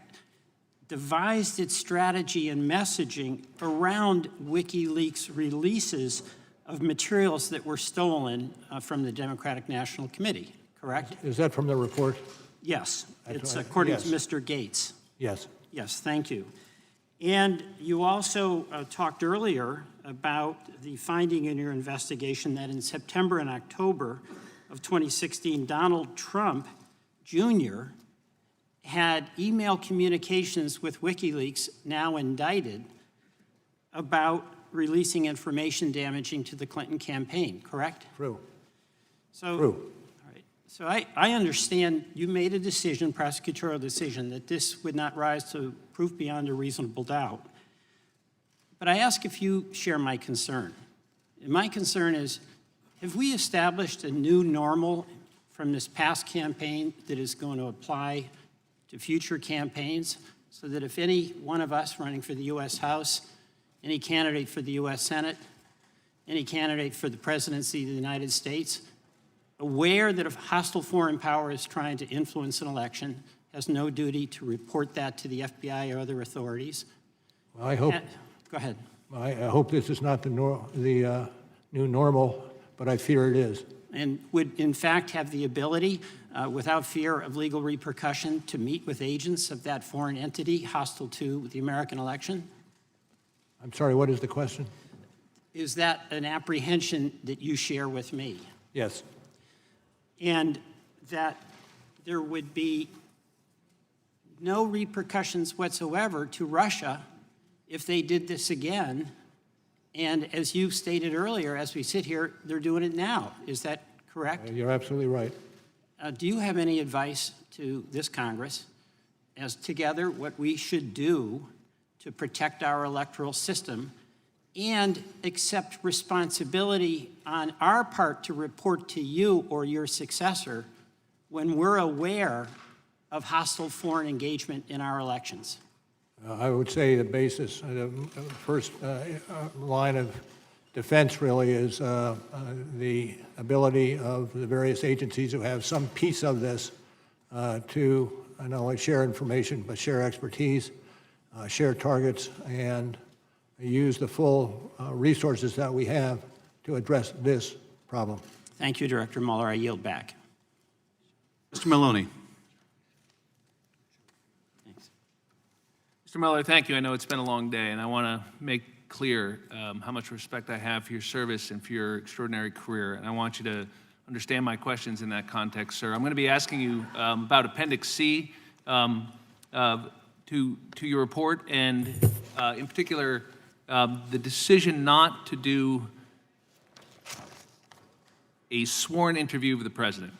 devised its strategy and messaging around WikiLeaks releases of materials that were stolen from the Democratic National Committee, correct? Is that from the report? Yes. It's according to Mr. Gates. Yes. Yes, thank you. And you also talked earlier about the finding in your investigation that in September and October of 2016, Donald Trump Jr. had email communications with WikiLeaks, now indicted, about releasing information damaging to the Clinton campaign, correct? True. So, True. All right. So I understand you made a decision, prosecutorial decision, that this would not rise to proof beyond a reasonable doubt. But I ask if you share my concern. And my concern is, have we established a new normal from this past campaign that is going to apply to future campaigns so that if any one of us running for the U.S. House, any candidate for the U.S. Senate, any candidate for the presidency of the United States, aware that if a hostile foreign power is trying to influence an election, has no duty to report that to the FBI or other authorities? Well, I hope. Go ahead. I hope this is not the new normal, but I fear it is. And would, in fact, have the ability, without fear of legal repercussion, to meet with agents of that foreign entity hostile to the American election? I'm sorry, what is the question? Is that an apprehension that you share with me? Yes. And that there would be no repercussions whatsoever to Russia if they did this again. And as you stated earlier, as we sit here, they're doing it now. Is that correct? You're absolutely right. Do you have any advice to this Congress as together what we should do to protect our electoral system and accept responsibility on our part to report to you or your successor when we're aware of hostile foreign engagement in our elections? I would say the basis, the first line of defense really is the ability of the various agencies who have some piece of this to not only share information, but share expertise, share targets, and use the full resources that we have to address this problem. Thank you, Director Mueller. I yield back. Mr. Maloney. Mr. Mueller, thank you. I know it's been a long day, and I want to make clear how much respect I have for your service and for your extraordinary career, and I want you to understand my questions in that context, sir. I'm going to be asking you about Appendix C to your report, and in particular, the decision not to do a sworn interview of the president.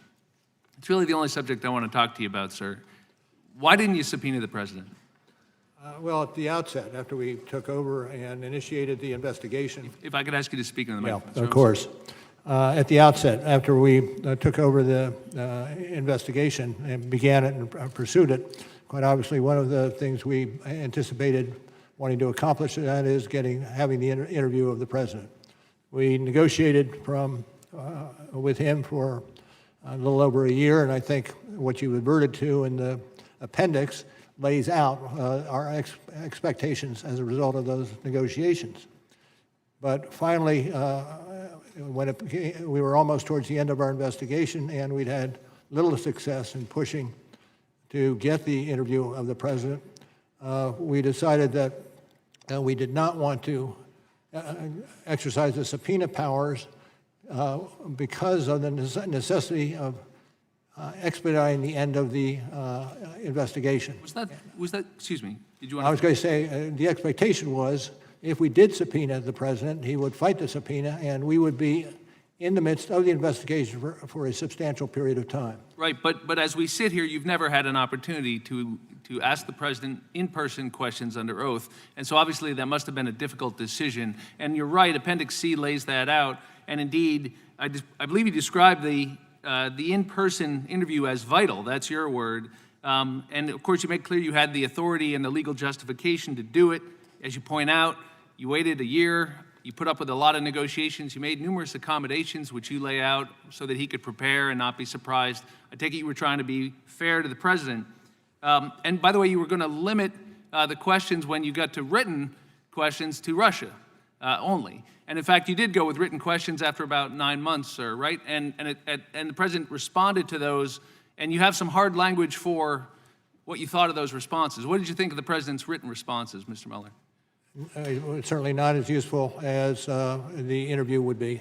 It's really the only subject I want to talk to you about, sir. Why didn't you subpoena the president? Well, at the outset, after we took over and initiated the investigation. If I could ask you to speak in the microphone. Of course. At the outset, after we took over the investigation and began it and pursued it, quite obviously one of the things we anticipated wanting to accomplish, and that is having the interview of the president. We negotiated with him for a little over a year, and I think what you adverted to in the appendix lays out our expectations as a result of those negotiations. But finally, when we were almost towards the end of our investigation and we'd had little success in pushing to get the interview of the president, we decided that we did not want to exercise the subpoena powers because of the necessity of expediting the end of the investigation. Was that, excuse me, did you want I was going to say, the expectation was if we did subpoena the president, he would fight the subpoena and we would be in the midst of the investigation for a substantial period of time. Right, but as we sit here, you've never had an opportunity to ask the president in-person questions under oath, and so obviously that must have been a difficult decision. And you're right, Appendix C lays that out, and indeed, I believe you described the in-person interview as vital. That's your word. And of course, you make clear you had the authority and the legal justification to do it. As you point out, you waited a year. You put up with a lot of negotiations. You made numerous accommodations, which you lay out so that he could prepare and not be surprised. I take it you were trying to be fair to the president. And by the way, you were going to limit the questions when you got to written questions to Russia only. And in fact, you did go with written questions after about 9 months, sir, right? And the president responded to those, and you have some hard language for what you thought of those responses. What did you think of the president's written responses, Mr. Mueller? Certainly not as useful as the interview would be.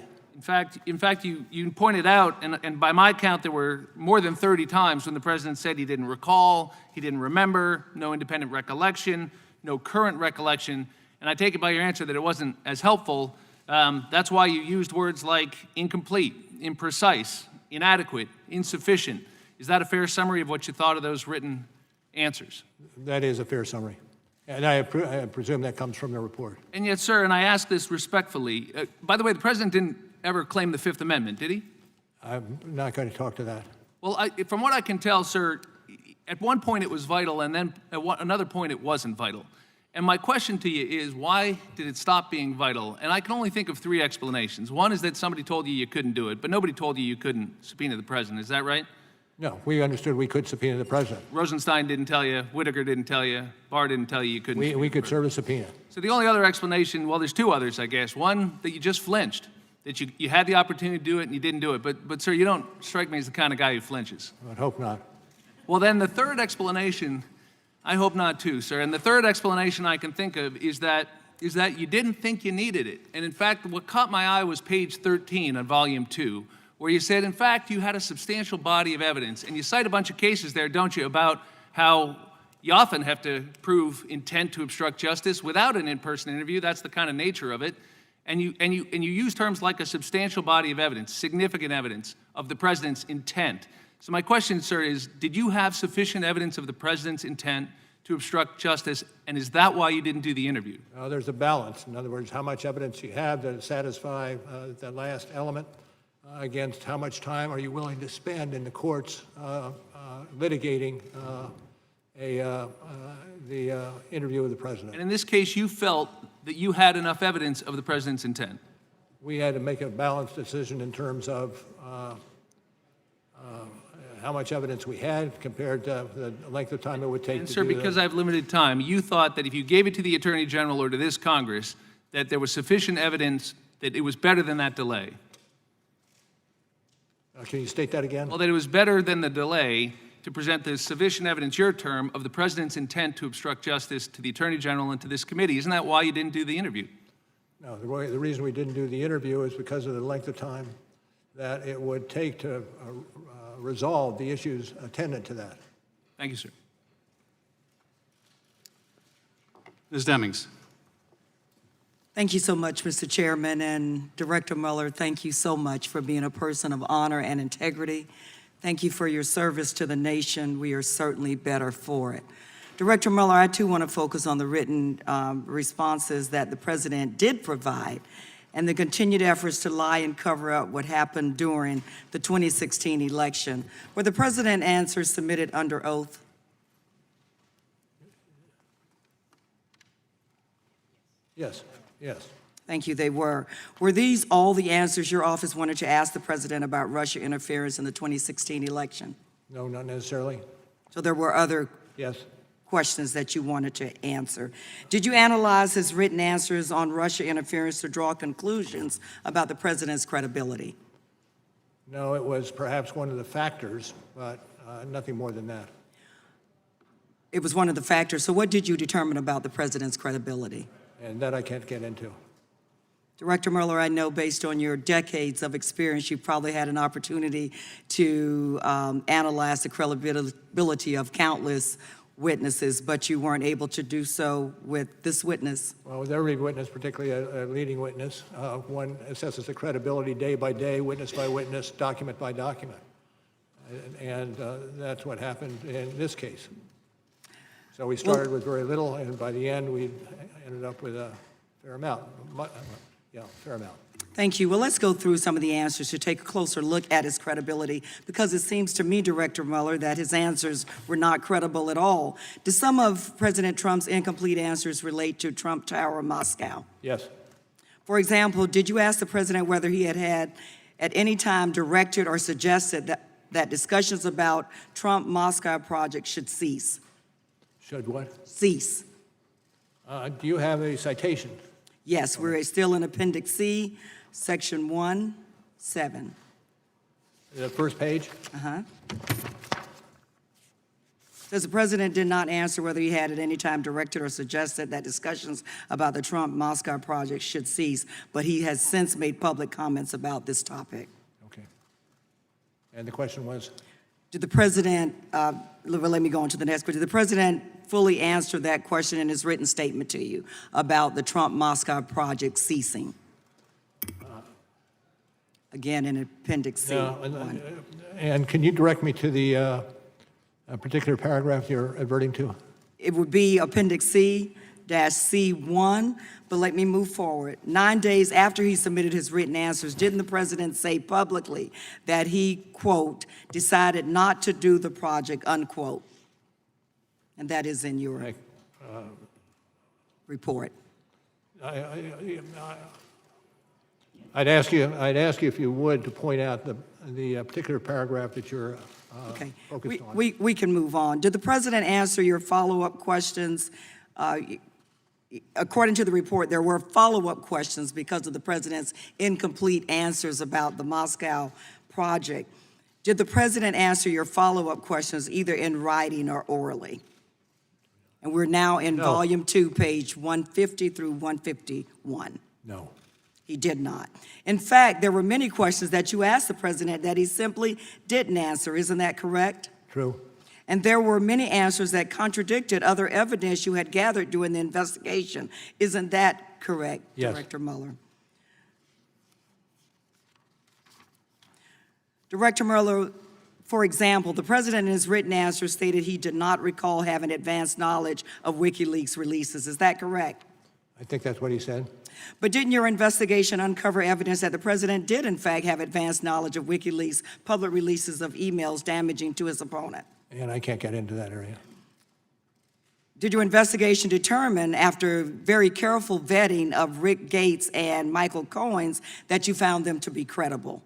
In fact, you pointed out, and by my count, there were more than 30 times when the president said he didn't recall, he didn't remember, no independent recollection, no current recollection, and I take it by your answer that it wasn't as helpful. That's why you used words like incomplete, imprecise, inadequate, insufficient. Is that a fair summary of what you thought of those written answers? That is a fair summary. And I presume that comes from the report. And yet, sir, and I ask this respectfully, by the way, the president didn't ever claim the Fifth Amendment, did he? I'm not going to talk to that. Well, from what I can tell, sir, at one point it was vital, and then at another point it wasn't vital. And my question to you is, why did it stop being vital? And I can only think of 3 explanations. One is that somebody told you couldn't do it, but nobody told you couldn't subpoena the president. Is that right? No, we understood we could subpoena the president. Rosenstein didn't tell you, Whitaker didn't tell you, Barr didn't tell you couldn't. We could serve a subpoena. So the only other explanation, well, there's 2 others, I guess. One, that you just flinched, that you had the opportunity to do it and you didn't do it. But sir, you don't strike me as the kind of guy who flinches. I hope not. Well, then the third explanation, I hope not too, sir. And the third explanation I can think of is that you didn't think you needed it. And in fact, what caught my eye was page 13 on volume 2, where you said, in fact, you had a substantial body of evidence. And you cite a bunch of cases there, don't you, about how you often have to prove intent to obstruct justice without an in-person interview. That's the kind of nature of it. And you use terms like a substantial body of evidence, significant evidence of the president's intent. So my question, sir, is did you have sufficient evidence of the president's intent to obstruct justice, and is that why you didn't do the interview? There's a balance. In other words, how much evidence you have to satisfy that last element against how much time are you willing to spend in the courts litigating the interview with the president. And in this case, you felt that you had enough evidence of the president's intent. We had to make a balanced decision in terms of how much evidence we had compared to the length of time it would take And to sir, do because that. I have limited time, you thought that if you gave it to the Attorney General or to this Congress, that there was sufficient evidence that it was better than that delay. Can you state that again? Well, that it was better than the delay to present the sufficient evidence, your term, of the president's intent to obstruct justice to the Attorney General and to this committee. Isn't that why you didn't do the interview? No, the reason we didn't do the interview is because of the length of time that it would take to resolve the issues attendant to that. Thank you, sir. Ms. Demings. Thank you so much, Mr. Chairman, and Director Mueller, thank you so much for being a person of honor and integrity. Thank you for your service to the nation. We are certainly better for it. Director Mueller, I too want to focus on the written responses that the President did provide and the continued efforts to lie and cover up what happened during the 2016 election. Were the President's answers submitted under oath? Yes, yes. Thank you, they were. Were these all the answers your office wanted to ask the President about Russia interference in the 2016 election? No, not necessarily. So there were other Yes. questions that you wanted to answer. Did you analyze his written answers on Russia interference to draw conclusions about the President's credibility? No, it was perhaps one of the factors, but nothing more than that. It was one of the factors. So what did you determine about the President's credibility? And that I can't get into. Director Mueller, I know based on your decades of experience, you probably had an opportunity to analyze the credibility of countless witnesses, but you weren't able to do so with this witness. Well, with every witness, particularly a leading witness, one assesses the credibility day by day, witness by witness, document by document. And that's what happened in this case. So we started with very little, and by the end, we ended up with a fair amount. Yeah, fair amount. Thank you. Well, let's go through some of the answers to take a closer look at his credibility, because it seems to me, Director Mueller, that his answers were not credible at all. Do some of President Trump's incomplete answers relate to Trump Tower, Moscow? Yes. For example, did you ask the President whether he had at any time directed or suggested that discussions about Trump Moscow project should cease? Should what? Cease. Do you have a citation? Yes, we're still in Appendix C, Section 1-7. The first page? Uh-huh. Says the President did not answer whether he had at any time directed or suggested that discussions about the Trump Moscow project should cease, but he has since made public comments about this topic. Okay. And the question was? Did the President, let me go on to the next question. Did the President fully answer that question in his written statement to you about the Trump Moscow project ceasing? Again, in Appendix C. And can you direct me to the particular paragraph you're adverting to? It would be Appendix C-C1, but let me move forward. 9 days after he submitted his written answers, didn't the President say publicly that he, quote, decided not to do the project, unquote? And that is in your report. I'd ask you if you would to point out the particular paragraph that you're focused on. We can move on. Did the President answer your follow-up questions? According to the report, there were follow-up questions because of the President's incomplete answers about the Moscow project. Did the President answer your follow-up questions either in writing or orally? And we're now in Volume 2, page 150 through 151. No. He did not. In fact, there were many questions that you asked the President that he simply didn't answer. Isn't that correct? True. And there were many answers that contradicted other evidence you had gathered during the investigation. Isn't that correct, Yes. Director Mueller? Director Mueller, for example, the President in his written answer stated he did not recall having advanced knowledge of WikiLeaks releases. Is that correct? I think that's what he said. But didn't your investigation uncover evidence that the President did, in fact, have advanced knowledge of WikiLeaks public releases of emails damaging to his opponent? And I can't get into that area. Did your investigation determine, after very careful vetting of Rick Gates and Michael Cohen's, that you found them to be credible?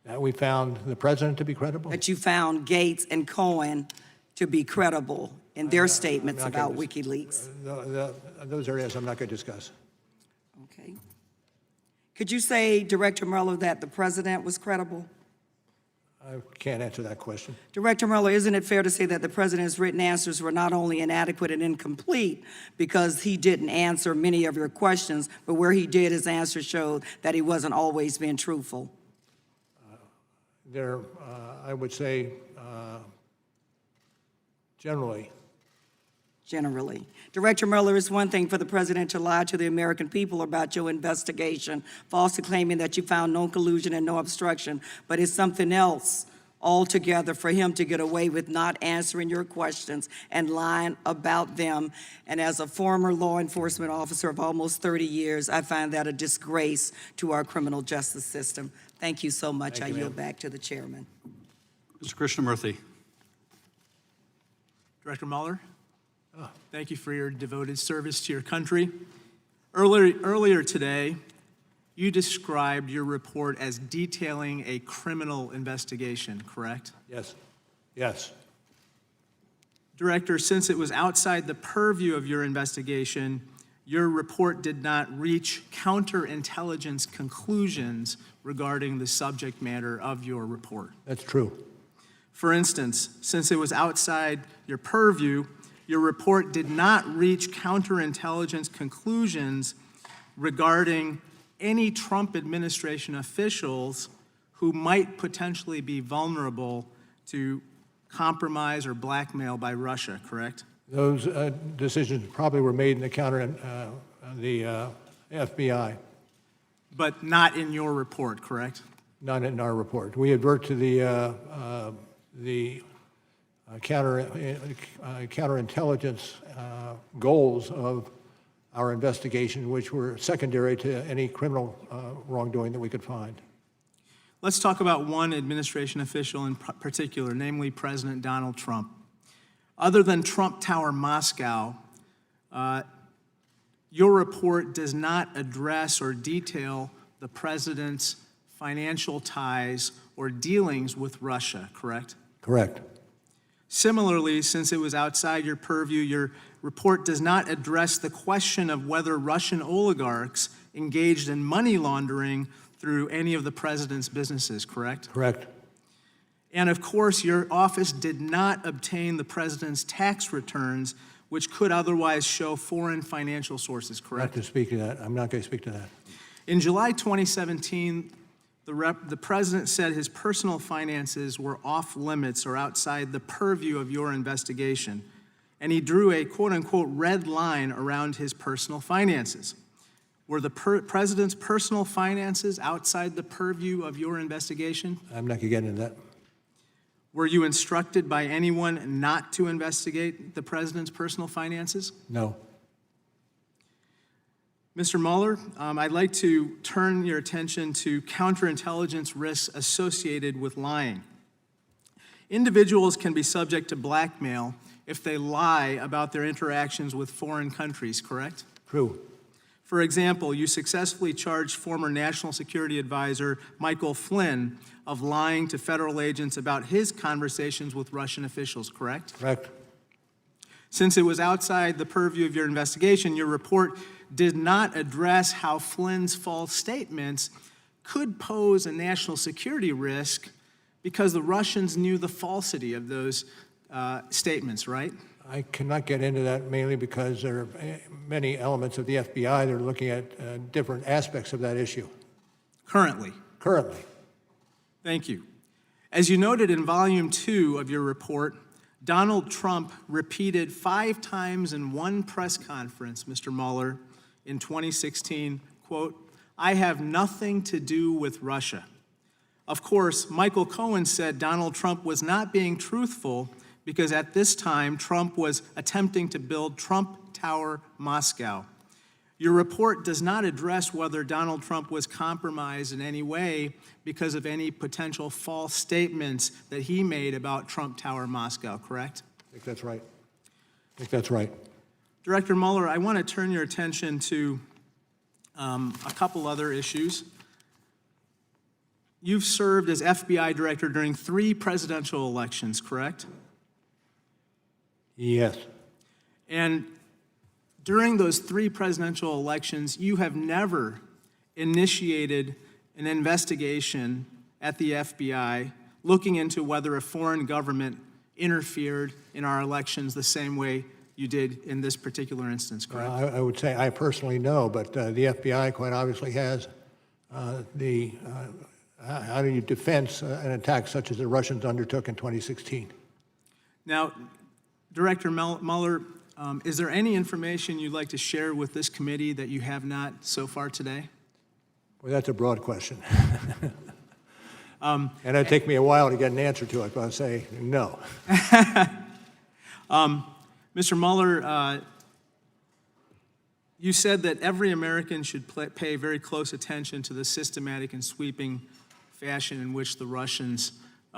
That we found the president to be credible? That you found Gates and Cohen to be credible in their statements I'm not about gonna WikiLeaks? Those areas I'm not going to discuss. Okay. Could you say, Director Mueller, that the president was credible? I can't answer that question. Director Mueller, isn't it fair to say that the president's written answers were not only inadequate and incomplete because he didn't answer many of your questions, but where he did, his answers showed that he wasn't always being truthful? I would say, generally. Generally. Director Mueller, it's one thing for the president to lie to the American people about your investigation, falsely claiming that you found no collusion and no obstruction, but it's something else altogether for him to get away with not answering your questions and lying about them. And as a former law enforcement officer of almost 30 years, I find that a disgrace to our criminal justice system. Thank you so much. I yield back to the chairman. Mr. Krishnamurthy. Director Mueller, thank you for your devoted service to your country. Earlier today, you described your report as detailing a criminal investigation, correct? Yes. Yes. Director, since it was outside the purview of your investigation, your report did not reach counterintelligence conclusions regarding the subject matter of your report. That's true. For instance, since it was outside your purview, your report did not reach counterintelligence conclusions regarding any Trump administration officials who might potentially be vulnerable to compromise or blackmail by Russia, correct? Those decisions probably were made in the FBI. But not in your report, correct? Not in our report. We advert to the counterintelligence goals of our investigation, which were secondary to any criminal wrongdoing that we could find. Let's talk about one administration official in particular, namely President Donald Trump. Other than Trump Tower Moscow, your report does not address or detail the president's financial ties or dealings with Russia, correct? Correct. Similarly, since it was outside your purview, your report does not address the question of whether Russian oligarchs engaged in money laundering through any of the president's businesses, correct? Correct. And of course, your office did not obtain the president's tax returns, which could otherwise show foreign financial sources, correct? Not to speak to that. I'm not going to speak to that. In July 2017, the president said his personal finances were off limits or outside the purview of your investigation, and he drew a quote-unquote red line around his personal finances. Were the president's personal finances outside the purview of your investigation? I'm not going to get into that. Were you instructed by anyone not to investigate the president's personal finances? No. Mr. Mueller, I'd like to turn your attention to counterintelligence risks associated with lying. Individuals can be subject to blackmail if they lie about their interactions with foreign countries, correct? True. For example, you successfully charged former National Security Advisor Michael Flynn of lying to federal agents about his conversations with Russian officials, correct? Correct. Since it was outside the purview of your investigation, your report did not address how Flynn's false statements could pose a national security risk because the Russians knew the falsity of those statements, right? I cannot get into that mainly because there are many elements of the FBI that are looking at different aspects of that issue. Currently? Currently. Thank you. As you noted in Volume 2 of your report, Donald Trump repeated 5 times in one press conference, Mr. Mueller, in 2016, quote, "I have nothing to do with Russia." Of course, Michael Cohen said Donald Trump was not being truthful because at this time, Trump was attempting to build Trump Tower Moscow. Your report does not address whether Donald Trump was compromised in any way because of any potential false statements that he made about Trump Tower Moscow, correct? I think that's right. I think that's right. Director Mueller, I want to turn your attention to a couple other issues. You've served as FBI director during 3 presidential elections, correct? Yes. And during those 3 presidential elections, you have never initiated an investigation at the FBI looking into whether a foreign government interfered in our elections the same way you did in this particular instance, correct? I would say I personally know, but the FBI quite obviously has how do you defense an attack such as the Russians undertook in 2016? Now, Director Mueller, is there any information you'd like to share with this committee that you have not so far today? Well, that's a broad question. And it'd take me a while to get an answer to it, but I'll say no. Mr. Mueller, you said that every American should pay very close attention to the systematic and sweeping fashion in which the Russians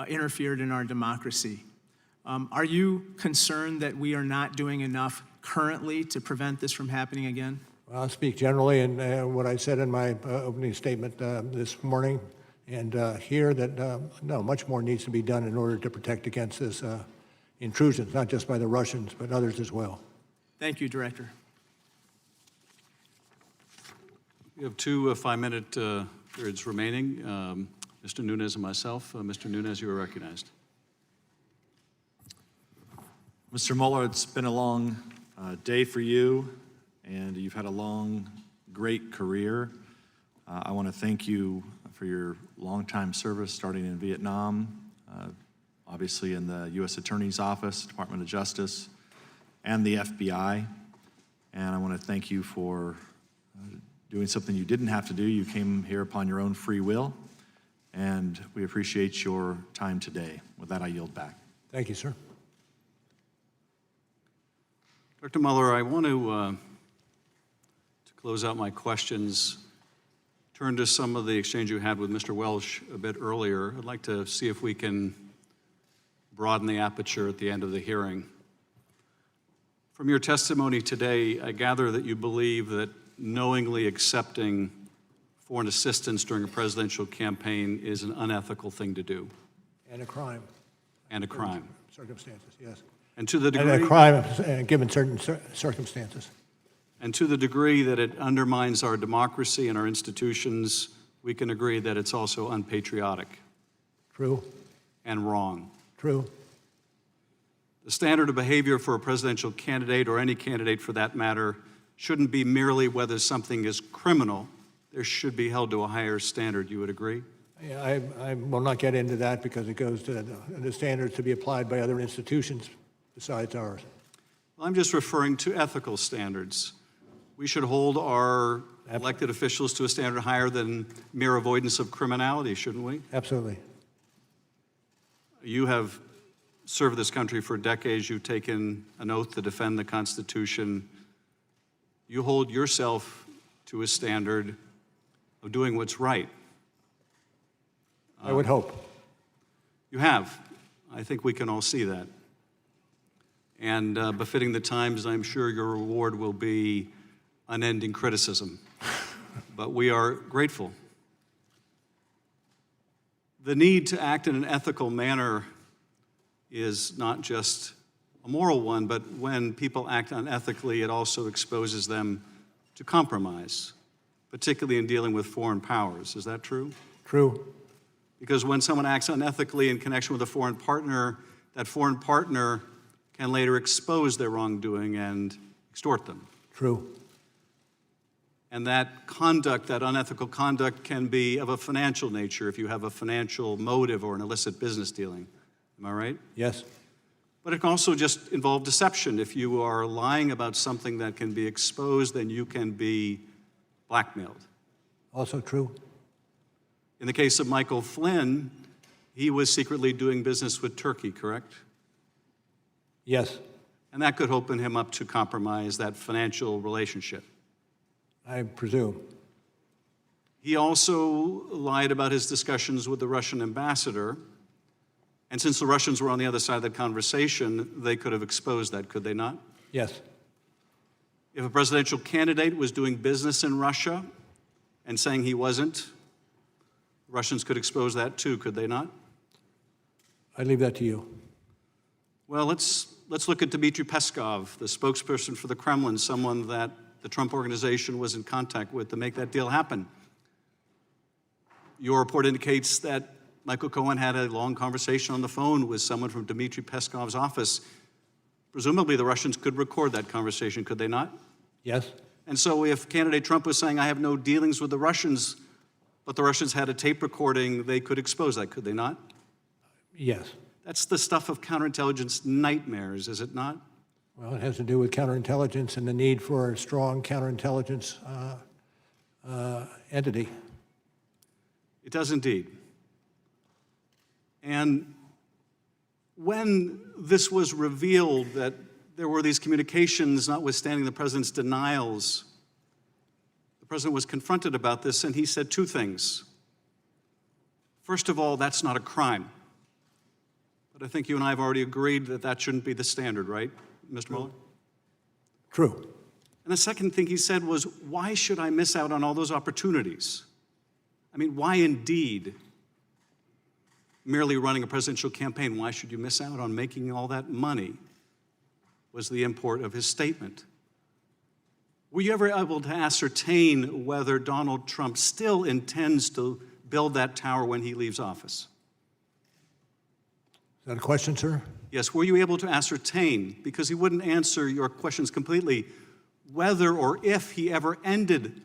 interfered in our democracy. Are you concerned that we are not doing enough currently to prevent this from happening again? Well, I'll speak generally, and what I said in my opening statement this morning, and here that no, much more needs to be done in order to protect against this intrusions, not just by the Russians, but others as well. Thank you, Director. We have 2 5-minute periods remaining. Mr. Nunes and myself. Mr. Nunes, you are recognized. Mr. Mueller, it's been a long day for you, and you've had a long, great career. I want to thank you for your longtime service, starting in Vietnam, obviously in the U.S. Attorney's Office, Department of Justice, and the FBI. And I want to thank you for doing something you didn't have to do. You came here upon your own free will, and we appreciate your time today. With that, I yield back. Thank you, sir. Dr. Mueller, I want to close out my questions, turn to some of the exchange you had with Mr. Welsh a bit earlier. I'd like to see if we can broaden the aperture at the end of the hearing. From your testimony today, I gather that you believe that knowingly accepting foreign assistance during a presidential campaign is an unethical thing to do. And a crime. And a crime. Circumstances, yes. And to the degree... And a crime given certain circumstances. And to the degree that it undermines our democracy and our institutions, we can agree that it's also unpatriotic. True. And wrong. True. The standard of behavior for a presidential candidate, or any candidate for that matter, shouldn't be merely whether something is criminal. There should be held to a higher standard. You would agree? Yeah, I will not get into that because it goes to the standards to be applied by other institutions besides ours. Well, I'm just referring to ethical standards. We should hold our elected officials to a standard higher than mere avoidance of criminality, shouldn't we? Absolutely. You have served this country for decades. You've taken an oath to defend the Constitution. You hold yourself to a standard of doing what's right. I would hope. You have. I think we can all see that. And befitting the times, I'm sure your reward will be unending criticism. But we are grateful. The need to act in an ethical manner is not just a moral one, but when people act unethically, it also exposes them to compromise, particularly in dealing with foreign powers. Is that true? True. Because when someone acts unethically in connection with a foreign partner, that foreign partner can later expose their wrongdoing and extort them. True. And that conduct, that unethical conduct, can be of a financial nature if you have a financial motive or an illicit business dealing. Am I right? Yes. But it can also just involve deception. If you are lying about something that can be exposed, then you can be blackmailed. Also true. In the case of Michael Flynn, he was secretly doing business with Turkey, correct? Yes. And that could open him up to compromise that financial relationship. I presume. He also lied about his discussions with the Russian ambassador. And since the Russians were on the other side of that conversation, they could have exposed that, could they not? Yes. If a presidential candidate was doing business in Russia and saying he wasn't, Russians could expose that too, could they not? I leave that to you. Well, let's look at Dmitry Peskov, the spokesperson for the Kremlin, someone that the Trump organization was in contact with to make that deal happen. Your report indicates that Michael Cohen had a long conversation on the phone with someone from Dmitry Peskov's office. Presumably the Russians could record that conversation, could they not? Yes. And so if candidate Trump was saying, I have no dealings with the Russians, but the Russians had a tape recording, they could expose that, could they not? Yes. That's the stuff of counterintelligence nightmares, is it not? Well, it has to do with counterintelligence and the need for a strong counterintelligence entity. It does indeed. And when this was revealed that there were these communications, notwithstanding the president's denials, the president was confronted about this, and he said two things. First of all, that's not a crime. But I think you and I have already agreed that that shouldn't be the standard, right, Mr. Mueller? True. And the second thing he said was, why should I miss out on all those opportunities? I mean, why indeed? Merely running a presidential campaign, why should you miss out on making all that money? Was the import of his statement. Were you ever able to ascertain whether Donald Trump still intends to build that tower when he leaves office? Is that a question, sir? Yes, were you able to ascertain, because he wouldn't answer your questions completely, whether or if he ever ended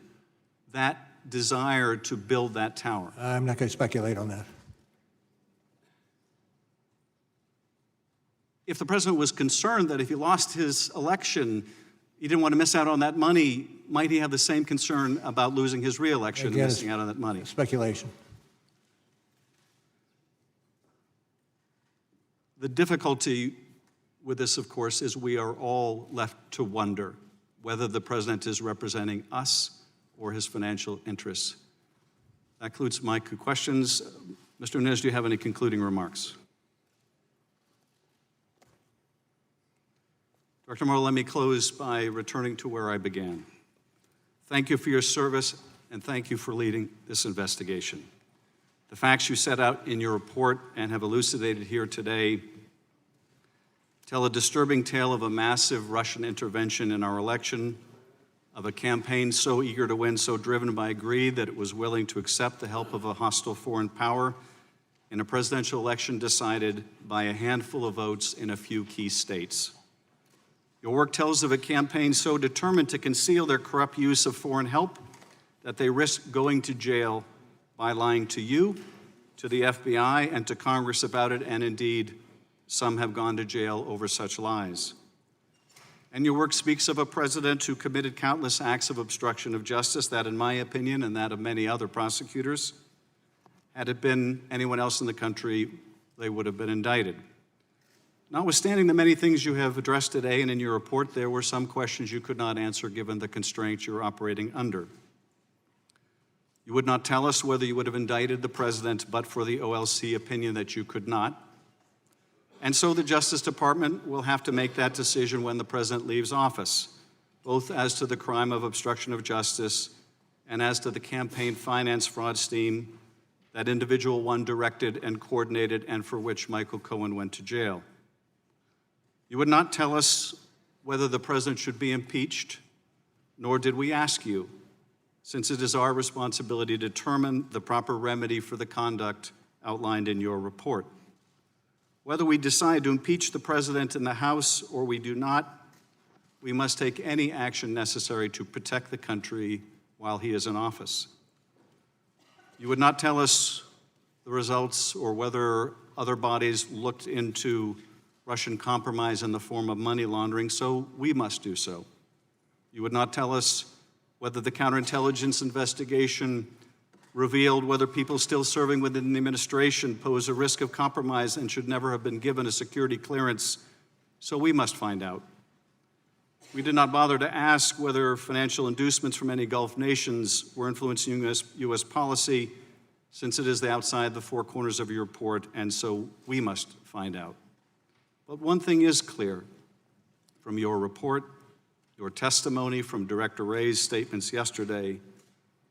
that desire to build that tower? I'm not going to speculate on that. If the president was concerned that if he lost his election, he didn't want to miss out on that money, might he have the same concern about losing his re-election and missing out on that money? Speculation. The difficulty with this, of course, is we are all left to wonder whether the president is representing us or his financial interests. That concludes my questions. Mr. Nunes, do you have any concluding remarks? Dr. Mueller, let me close by returning to where I began. Thank you for your service, and thank you for leading this investigation. The facts you set out in your report and have elucidated here today tell a disturbing tale of a massive Russian intervention in our election, of a campaign so eager to win, so driven by greed that it was willing to accept the help of a hostile foreign power in a presidential election decided by a handful of votes in a few key states. Your work tells of a campaign so determined to conceal their corrupt use of foreign help that they risk going to jail by lying to you, to the FBI, and to Congress about it, and indeed, some have gone to jail over such lies. And your work speaks of a president who committed countless acts of obstruction of justice that, in my opinion, and that of many other prosecutors, had it been anyone else in the country, they would have been indicted. Notwithstanding the many things you have addressed today and in your report, there were some questions you could not answer given the constraints you're operating under. You would not tell us whether you would have indicted the president but for the OLC opinion that you could not. And so the Justice Department will have to make that decision when the president leaves office, both as to the crime of obstruction of justice and as to the campaign finance fraud scheme that individual one directed and coordinated and for which Michael Cohen went to jail. You would not tell us whether the president should be impeached, nor did we ask you, since it is our responsibility to determine the proper remedy for the conduct outlined in your report. Whether we decide to impeach the president in the House or we do not, we must take any action necessary to protect the country while he is in office. You would not tell us the results or whether other bodies looked into Russian compromise in the form of money laundering, so we must do so. You would not tell us whether the counterintelligence investigation revealed whether people still serving within the administration pose a risk of compromise and should never have been given a security clearance, so we must find out. We did not bother to ask whether financial inducements from any Gulf nations were influencing U.S. policy, since it is outside the four corners of your report, and so we must find out. But one thing is clear from your report, your testimony, from Director Wray's statements yesterday,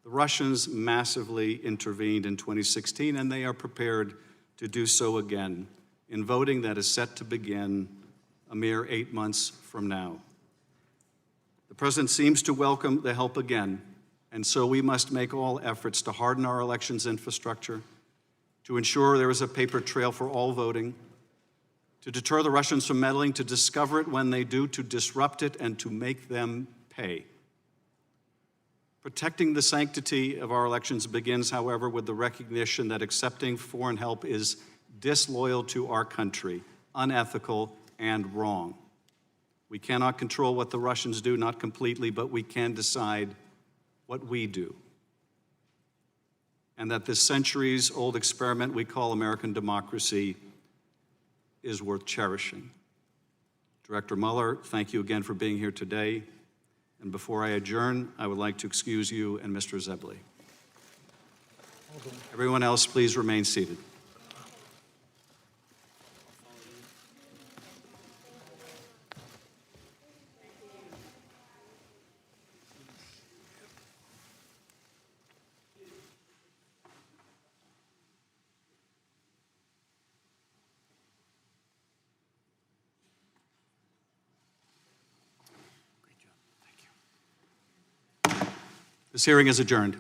the Russians massively intervened in 2016, and they are prepared to do so again in voting that is set to begin a mere 8 months from now. The President seems to welcome the help again, and so we must make all efforts to harden our elections infrastructure, to ensure there is a paper trail for all voting, to deter the Russians from meddling, to discover it when they do, to disrupt it, and to make them pay. Protecting the sanctity of our elections begins, however, with the recognition that accepting foreign help is disloyal to our country, unethical, and wrong. We cannot control what the Russians do, not completely, but we can decide what we do. And that this centuries-old experiment we call American democracy is worth cherishing. Director Mueller, thank you again for being here today. And before I adjourn, I would like to excuse you and Mr. Zebley. Everyone else, please remain seated. This hearing is adjourned.